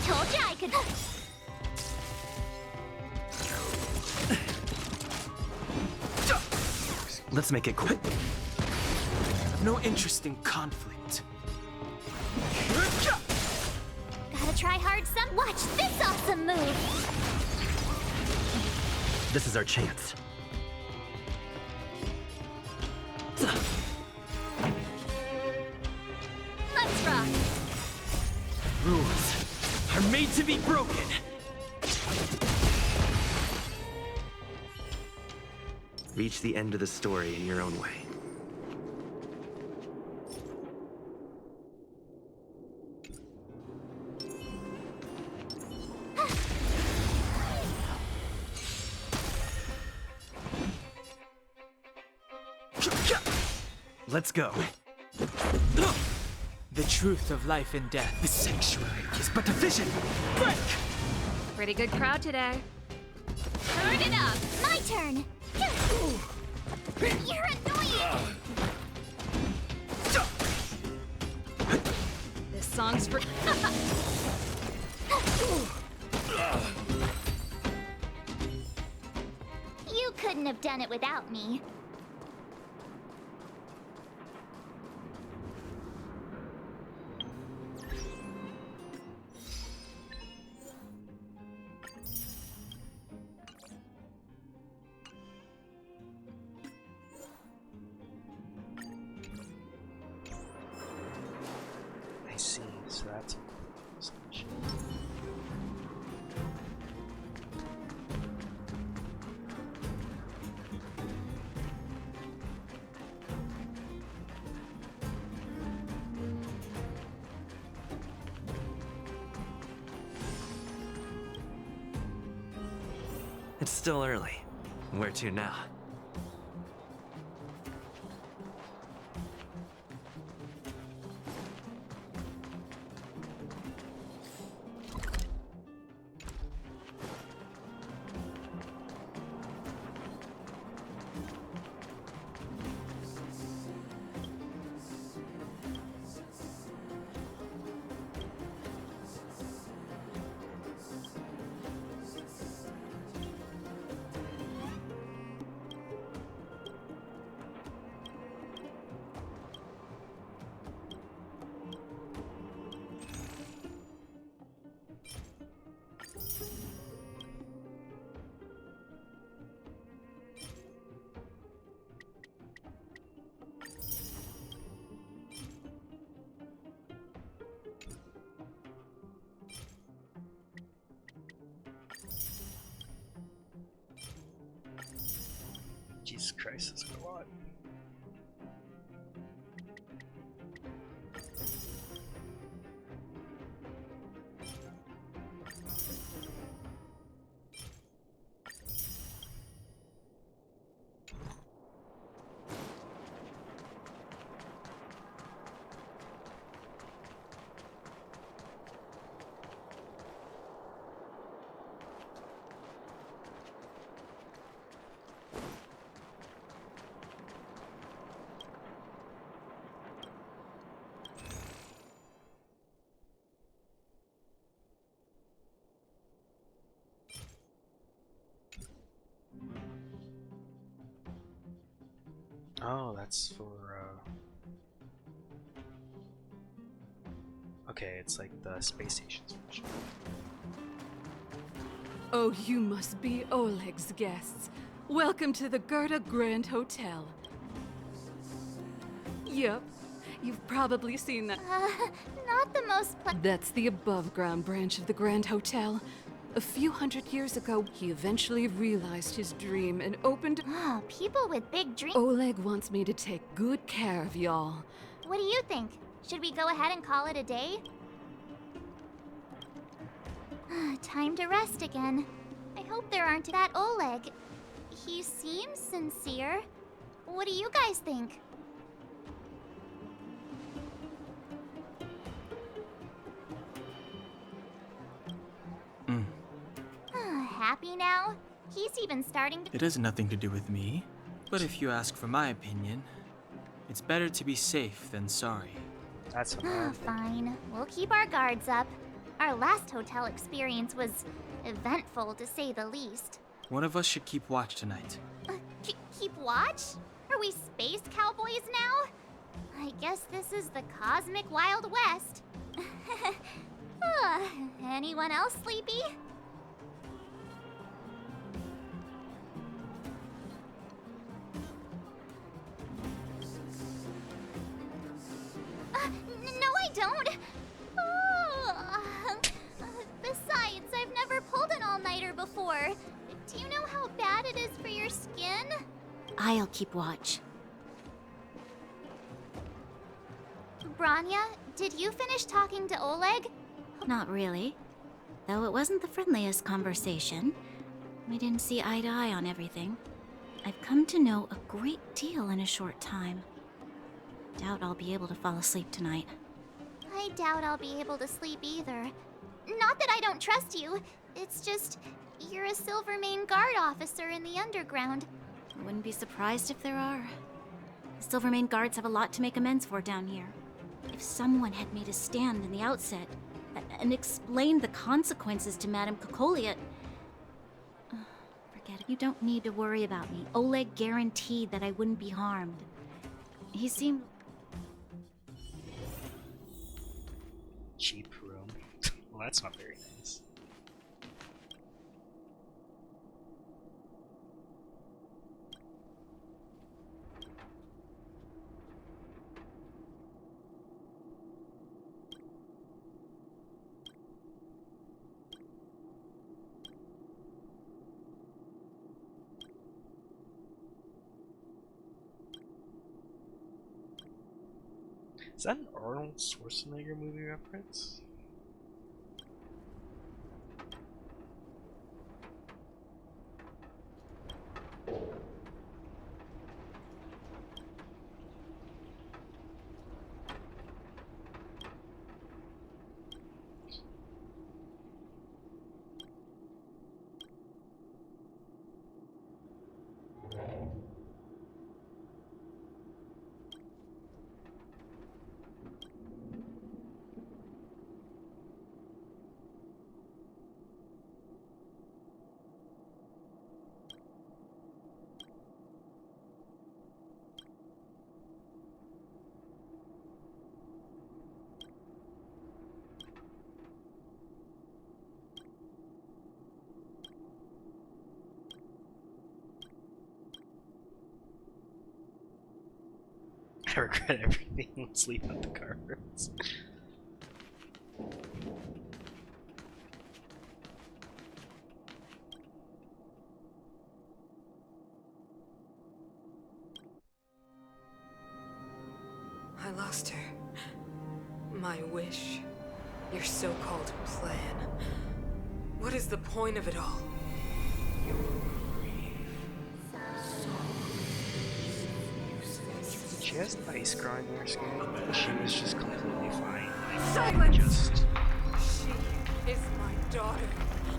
Speaker 6: Told you I could.
Speaker 20: Let's make it quick.
Speaker 2: I've no interest in conflict.
Speaker 6: Gotta try hard some. Watch this awesome move.
Speaker 20: This is our chance.
Speaker 6: Let's rock.
Speaker 20: Rules are made to be broken. Reach the end of the story in your own way. Let's go.
Speaker 2: The truth of life and death.
Speaker 20: The sanctuary is but a vision. Break!
Speaker 18: Pretty good crowd today.
Speaker 6: Turn it up. My turn. You're annoying.
Speaker 18: This song's for...
Speaker 6: You couldn't have done it without me.
Speaker 13: I see, so that's a station.
Speaker 20: It's still early. Where to now?
Speaker 13: Jesus Christ, that's a lot. Oh, that's for, okay, it's like the space station's version.
Speaker 4: Oh, you must be Oleg's guests. Welcome to the Gerda Grand Hotel.
Speaker 18: Yep. You've probably seen that.
Speaker 6: Not the most
Speaker 18: That's the above-ground branch of the Grand Hotel. A few hundred years ago, he eventually realized his dream and opened...
Speaker 6: Oh, people with big dreams.
Speaker 18: Oleg wants me to take good care of y'all.
Speaker 6: What do you think? Should we go ahead and call it a day? Time to rest again. I hope there aren't that Oleg. He seems sincere. What do you guys think? Happy now? He's even starting to...
Speaker 2: It has nothing to do with me. But if you ask for my opinion, it's better to be safe than sorry.
Speaker 13: That's what I think.
Speaker 6: Fine. We'll keep our guards up. Our last hotel experience was eventful, to say the least.
Speaker 2: One of us should keep watch tonight.
Speaker 6: Keep watch? Are we space cowboys now? I guess this is the cosmic Wild West. Anyone else sleepy? No, I don't. Besides, I've never pulled an all-nighter before. Do you know how bad it is for your skin?
Speaker 12: I'll keep watch.
Speaker 6: Branya, did you finish talking to Oleg?
Speaker 12: Not really. Though it wasn't the friendliest conversation. We didn't see eye to eye on everything. I've come to know a great deal in a short time. Doubt I'll be able to fall asleep tonight.
Speaker 6: I doubt I'll be able to sleep either. Not that I don't trust you. It's just, you're a Silvermane Guard officer in the underground.
Speaker 12: I wouldn't be surprised if there are. The Silvermane Guards have a lot to make amends for down here. If someone had made a stand in the outset and explained the consequences to Madame Kokolia... Forget it. You don't need to worry about me. Oleg guaranteed that I wouldn't be harmed. He seemed...
Speaker 13: Cheap room. Well, that's not very nice. Is that an Arnold Schwarzenegger movie reference? I regret everything. Sleep at the cards.
Speaker 11: I lost her. My wish. Your so-called plan. What is the point of it all?
Speaker 13: She has ice growing in her skin. She was just completely fine.
Speaker 11: Silence! She is my daughter.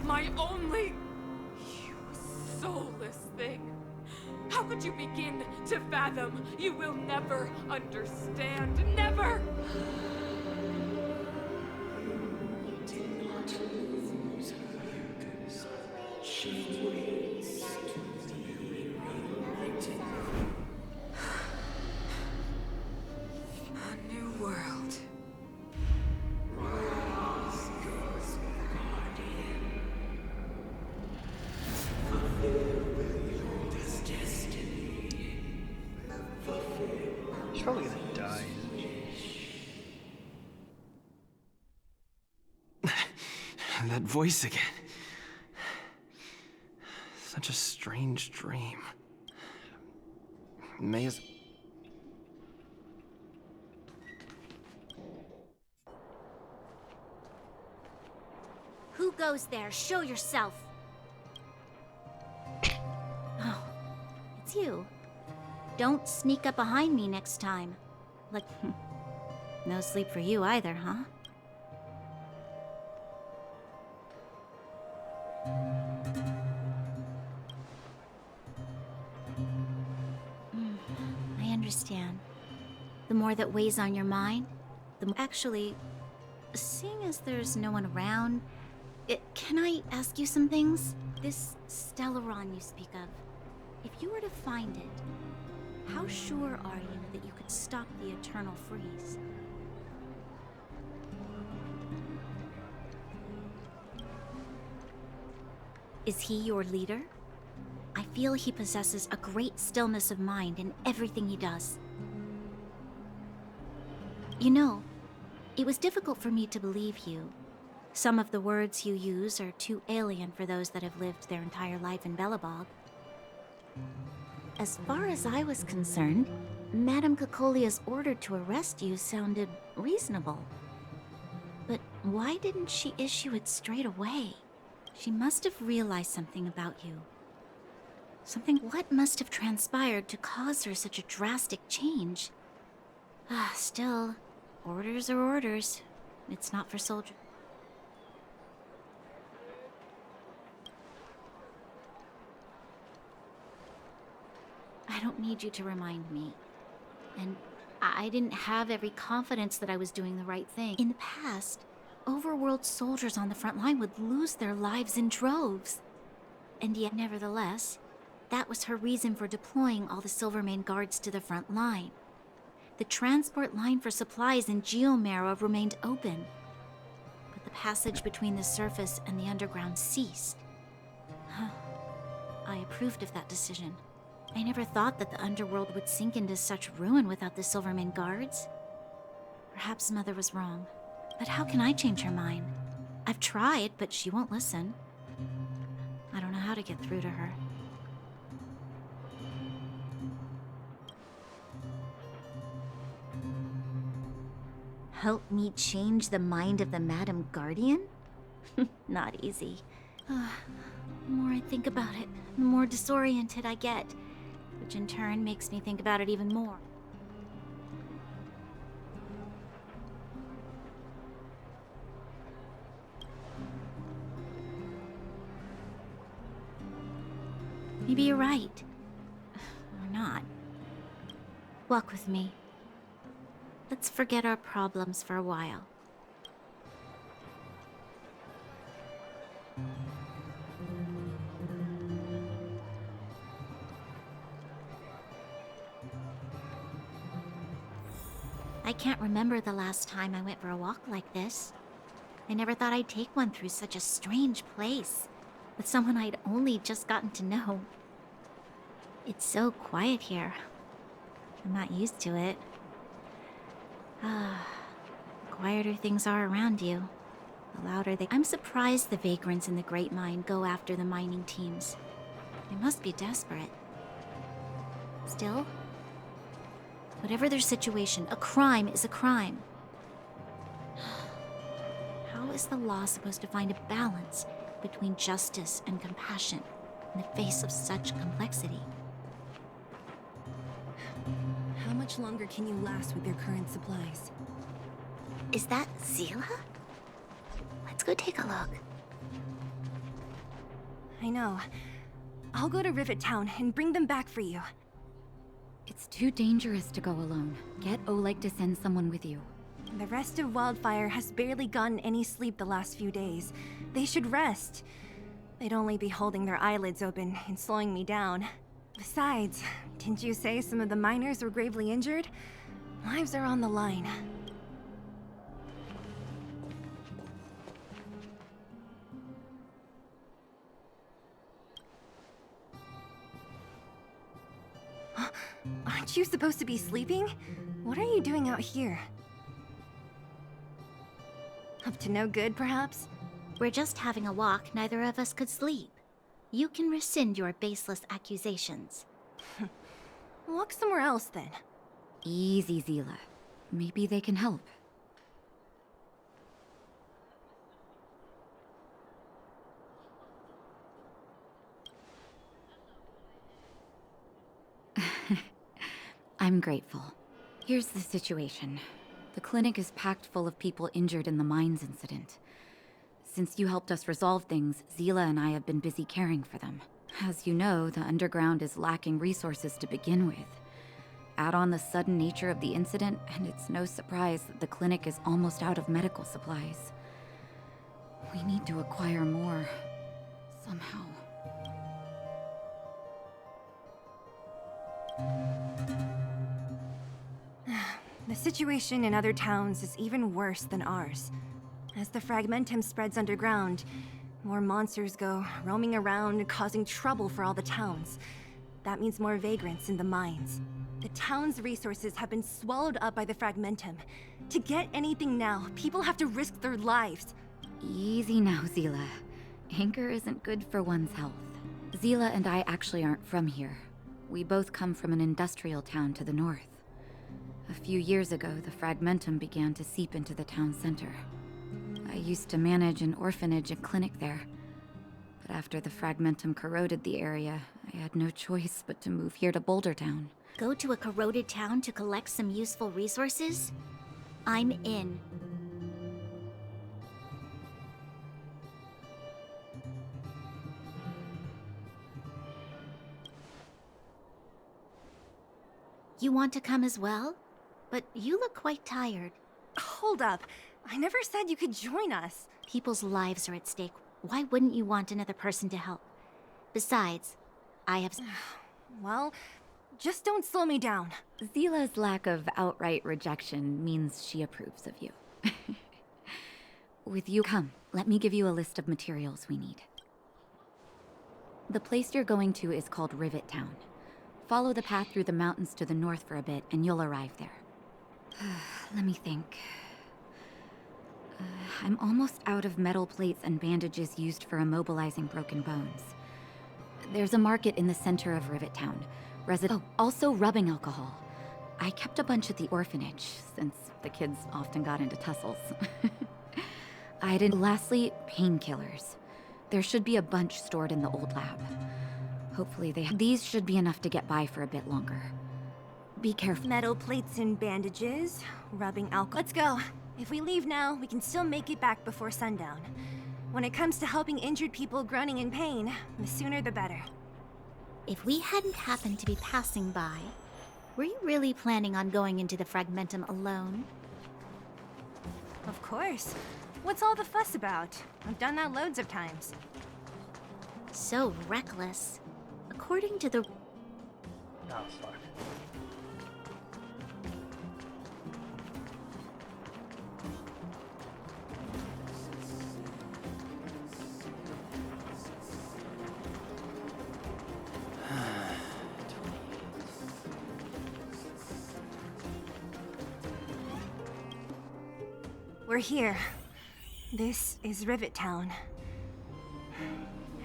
Speaker 11: My only... You soulless thing. How could you begin to fathom? You will never understand. Never! A new world.
Speaker 13: probably gonna die.
Speaker 20: That voice again. Such a strange dream. May as...
Speaker 12: Who goes there? Show yourself. Oh, it's you. Don't sneak up behind me next time. Like, no sleep for you either, huh? I understand. The more that weighs on your mind, the more... Actually, seeing as there's no one around, can I ask you some things? This Stellaron you speak of, if you were to find it, how sure are you that you could stop the eternal freeze? Is he your leader? I feel he possesses a great stillness of mind in everything he does. You know, it was difficult for me to believe you. Some of the words you use are too alien for those that have lived their entire life in Belobog. As far as I was concerned, Madame Cocolia's order to arrest you sounded reasonable. But why didn't she issue it straight away? She must have realized something about you. What must have transpired to cause her such a drastic change? Still, orders are orders. It's not for soldiers. I don't need you to remind me. And I didn't have every confidence that I was doing the right thing. In the past, overworld soldiers on the front line would lose their lives in droves. And yet, nevertheless, that was her reason for deploying all the Silvermane guards to the front line. The transport line for supplies in Geomera remained open, but the passage between the surface and the underground ceased. I approved of that decision. I never thought that the underworld would sink into such ruin without the Silvermane guards. Perhaps Mother was wrong, but how can I change her mind? I've tried, but she won't listen. I don't know how to get through to her. Help me change the mind of the Madam Guardian? Not easy. The more I think about it, the more disoriented I get, which in turn makes me think about it even more. Maybe you're right. Or not. Walk with me. Let's forget our problems for a while. I can't remember the last time I went for a walk like this. I never thought I'd take one through such a strange place, with someone I'd only just gotten to know. It's so quiet here. I'm not used to it. The quieter things are around you, the louder they... I'm surprised the vagrants in the Great Mine go after the mining teams. They must be desperate. Still, whatever their situation, a crime is a crime. How is the law supposed to find a balance between justice and compassion in the face of such complexity?
Speaker 1: How much longer can you last with your current supplies?
Speaker 12: Is that Zila? Let's go take a look.
Speaker 1: I know. I'll go to Rivet Town and bring them back for you.
Speaker 8: It's too dangerous to go alone. Get Oleg to send someone with you.
Speaker 1: The rest of Wildfire has barely gotten any sleep the last few days. They should rest. They'd only be holding their eyelids open and slowing me down. Besides, didn't you say some of the miners were gravely injured? Lives are on the line. Aren't you supposed to be sleeping? What are you doing out here? Up to no good, perhaps?
Speaker 12: We're just having a walk. Neither of us could sleep. You can rescind your baseless accusations.
Speaker 1: Walk somewhere else, then.
Speaker 8: Easy, Zila. Maybe they can help. I'm grateful. Here's the situation. The clinic is packed full of people injured in the mines incident. Since you helped us resolve things, Zila and I have been busy caring for them. As you know, the underground is lacking resources to begin with. Add on the sudden nature of the incident, and it's no surprise that the clinic is almost out of medical supplies. We need to acquire more, somehow.
Speaker 1: The situation in other towns is even worse than ours. As the fragmentum spreads underground, more monsters go roaming around, causing trouble for all the towns. That means more vagrants in the mines. The town's resources have been swallowed up by the fragmentum. To get anything now, people have to risk their lives.
Speaker 8: Easy now, Zila. Anger isn't good for one's health. Zila and I actually aren't from here. We both come from an industrial town to the north. A few years ago, the fragmentum began to seep into the town center. I used to manage an orphanage and clinic there. But after the fragmentum corroded the area, I had no choice but to move here to Boulder Town.
Speaker 12: Go to a corroded town to collect some useful resources? I'm in. You want to come as well? But you look quite tired.
Speaker 1: Hold up. I never said you could join us.
Speaker 12: People's lives are at stake. Why wouldn't you want another person to help? Besides, I have...
Speaker 1: Well, just don't slow me down.
Speaker 8: Zila's lack of outright rejection means she approves of you. With you, come, let me give you a list of materials we need. The place you're going to is called Rivet Town. Follow the path through the mountains to the north for a bit, and you'll arrive there. Let me think. I'm almost out of metal plates and bandages used for immobilizing broken bones. There's a market in the center of Rivet Town. Also rubbing alcohol. I kept a bunch at the orphanage, since the kids often got into tussles. Lastly, painkillers. There should be a bunch stored in the old lab. Hopefully these should be enough to get by for a bit longer. Be careful.
Speaker 1: Metal plates and bandages, rubbing alcohol. Let's go. If we leave now, we can still make it back before sundown. When it comes to helping injured people groaning in pain, the sooner the better.
Speaker 12: If we hadn't happened to be passing by, were you really planning on going into the fragmentum alone?
Speaker 1: Of course. What's all the fuss about? I've done that loads of times.
Speaker 12: So reckless. According to the...
Speaker 13: Oh, fuck.
Speaker 1: We're here. This is Rivet Town.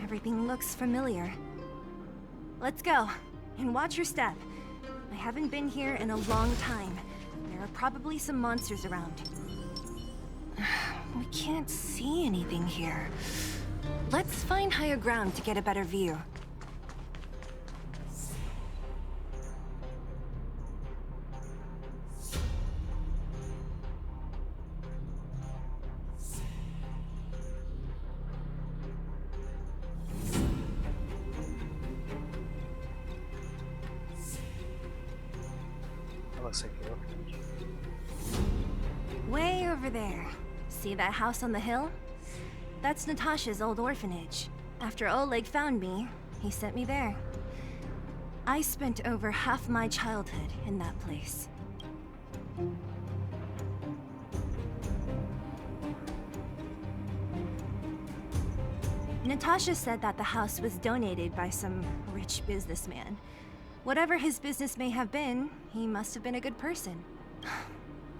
Speaker 1: Everything looks familiar. Let's go, and watch your step. I haven't been here in a long time. There are probably some monsters around. We can't see anything here. Let's find higher ground to get a better view.
Speaker 13: Looks like the orphanage.
Speaker 1: Way over there. See that house on the hill? That's Natasha's old orphanage. After Oleg found me, he sent me there. I spent over half my childhood in that place. Natasha said that the house was donated by some rich businessman. Whatever his business may have been, he must have been a good person.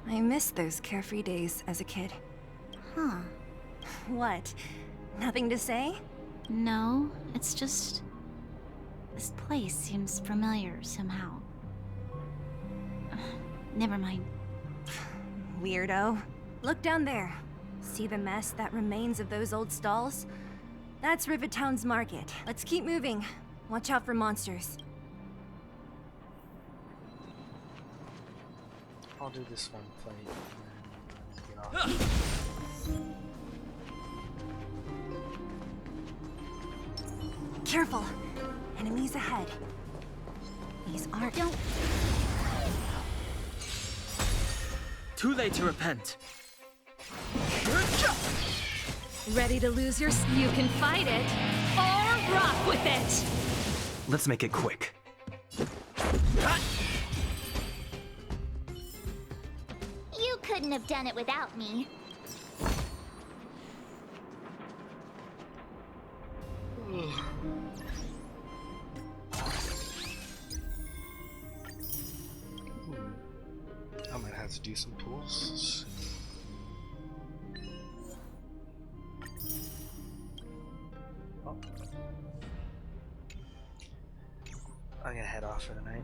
Speaker 1: I miss those carefree days as a kid.
Speaker 12: Huh.
Speaker 1: What? Nothing to say?
Speaker 12: No, it's just... this place seems familiar somehow. Never mind.
Speaker 1: Weirdo. Look down there. See the mess that remains of those old stalls? That's Rivet Town's market. Let's keep moving. Watch out for monsters.
Speaker 13: I'll do this one fight and then get off.
Speaker 1: Careful! Enemies ahead. These aren't...
Speaker 12: Don't...
Speaker 2: Too late to repent.
Speaker 19: Ready to lose your... You can fight it, or rock with it!
Speaker 20: Let's make it quick.
Speaker 6: You couldn't have done it without me.
Speaker 13: I might have to do some pulls. Oh. I'm gonna head off for the night.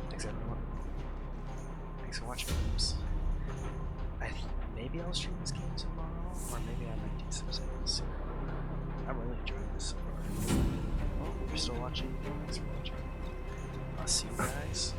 Speaker 13: Thanks everyone. Thanks for watching, games. Maybe I'll stream this game tomorrow, or maybe I might do some settings soon. I'm really enjoying this so far. Well, if you're still watching, thanks for watching. I'll see you guys